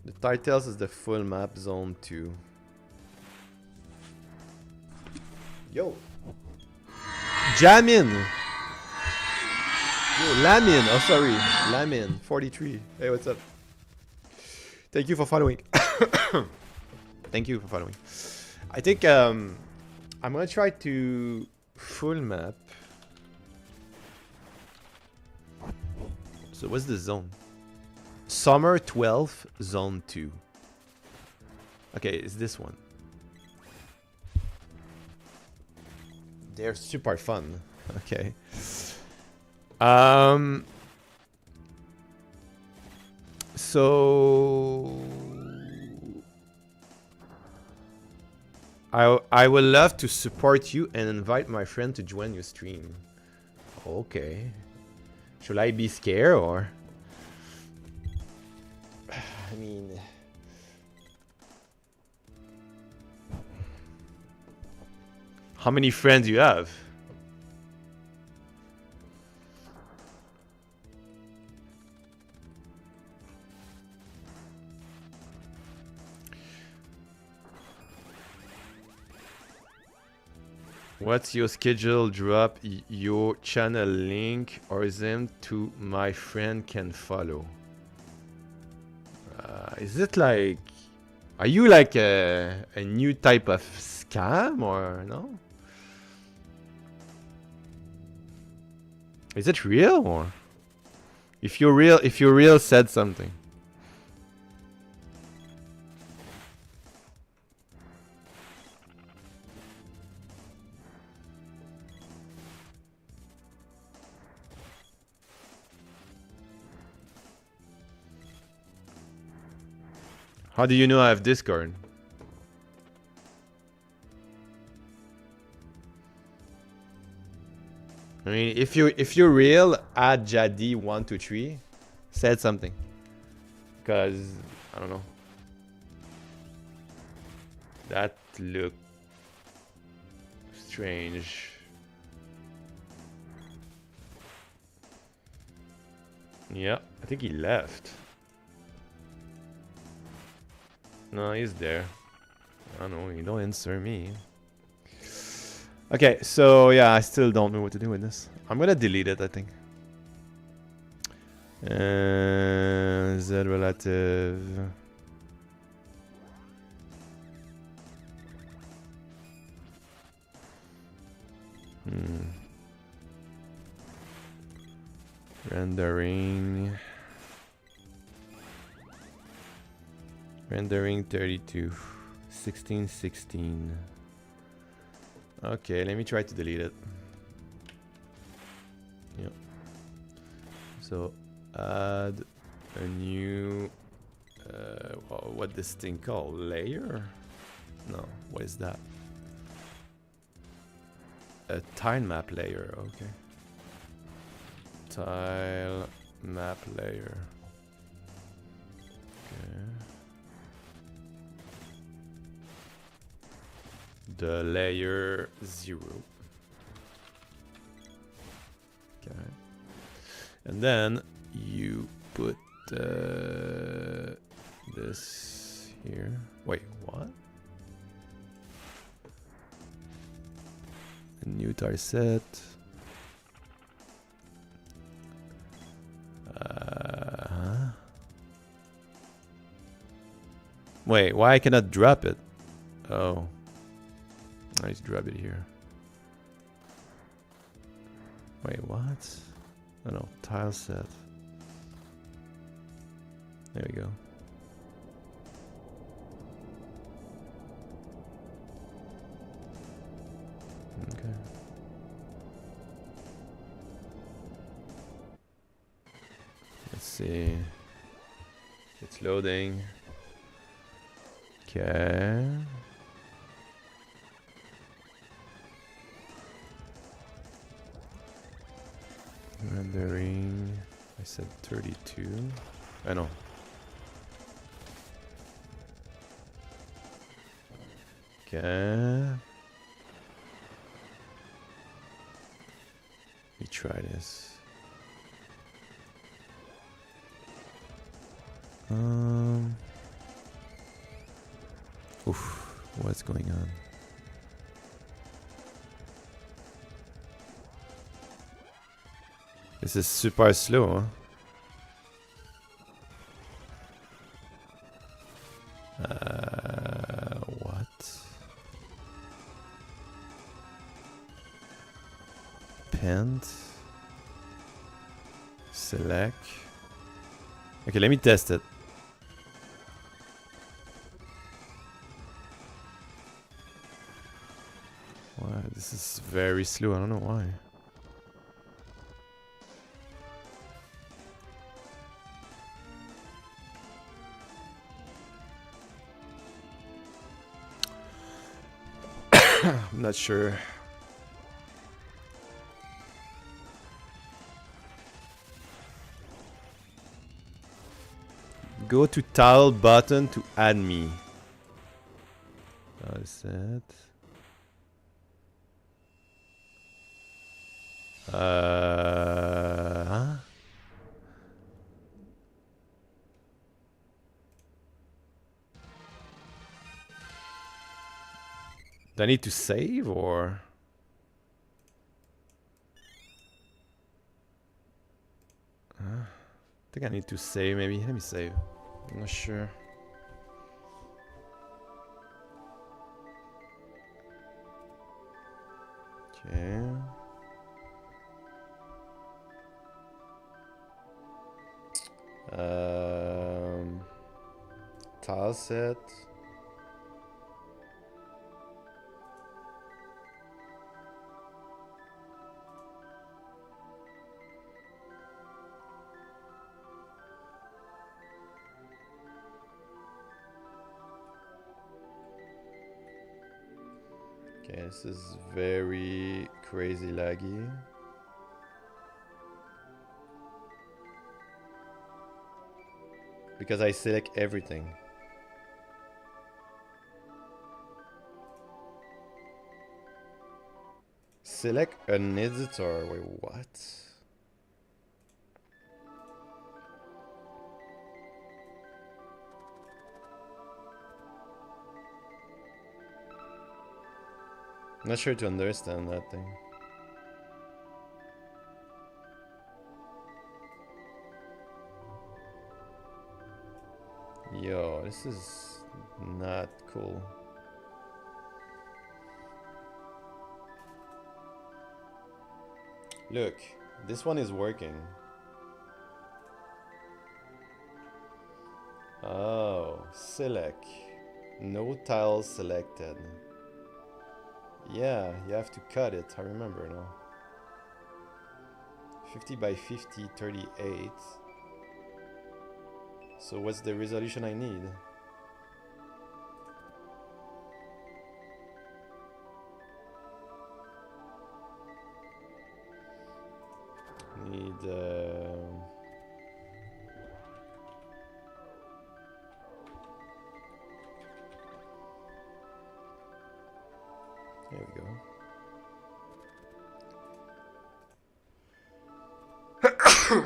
The titles is the full map zone 2. Yo. Jamin. Yo, Lamin. Oh, sorry. Lamin. 43. Hey, what's up? Thank you for following. Thank you for following. I think I'm gonna try to full map. So what's the zone? Summer 12, zone 2. Okay, it's this one. They're super fun. Okay. So I would love to support you and invite my friend to join your stream. Okay. Should I be scared or? I mean, how many friends you have? What's your schedule? Drop your channel link or them to my friend can follow. Is it like, are you like a new type of scam or no? Is it real or? If you're real, said something. How do you know I have Discord? I mean, if you're real, add Jadi123, said something. Cause I don't know. That looked strange. Yeah, I think he left. No, he's there. I don't know, you don't answer me. Okay, so yeah, I still don't know what to do with this. I'm gonna delete it, I think. Z relative. Rendering 32. 16. Okay, let me try to delete it. Yep. So add a new what this thing called? Layer? No, what is that? A tile map layer, okay. Tile map layer. Okay. The layer 0. Okay. And then you put this here. Wait, what? A new tile set. Wait, why I cannot drop it? Oh. I need to drop it here. Wait, what? Oh no, tile set. There we go. Okay. Let's see. It's loading. Okay. Rendering. I said 32. I know. Okay. Let me try this. Oof, what's going on? This is super slow, huh? What? Pent. Select. Okay, let me test it. Wow, this is very slow. I don't know why. I'm not sure. Go to tile button to add me. That's it. Huh? Do I need to save or? I think I need to save maybe. Let me save. I'm not sure. Okay. Tile set. Okay, this is very crazy laggy. Because I select everything. Select an editor. Wait, what? I'm not sure to understand that thing. Yo, this is not cool. Look, this one is working. Oh, select. No tiles selected. Yeah, you have to cut it. I remember now. 50 by 50, 38. So what's the resolution I need? Need there we go.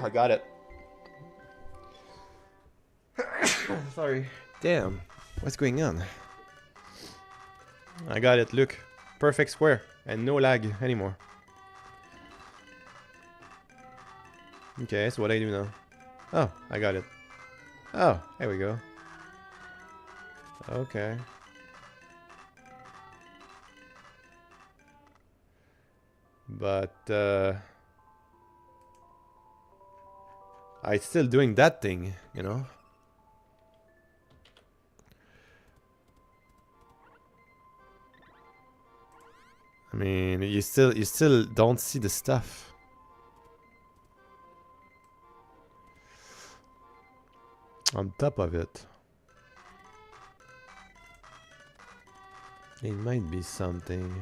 I got it. Sorry. Damn. What's going on? I got it. Look. Perfect square. And no lag anymore. Okay, so what I do now? Oh, I got it. Oh, there we go. Okay. But, I'm still doing that thing, you know? I mean, you still don't see the stuff. On top of it. It might be something.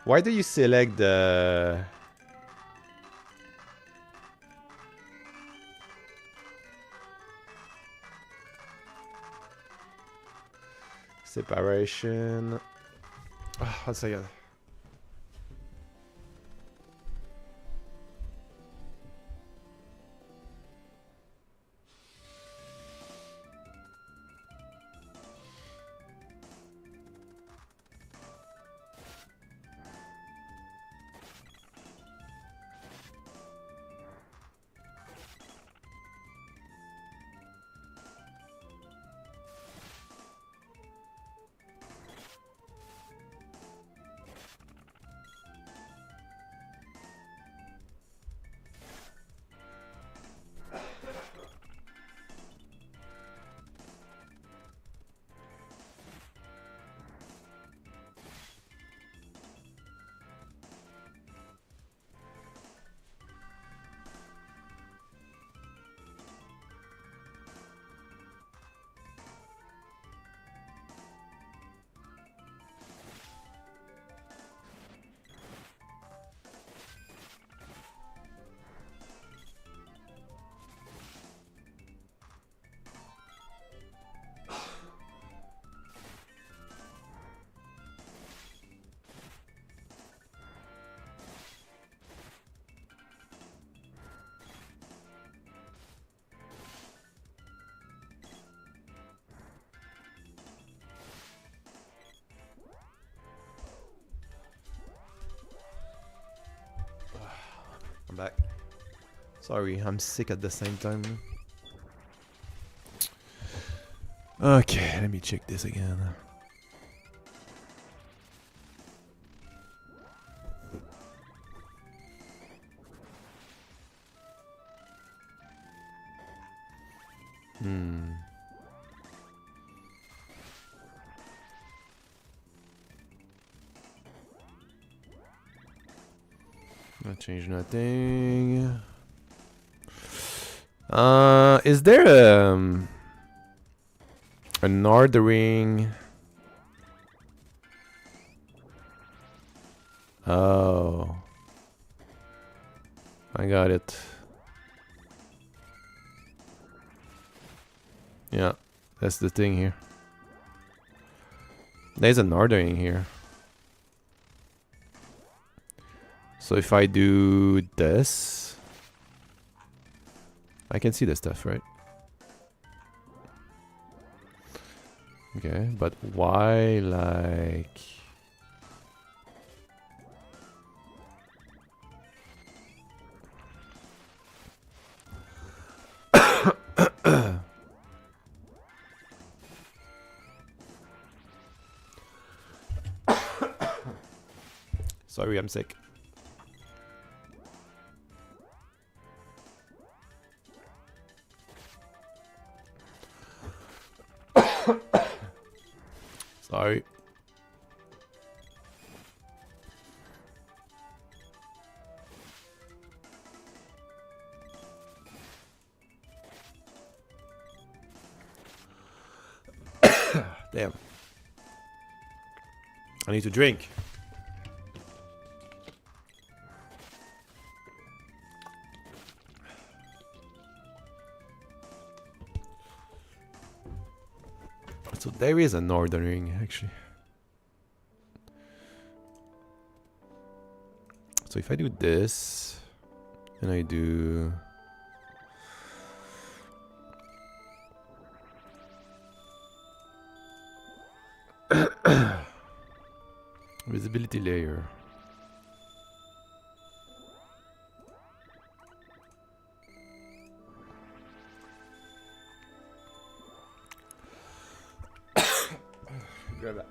Why do you select the... Separation... Oh, 1 second. I'm back. Sorry, I'm sick at the same time. Okay, let me check this again. Not change nothing. Is there an ordering? Oh, I got it. Yeah, that's the thing here. There's an ordering here. So if I do this, I can see the stuff, right? Okay, but why, like... Sorry, I'm sick. Sorry. Damn. I need to drink. So there is a northern ring, actually. So if I do this, and I do... visibility layer. Grab that.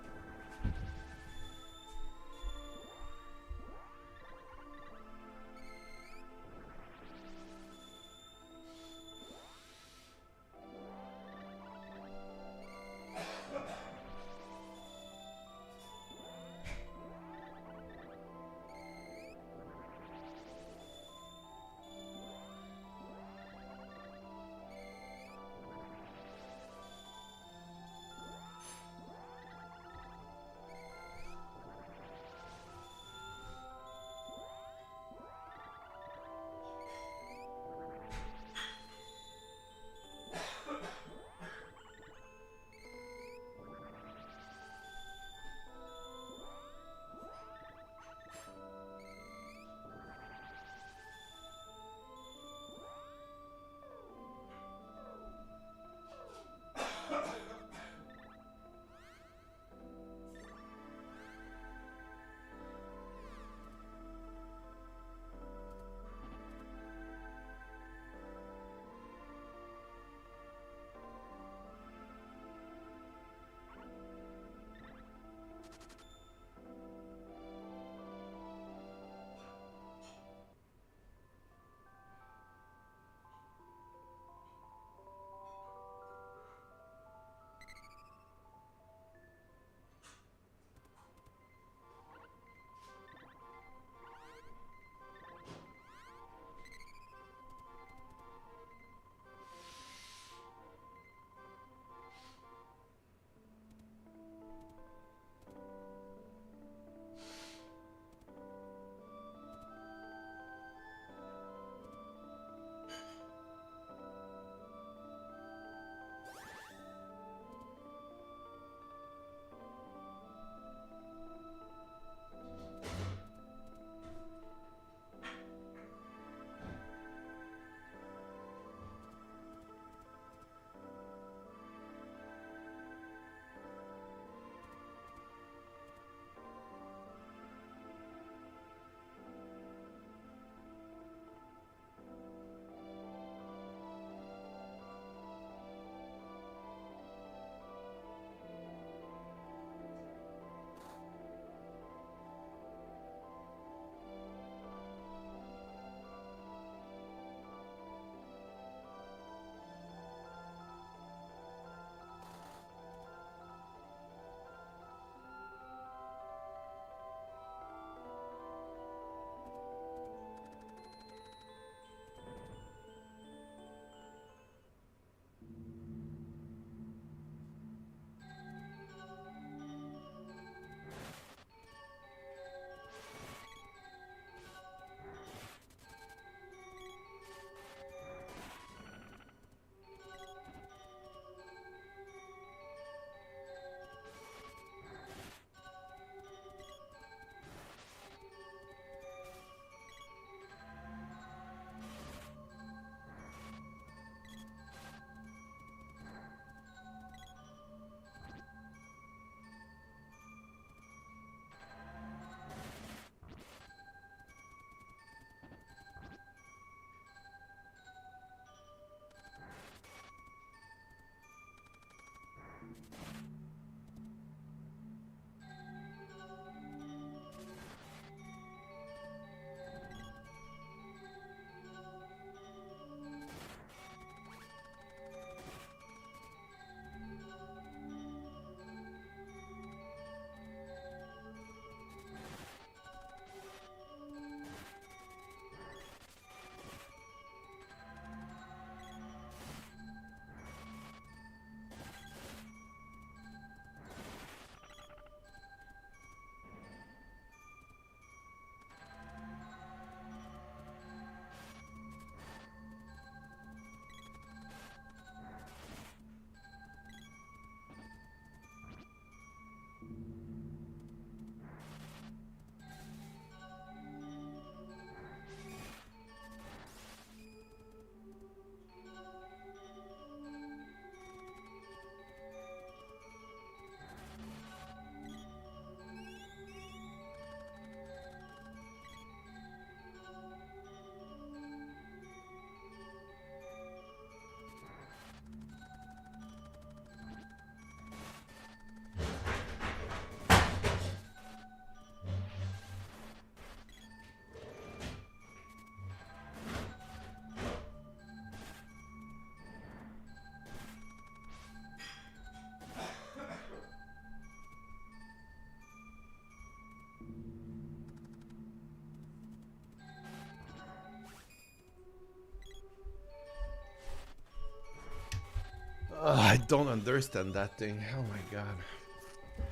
I don't understand that thing. Oh my god.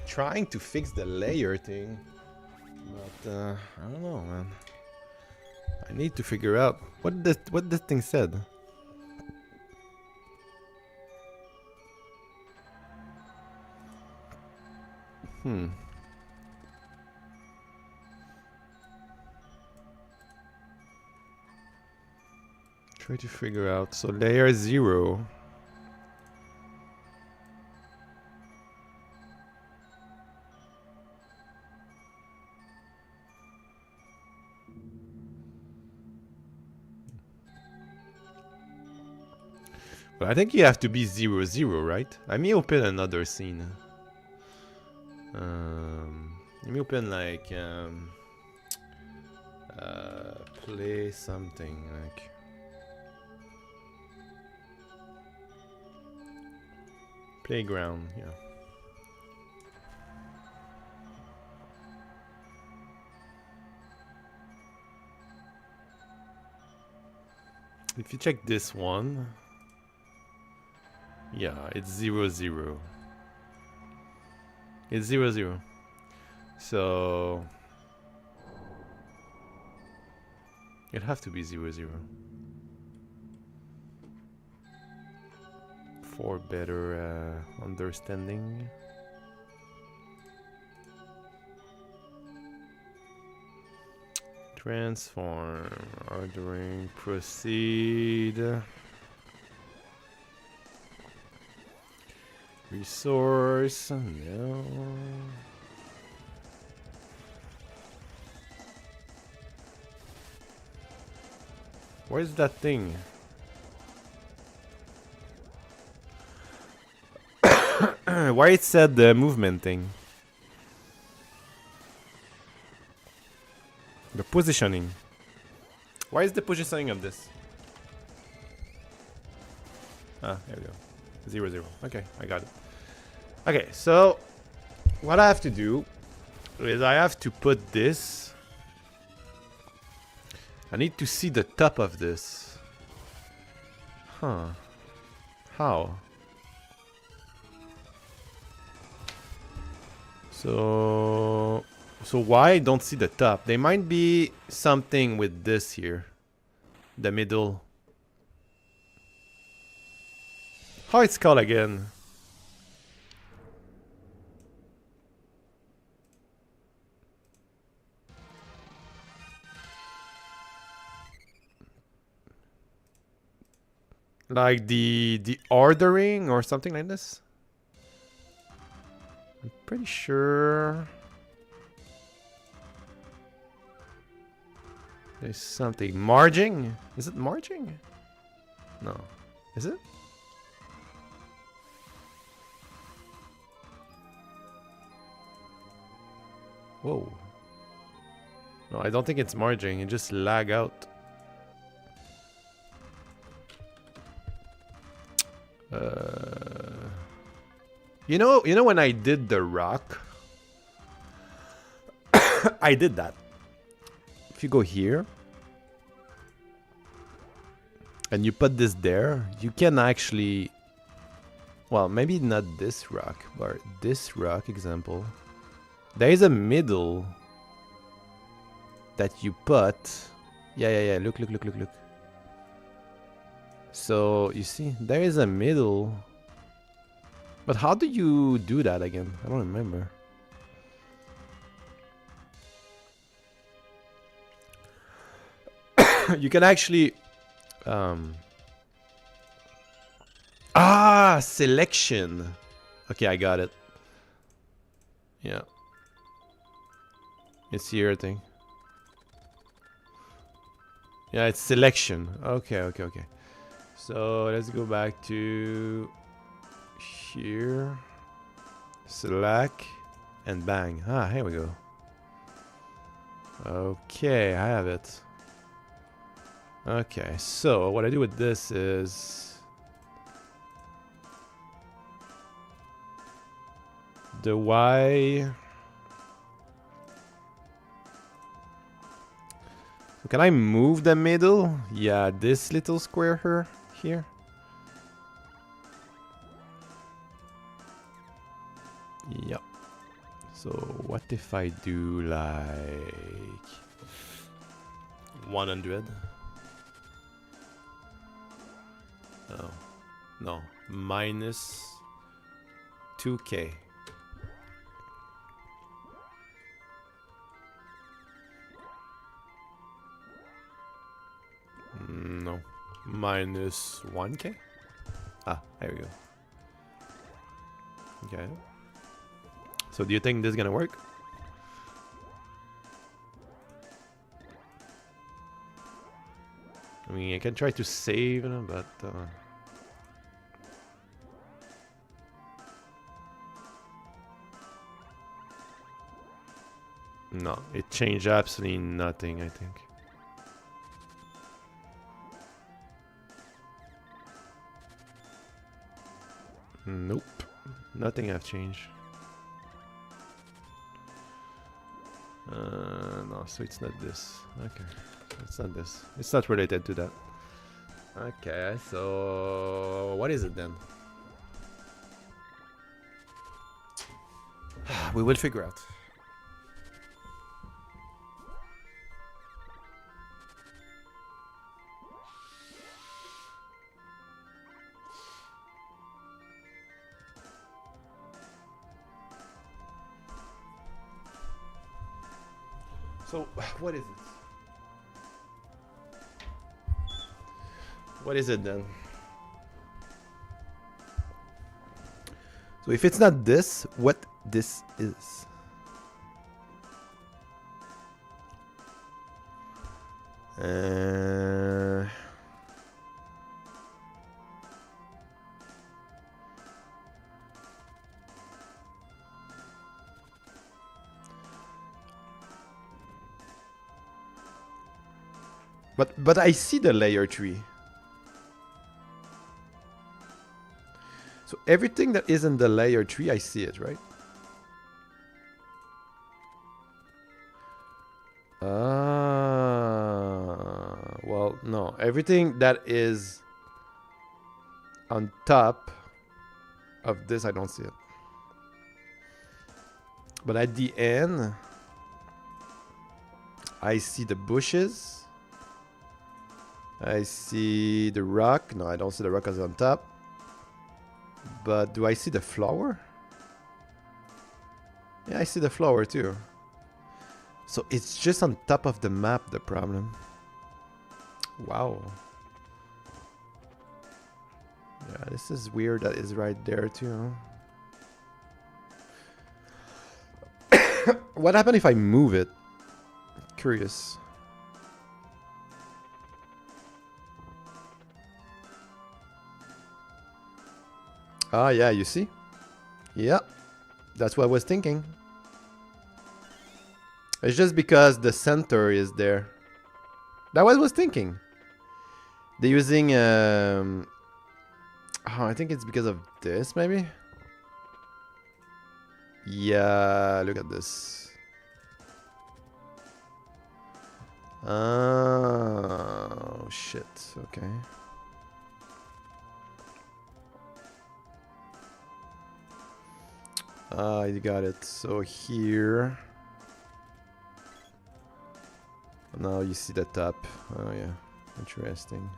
Trying to fix the layer thing. But I don't know, man. I need to figure out what this thing said. Try to figure out. So layer 0. But I think you have to be 0, 0, right? Let me open another scene. Let me open like play something like playground, yeah. If you check this one, yeah, it's 0, 0. It's 0, 0. So it have to be 0, 0. For better understanding. Transform, ordering, proceed. Resource, no. Where's that thing? Why it said the movement thing? The positioning. Why is the positioning of this? Ah, there we go. 0, 0. Okay, I got it. Okay, so what I have to do is I have to put this. I need to see the top of this. Huh. How? So why I don't see the top? There might be something with this here. The middle. How it's called again? Like the ordering or something like this? I'm pretty sure there's something. Marging? Is it marging? No. Is it? Whoa. No, I don't think it's marging. It just lag out. You know when I did the rock? I did that. If you go here and you put this there, you can actually, well, maybe not this rock, but this rock example. There is a middle that you put. Yeah. Look. So you see, there is a middle. But how do you do that again? I don't remember. You can actually selection. Okay, I got it. Yeah. It's here, I think. Yeah, it's selection. Okay. So let's go back to here. Select and bang. Ah, here we go. Okay, I have it. Okay, so what I do with this is the Y. Can I move the middle? Yeah, this little square here. What if I do like 100? No. No. Minus 2k. No. Minus 1k? Ah, there we go. Okay. So do you think this is gonna work? I mean, I can try to save, but no, it changed absolutely nothing, I think. Nope, nothing have changed. No, so it's not this. Okay, it's not this. It's not related to that. Okay, so what is it then? We will figure out. So, what is it? What is it then? So if it's not this, what this is? But I see the layer tree. So everything that is in the layer tree, I see it, right? Well, no. Everything that is on top of this, I don't see it. But at the end, I see the bushes. I see the rock. No, I don't see the rock as on top. But do I see the flower? Yeah, I see the flower too. So it's just on top of the map, the problem. Wow. Yeah, this is weird. That is right there too. What happened if I move it? Curious. Ah, yeah, you see? Yeah, that's what I was thinking. It's just because the center is there. That's what I was thinking. They're using... oh, I think it's because of this, maybe? Yeah, look at this. Oh, shit. Okay. Ah, you got it. So here... Now you see the top. Oh, yeah. Interesting.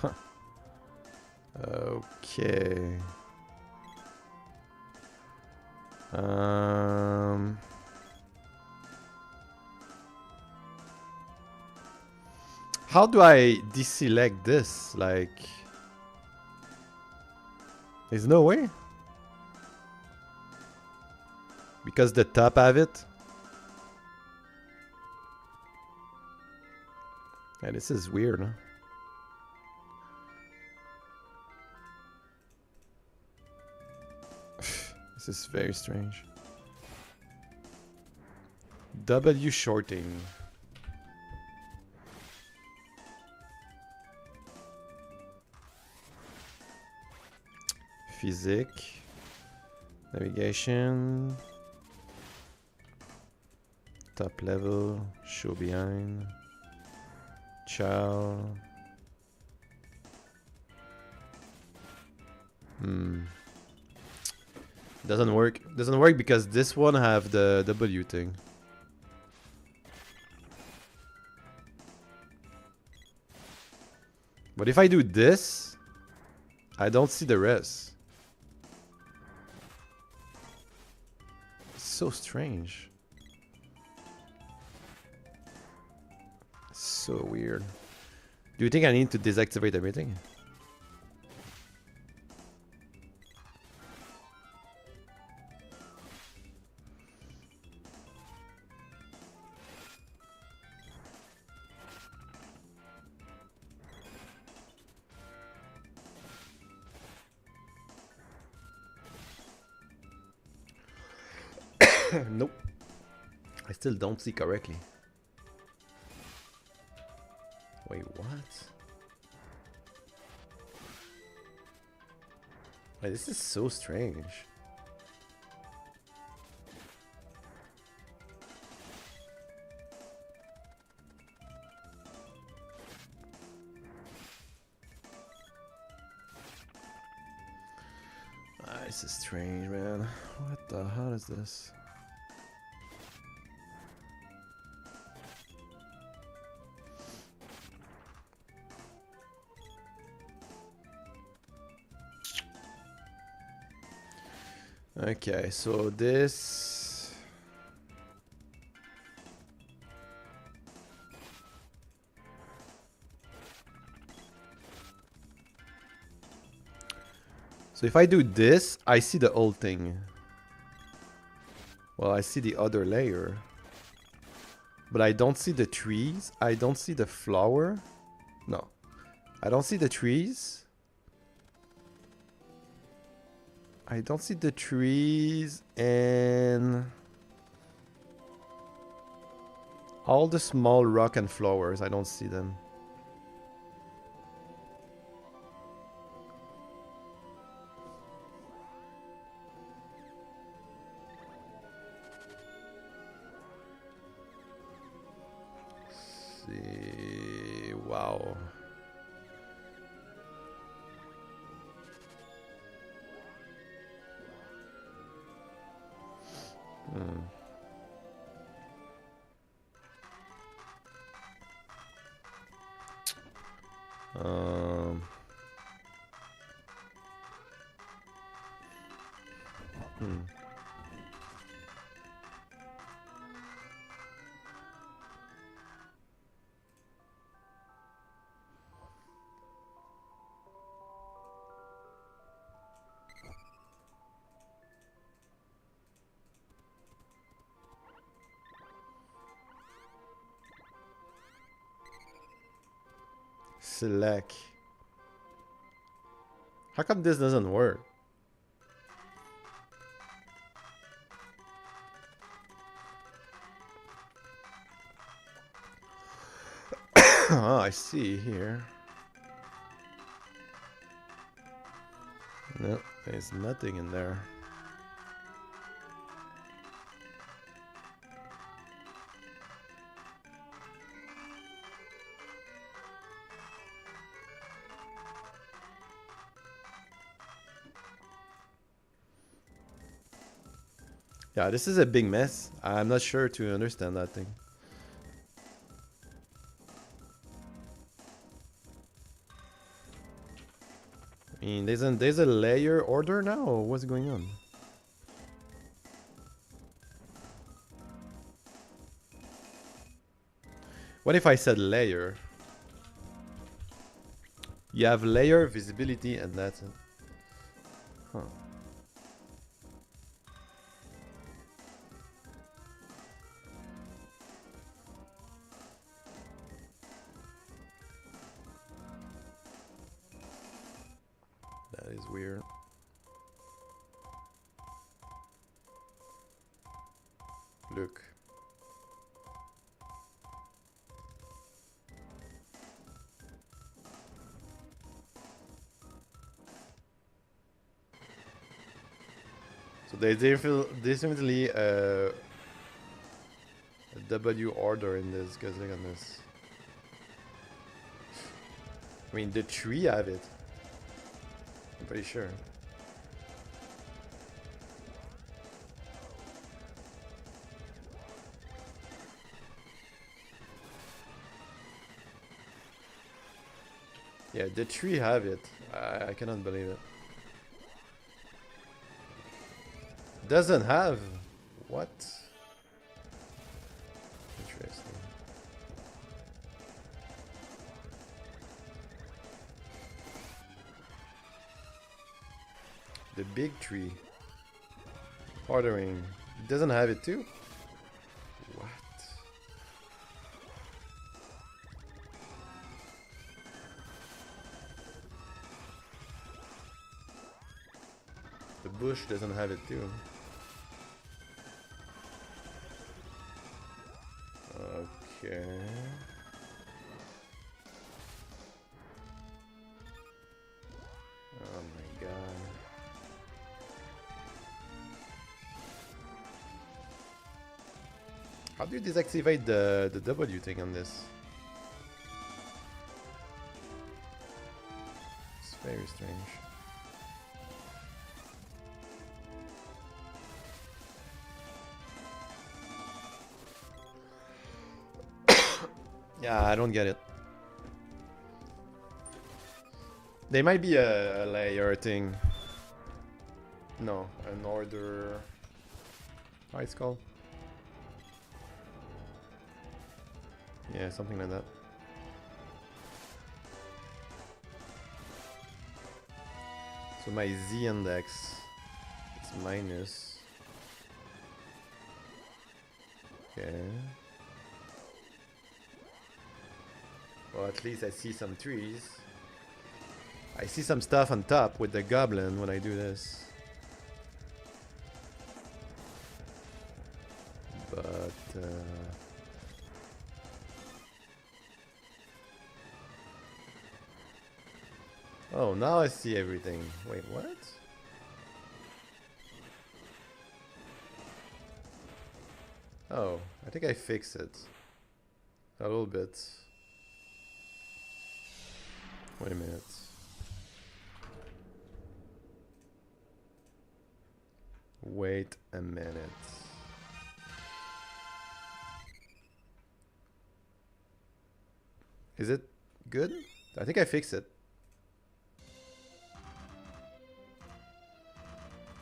Huh. Okay. How do I deselect this? Like... There's no way? Because the top have it? Yeah, this is weird, huh? This is very strange. W shorting. Physics. Navigation. Top level. Show behind. Child. Doesn't work. Doesn't work because this one have the W thing. But if I do this, I don't see the rest. It's so strange. So weird. Do you think I need to deactivate everything? Nope. I still don't see correctly. Wait, what? Wait, this is so strange. This is strange, man. What the hell is this? Okay, so this... So if I do this, I see the old thing. Well, I see the other layer. But I don't see the trees. I don't see the flower. No. I don't see the trees. I don't see the trees and all the small rock and flowers. I don't see them. Let's see, wow. Select. How come this doesn't work? Oh, I see here. No, there's nothing in there. Yeah, this is a big mess. I'm not sure to understand that thing. I mean, there's a layer order now, or what's going on? What if I said layer? You have layer, visibility, and that's it. Huh. That is weird. Look. So there's definitely a W order in this, guys. Look at this. I mean, the tree have it. I'm pretty sure. Yeah, the tree have it. I cannot believe it. Doesn't have. What? Interesting. The big tree. Ordering. Doesn't have it too? What? The bush doesn't have it too. Okay. Oh my god. How do you deactivate the W thing on this? It's very strange. Yeah, I don't get it. There might be a layer thing. No, an order. How it's called? Yeah, something like that. So my Z index is minus. Okay. Well, at least I see some trees. I see some stuff on top with the goblin when I do this. But oh, now I see everything. Wait, what? Oh, I think I fixed it. A little bit. Wait a minute. Wait a minute. Is it good? I think I fixed it.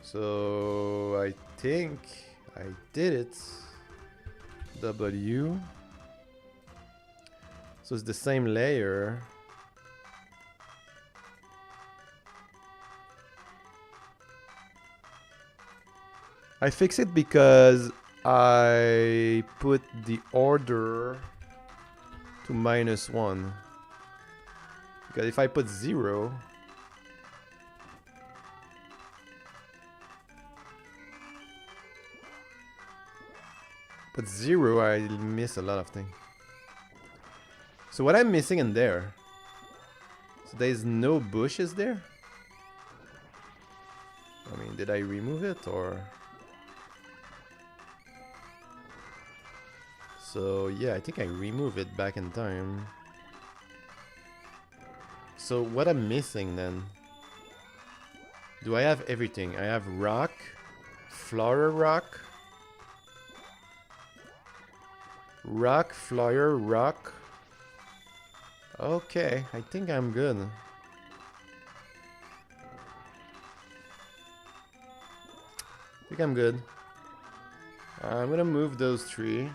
So I think I did it. W. So it's the same layer. I fix it because I put the order to -1. Because if I put 0, I miss a lot of things. So what I'm missing in there? So there's no bushes there? I mean, did I remove it or? So yeah, I think I remove it back in time. So what I'm missing then? Do I have everything? I have rock, flower rock, flower rock. Okay, I think I'm good. I think I'm good. I'm gonna move those three.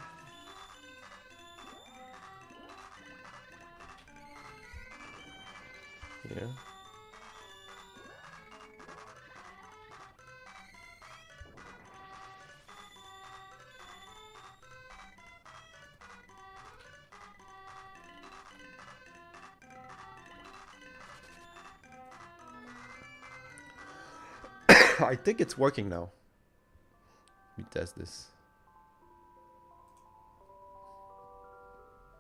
Yeah. I think it's working now. Let me test this.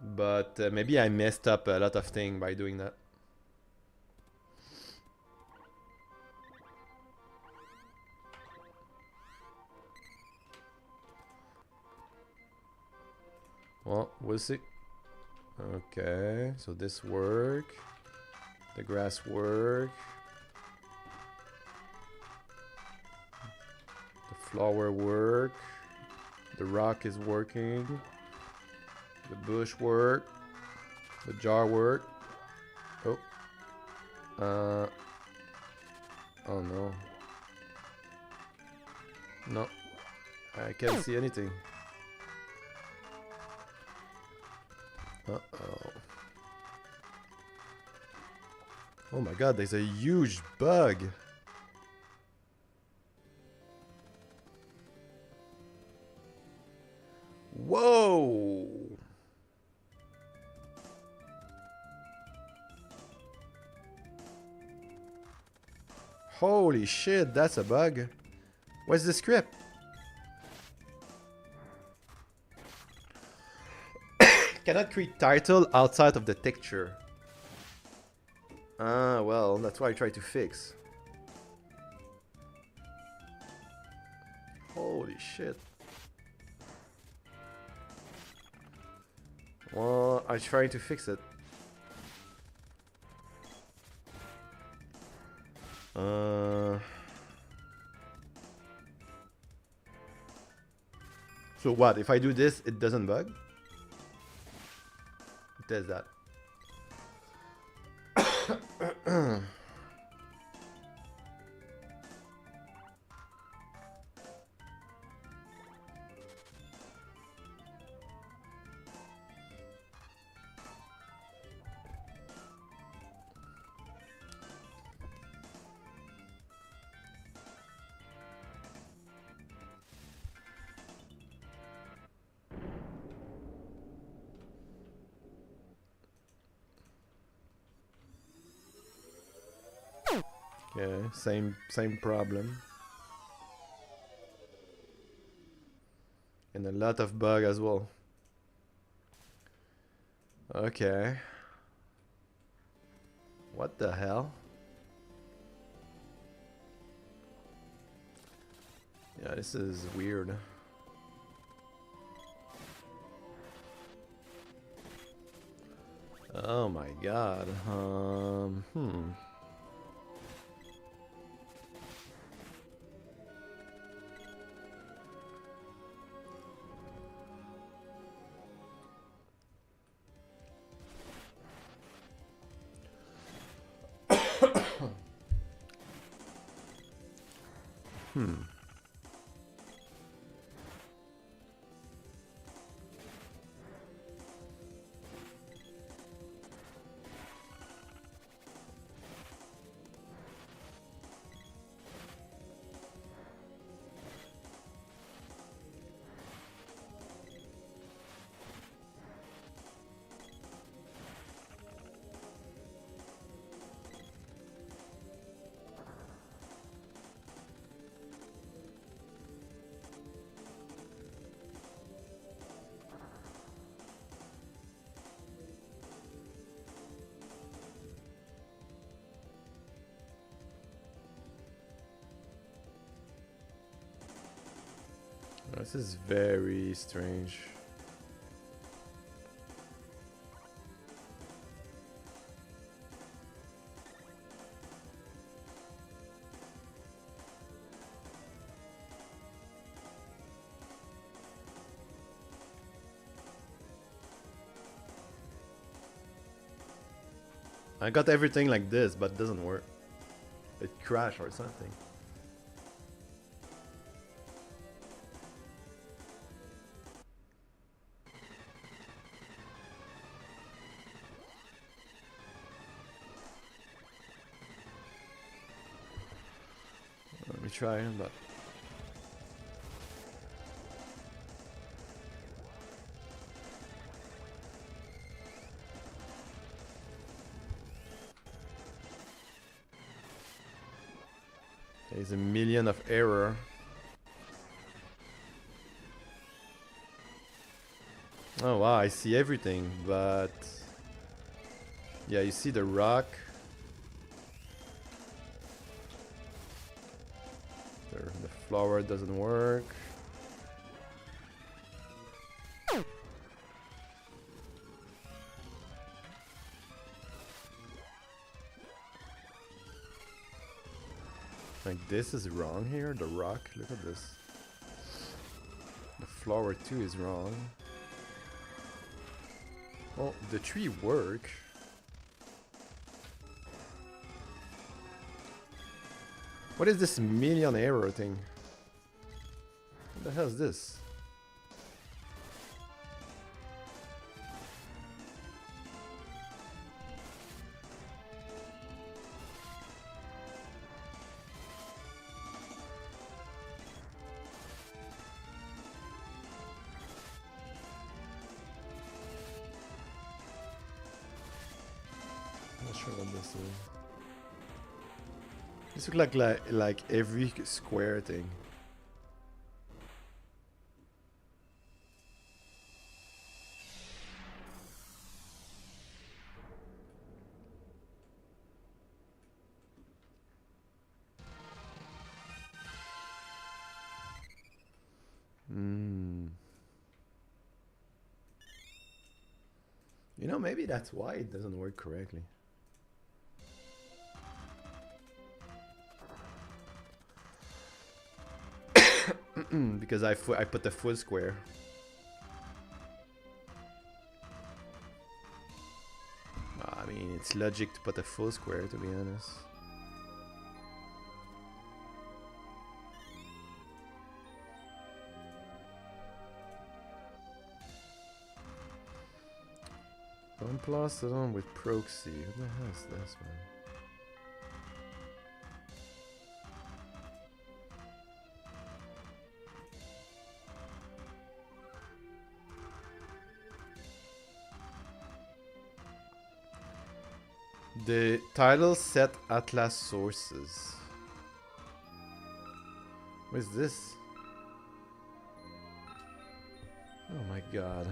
But maybe I messed up a lot of things by doing that. Well, we'll see. Okay, so this work. The grass work. The flower work. The rock is working. The bush work. The jar work. Oh, Oh no. No. I can't see anything. Uh-oh. Oh my god, there's a huge bug. Whoa! Holy shit, that's a bug. What's the script? Cannot create title outside of the texture. Ah, well, that's why I try to fix. Holy shit. Well, I try to fix it. So what? If I do this, it doesn't bug? It does that. Yeah, same problem. And a lot of bug as well. Okay. What the hell? Yeah, this is weird. Oh my god. This is very strange. I got everything like this, but it doesn't work. It crashed or something. Let me try, but there's a million of error. Oh wow, I see everything, but yeah, you see the rock. The flower doesn't work. Like this is wrong here, the rock, look at this. The flower too is wrong. Oh, the tree work. What is this million error thing? What the hell is this? Not sure what this is. This looks like every square thing. You know, maybe that's why it doesn't work correctly. Because I put the full square. I mean, it's logic to put a full square, to be honest. Unplus it on with proxy. What the hell is this, man? The title set Atlas sources. What is this? Oh my god.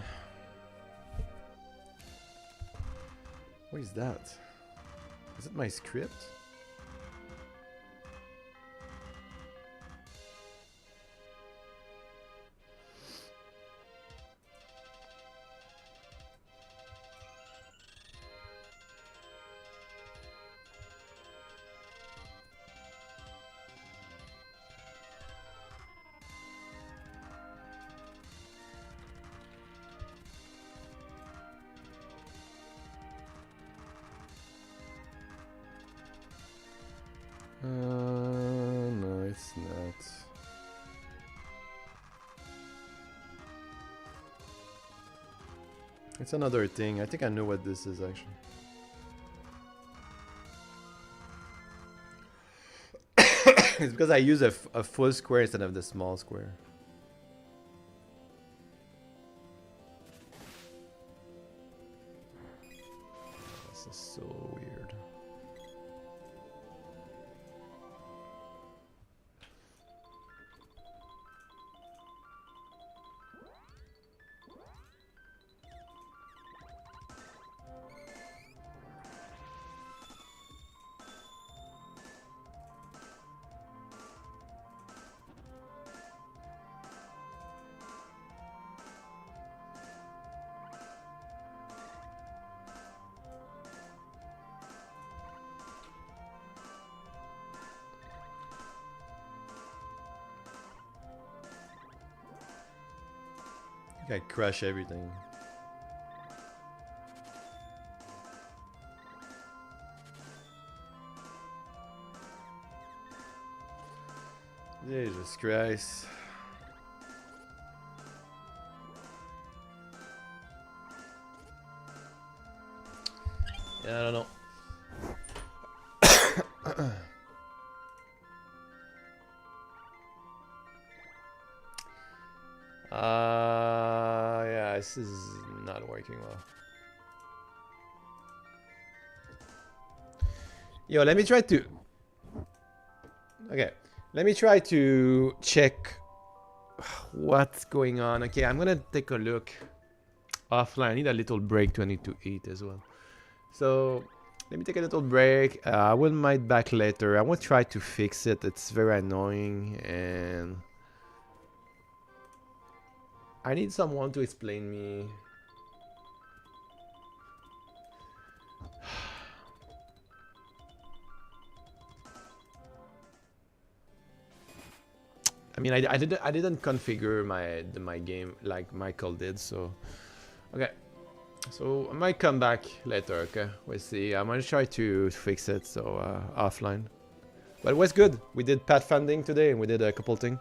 What is that? Is it my script? No, it's not. It's another thing. I think I know what this is actually. It's because I use a full square instead of the small square. This is so weird. I crush everything. Jesus Christ. Yeah, I don't know. Yeah, this is not working well. Yo, let me try to... Okay, let me try to check what's going on. Okay, I'm gonna take a look offline. I need a little break to I need to eat as well. So, let me take a little break. I will might back later. I will try to fix it. It's very annoying and... I need someone to explain me. I mean, I didn't configure my game like Michael did, so okay. So I might come back later. Okay, we'll see. I'm gonna try to fix it. So offline. But it was good. We did pathfinding today and we did a couple things.